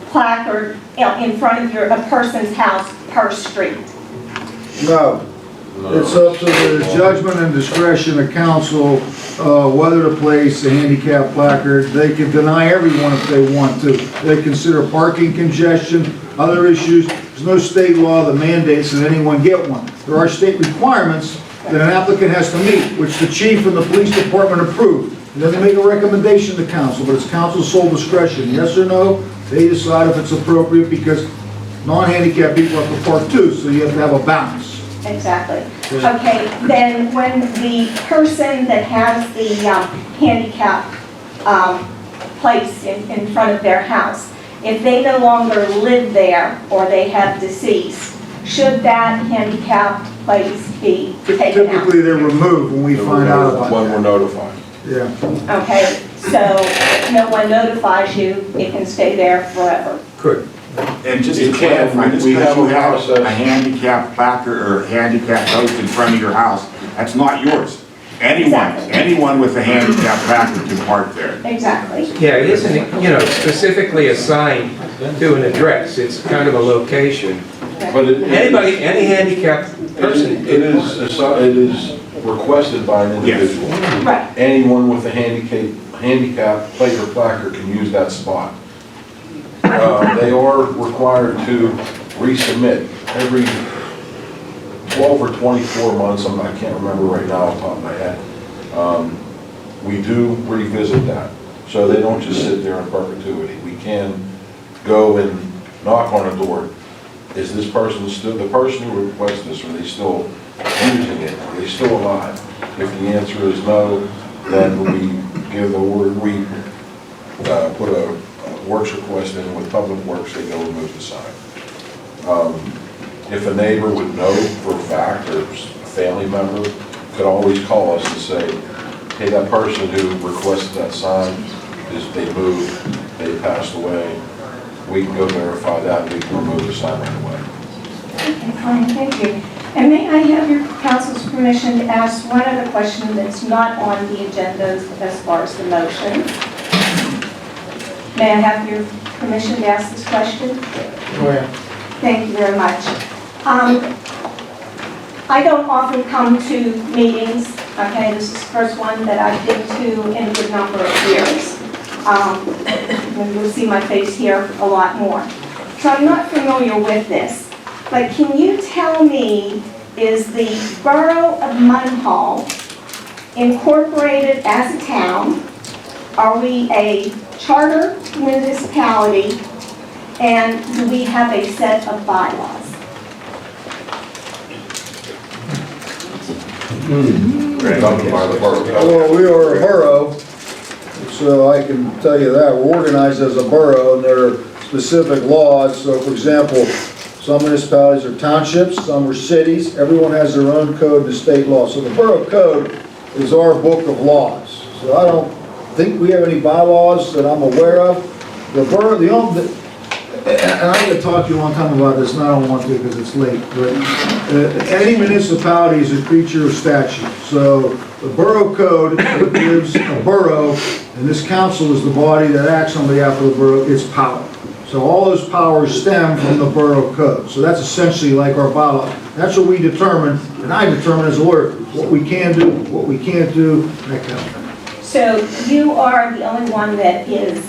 placard in front of a person's house per street? No. It's up to the judgment and discretion of council whether to place a handicap placard. They can deny everyone if they want to. They consider parking congestion, other issues. There's no state law that mandates that anyone get one. There are state requirements that an applicant has to meet, which the chief and the police department approve. And then they make a recommendation to council, but it's council's sole discretion. Yes or no, they decide if it's appropriate because non-handicapped people have to park too, so you have to have a balance. Exactly. Okay, then when the person that has the handicap place in front of their house, if they no longer live there or they have deceased, should that handicap place be taken out? Typically, they're removed when we find out about When we're that. notified. Yeah. Okay, so if no one notifies you, it can stay there forever. Could. And just It to can. clarify, just We because have you a have process. a handicap placard or handicap post in front of your house, that's not yours. Exactly. Anyone with a handicap placard can park there. Exactly. Yeah, it isn't, specifically assigned to an address. It's kind of a location. But Anybody, any handicapped person. It is requested by an individual. Right. Anyone with a handicap plate or placard can use that spot. They are required to resubmit every 12 or 24 months, I can't remember right now off the top of my head. We do revisit that, so they don't just sit there in perpetuity. We can go and knock on a door. Is this person still, the person who requests this, are they still using it? Are they still alive? If the answer is no, then we give the order, we put a works request in with Public Works, they go remove the sign. If a neighbor would know for a fact, or a family member, could always call us and say, hey, that person who requested that sign, they moved, they passed away, we can go verify that, and we can remove the sign right away. Okay, fine, thank you. And may I have your council's permission to ask one other question that's not on the agenda as far as the motion? May I have your permission to ask this question? Go ahead. Thank you very much. I don't often come to meetings, okay? This is the first one that I've been to in a good number of years. And you'll see my face here a lot more. So I'm not familiar with this, but can you tell me, is the Borough of Munhall incorporated as a town? Are we a charter municipality? And do we have a set of bylaws? Well, we are a borough, so I can tell you that. We're organized as a borough, and there are specific laws. So, for example, some municipalities are townships, some are cities. Everyone has their own code and state law. So the borough code is our book of laws. So I don't think we have any bylaws that I'm aware of. The borough, and I could talk to you a long time about this, and I don't want to because it's late, but any municipality is a creature of statute. So the borough code gives a borough, and this council is the body that acts on behalf of the borough, its power. So all those powers stem from the borough code. So that's essentially like our bylaw. That's what we determine, and I determine as a lawyer, what we can do, what we can't do, that kind of thing. So you are the only one that is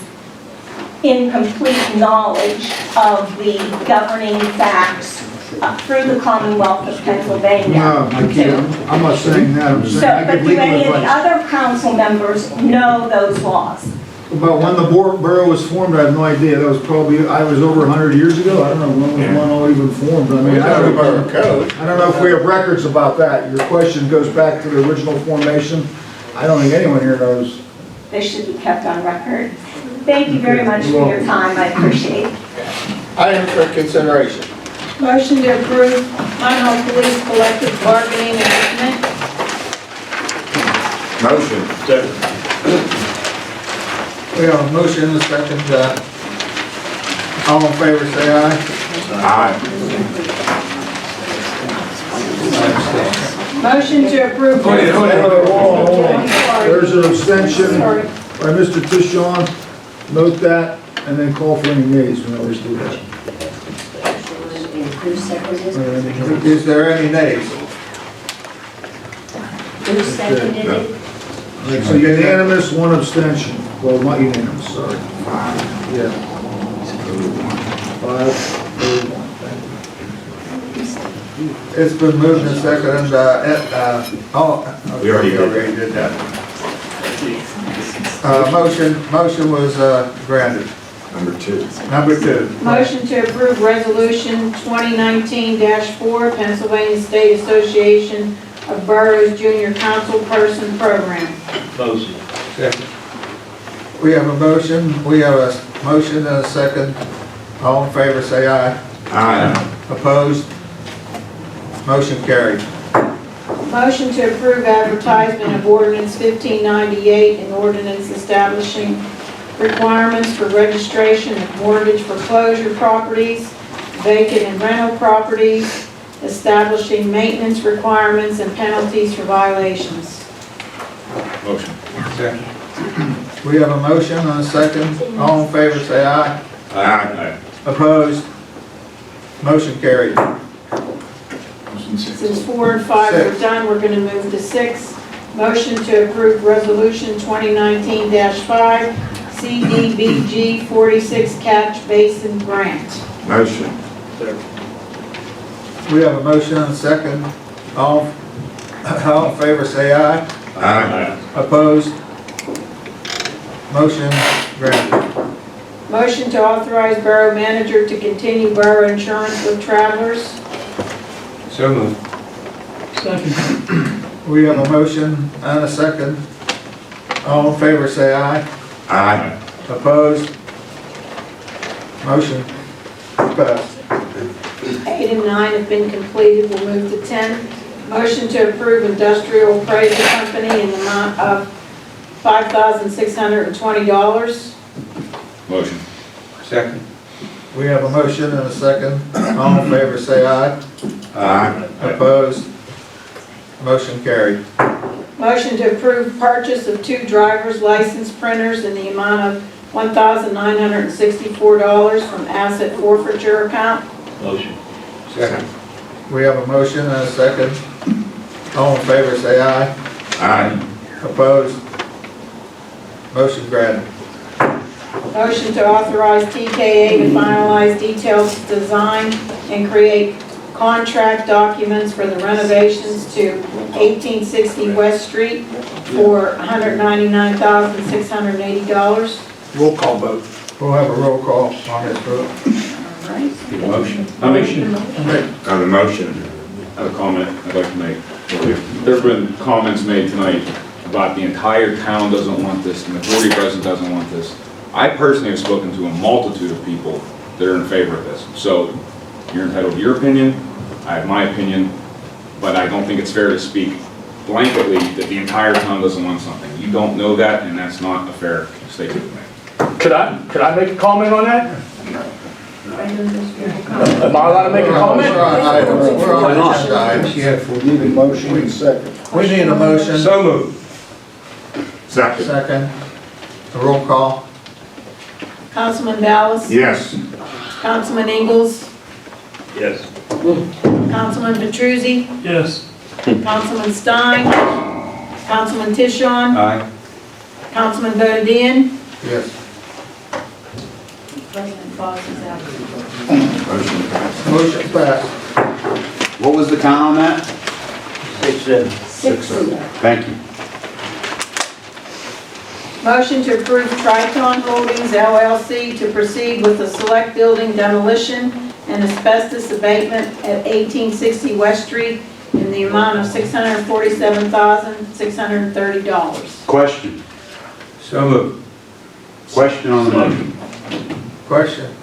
in complete knowledge of the governing facts through the Commonwealth of Pennsylvania. No, I can't. I'm not saying that. I'm saying I But give do legal any of the advice. other council members know those laws? About when the borough was formed, I have no idea. That was probably, I was over 100 years ago. I don't know when was Munhall even formed. I mean, I don't know if we have records about that. Your question goes back to the original formation. I don't think anyone here knows. They should be kept on record. Thank you very much for your time. I appreciate it. Item for consideration. Motion to approve Munhall Police Collective Bargaining Agreement. Motion. We have a motion and a second. All in favor, say aye. Aye. Motion to approve. There's an abstention Sorry. by Mr. Tishon. Note that, and then call for any nays. We always do that. Is there any nays? Who seconded it? It's unanimous, one abstention. Well, not unanimous, sorry. Yeah. 5, 1. It's been moved and seconded, we already did that. Motion was, granted. Number 2. Number 2. Motion to approve Resolution 2019-4, Pennsylvania State Association of Boroughs Junior Council Person Program. Motion. We have a motion and a second. All in favor, say aye. Aye. Opposed? Motion carried. Motion to approve advertisement of ordinance 1598, an ordinance establishing requirements for registration of mortgage foreclosure properties, vacant and rental properties, establishing maintenance requirements and penalties for violations. Motion. We have a motion and a second. All in favor, say aye. Aye. Opposed? Motion carried. Since 4 and 5 are done, we're going to move to 6. Motion to approve Resolution 2019-5, CDBG 46 Catch Basin Grant. Motion. We have a motion and a second. All in favor, say aye. Aye. Opposed? Motion granted. Motion to authorize Borough Manager to continue borough insurance with travelers. So moved. We have a motion and a second. All in favor, say aye. Aye. Opposed? Motion passed. 8 and 9 have been completed. We'll move to 10. Motion to approve Industrial Appraisal Company in the amount of $5,620. Motion. Second. We have a motion and a second. All in favor, say aye. Aye. Opposed? Motion carried. Motion to approve purchase of 2 driver's license printers in the amount of $1,964 from asset forfeiture account. Motion. Second. We have a motion and a second. All in favor, say aye. Aye. Opposed? Motion granted. Motion to authorize TKA to finalize detailed design and create contract documents for the renovations to 1860 West Street for $199,680. Roll call vote. We'll have a roll call on this vote. Motion. The motion. I have a comment I'd like to make. There's been comments made tonight about the entire town doesn't want this, the majority of residents doesn't want this. I personally have spoken to a multitude of people that are in favor of this. So you're entitled to your opinion, I have my opinion, but I don't think it's fair to speak blanketly that the entire town doesn't want something. You don't know that, and that's not a fair statement to make. Could I make a comment on that? Am I allowed to make a comment? We're on agenda items. We need a motion and a second. We need a motion. So moved. Second. Second. A roll call. Councilman Ballas? Yes. Councilman Ingalls? Yes. Councilman Petruzzi? Yes. Councilman Stein? Councilman Tishon? Aye. Councilman Bodadian? Yes. President Fox is out. Motion passed. Motion passed. What was the count on that? 6. Thank you. Motion to approve Triton Holdings LLC to proceed with the select building demolition and asbestos abatement at 1860 West Street in the amount of $647,630. Question. So moved. Question on the motion. Question.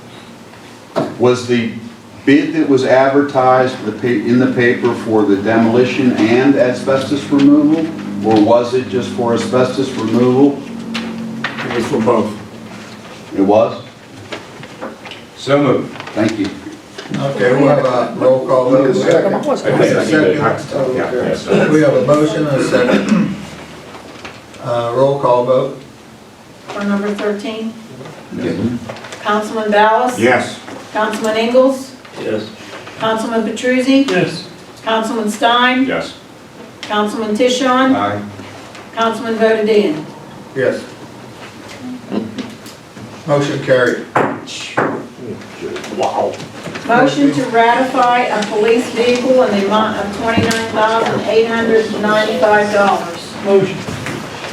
Was the bid that was advertised in the paper for the demolition and asbestos removal? Or was it just for asbestos removal? It was for both. It was? So moved. Thank you. Okay, we'll have a roll call vote. Second. We have a motion and a second. Roll call vote. For number 13? Councilman Ballas? Yes. Councilman Ingalls? Yes. Councilman Petruzzi? Yes. Councilman Stein? Yes. Councilman Tishon? Aye. CouncilmanVodadin? Yes. Motion carried. Motion to ratify a police vehicle in the amount of $29,895. Motion.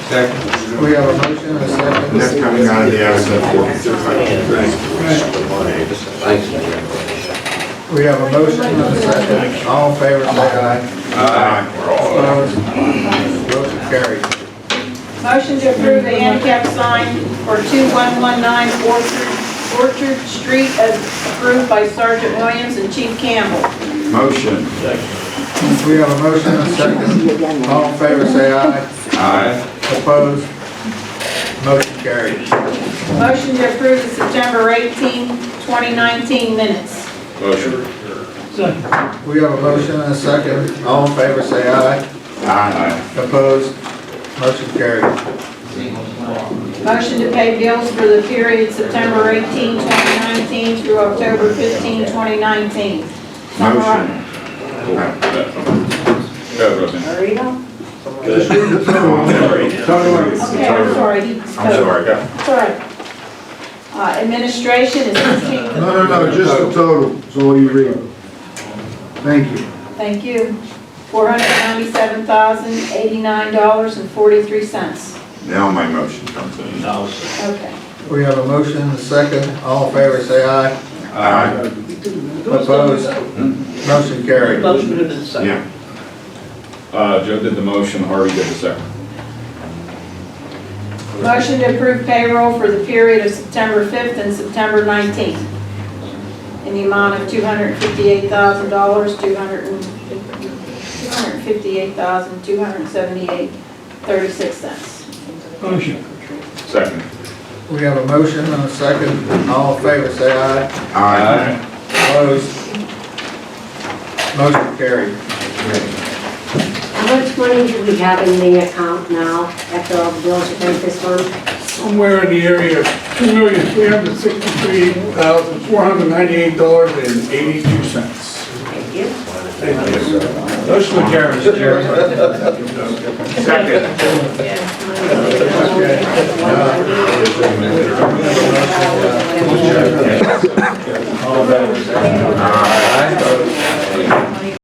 Second. We have a motion and a second. That's coming out of the asset forfeiture. We have a motion and a second. All in favor, say aye. Aye. Opposed? Motion carried. Motion to approve the handicap sign for 2119 Orchard Street as approved by Sergeant Williams and Chief Campbell. Motion. We have a motion and a second. All in favor, say aye. Aye. Opposed? Motion carried. Motion to approve the September 18, 2019 minutes. Motion. We have a motion and a second. All in favor, say aye. Aye. Opposed? Motion carried. Motion to pay bills for the period September 18, 2019 through October 15, 2019. Motion. Go, Roseanne. Marino? Good. Okay, I'm sorry. I'm sorry, go. It's all right. Administration is 16. No, just the total, is all you read. Thank you. Thank you. $497,089.43. Now my motion comes in. Okay. We have a motion and a second. All in favor, say aye. Aye. Opposed? Motion carried. Motion has been seconded. Yeah. Joe did the motion, Harvey did the second. Motion to approve payroll for the period of September 5th and September 19th in the amount of $258,000, $258,278.36. Motion. Second. We have a motion and a second. All in favor, say aye. Aye. Opposed? Motion carried. How much money do we have in the account now after all the bills are paid this month? Somewhere in the area of $2,363,498.82. Thank you. Motion to carry, Mr. Chairman. Second. All in favor, say aye.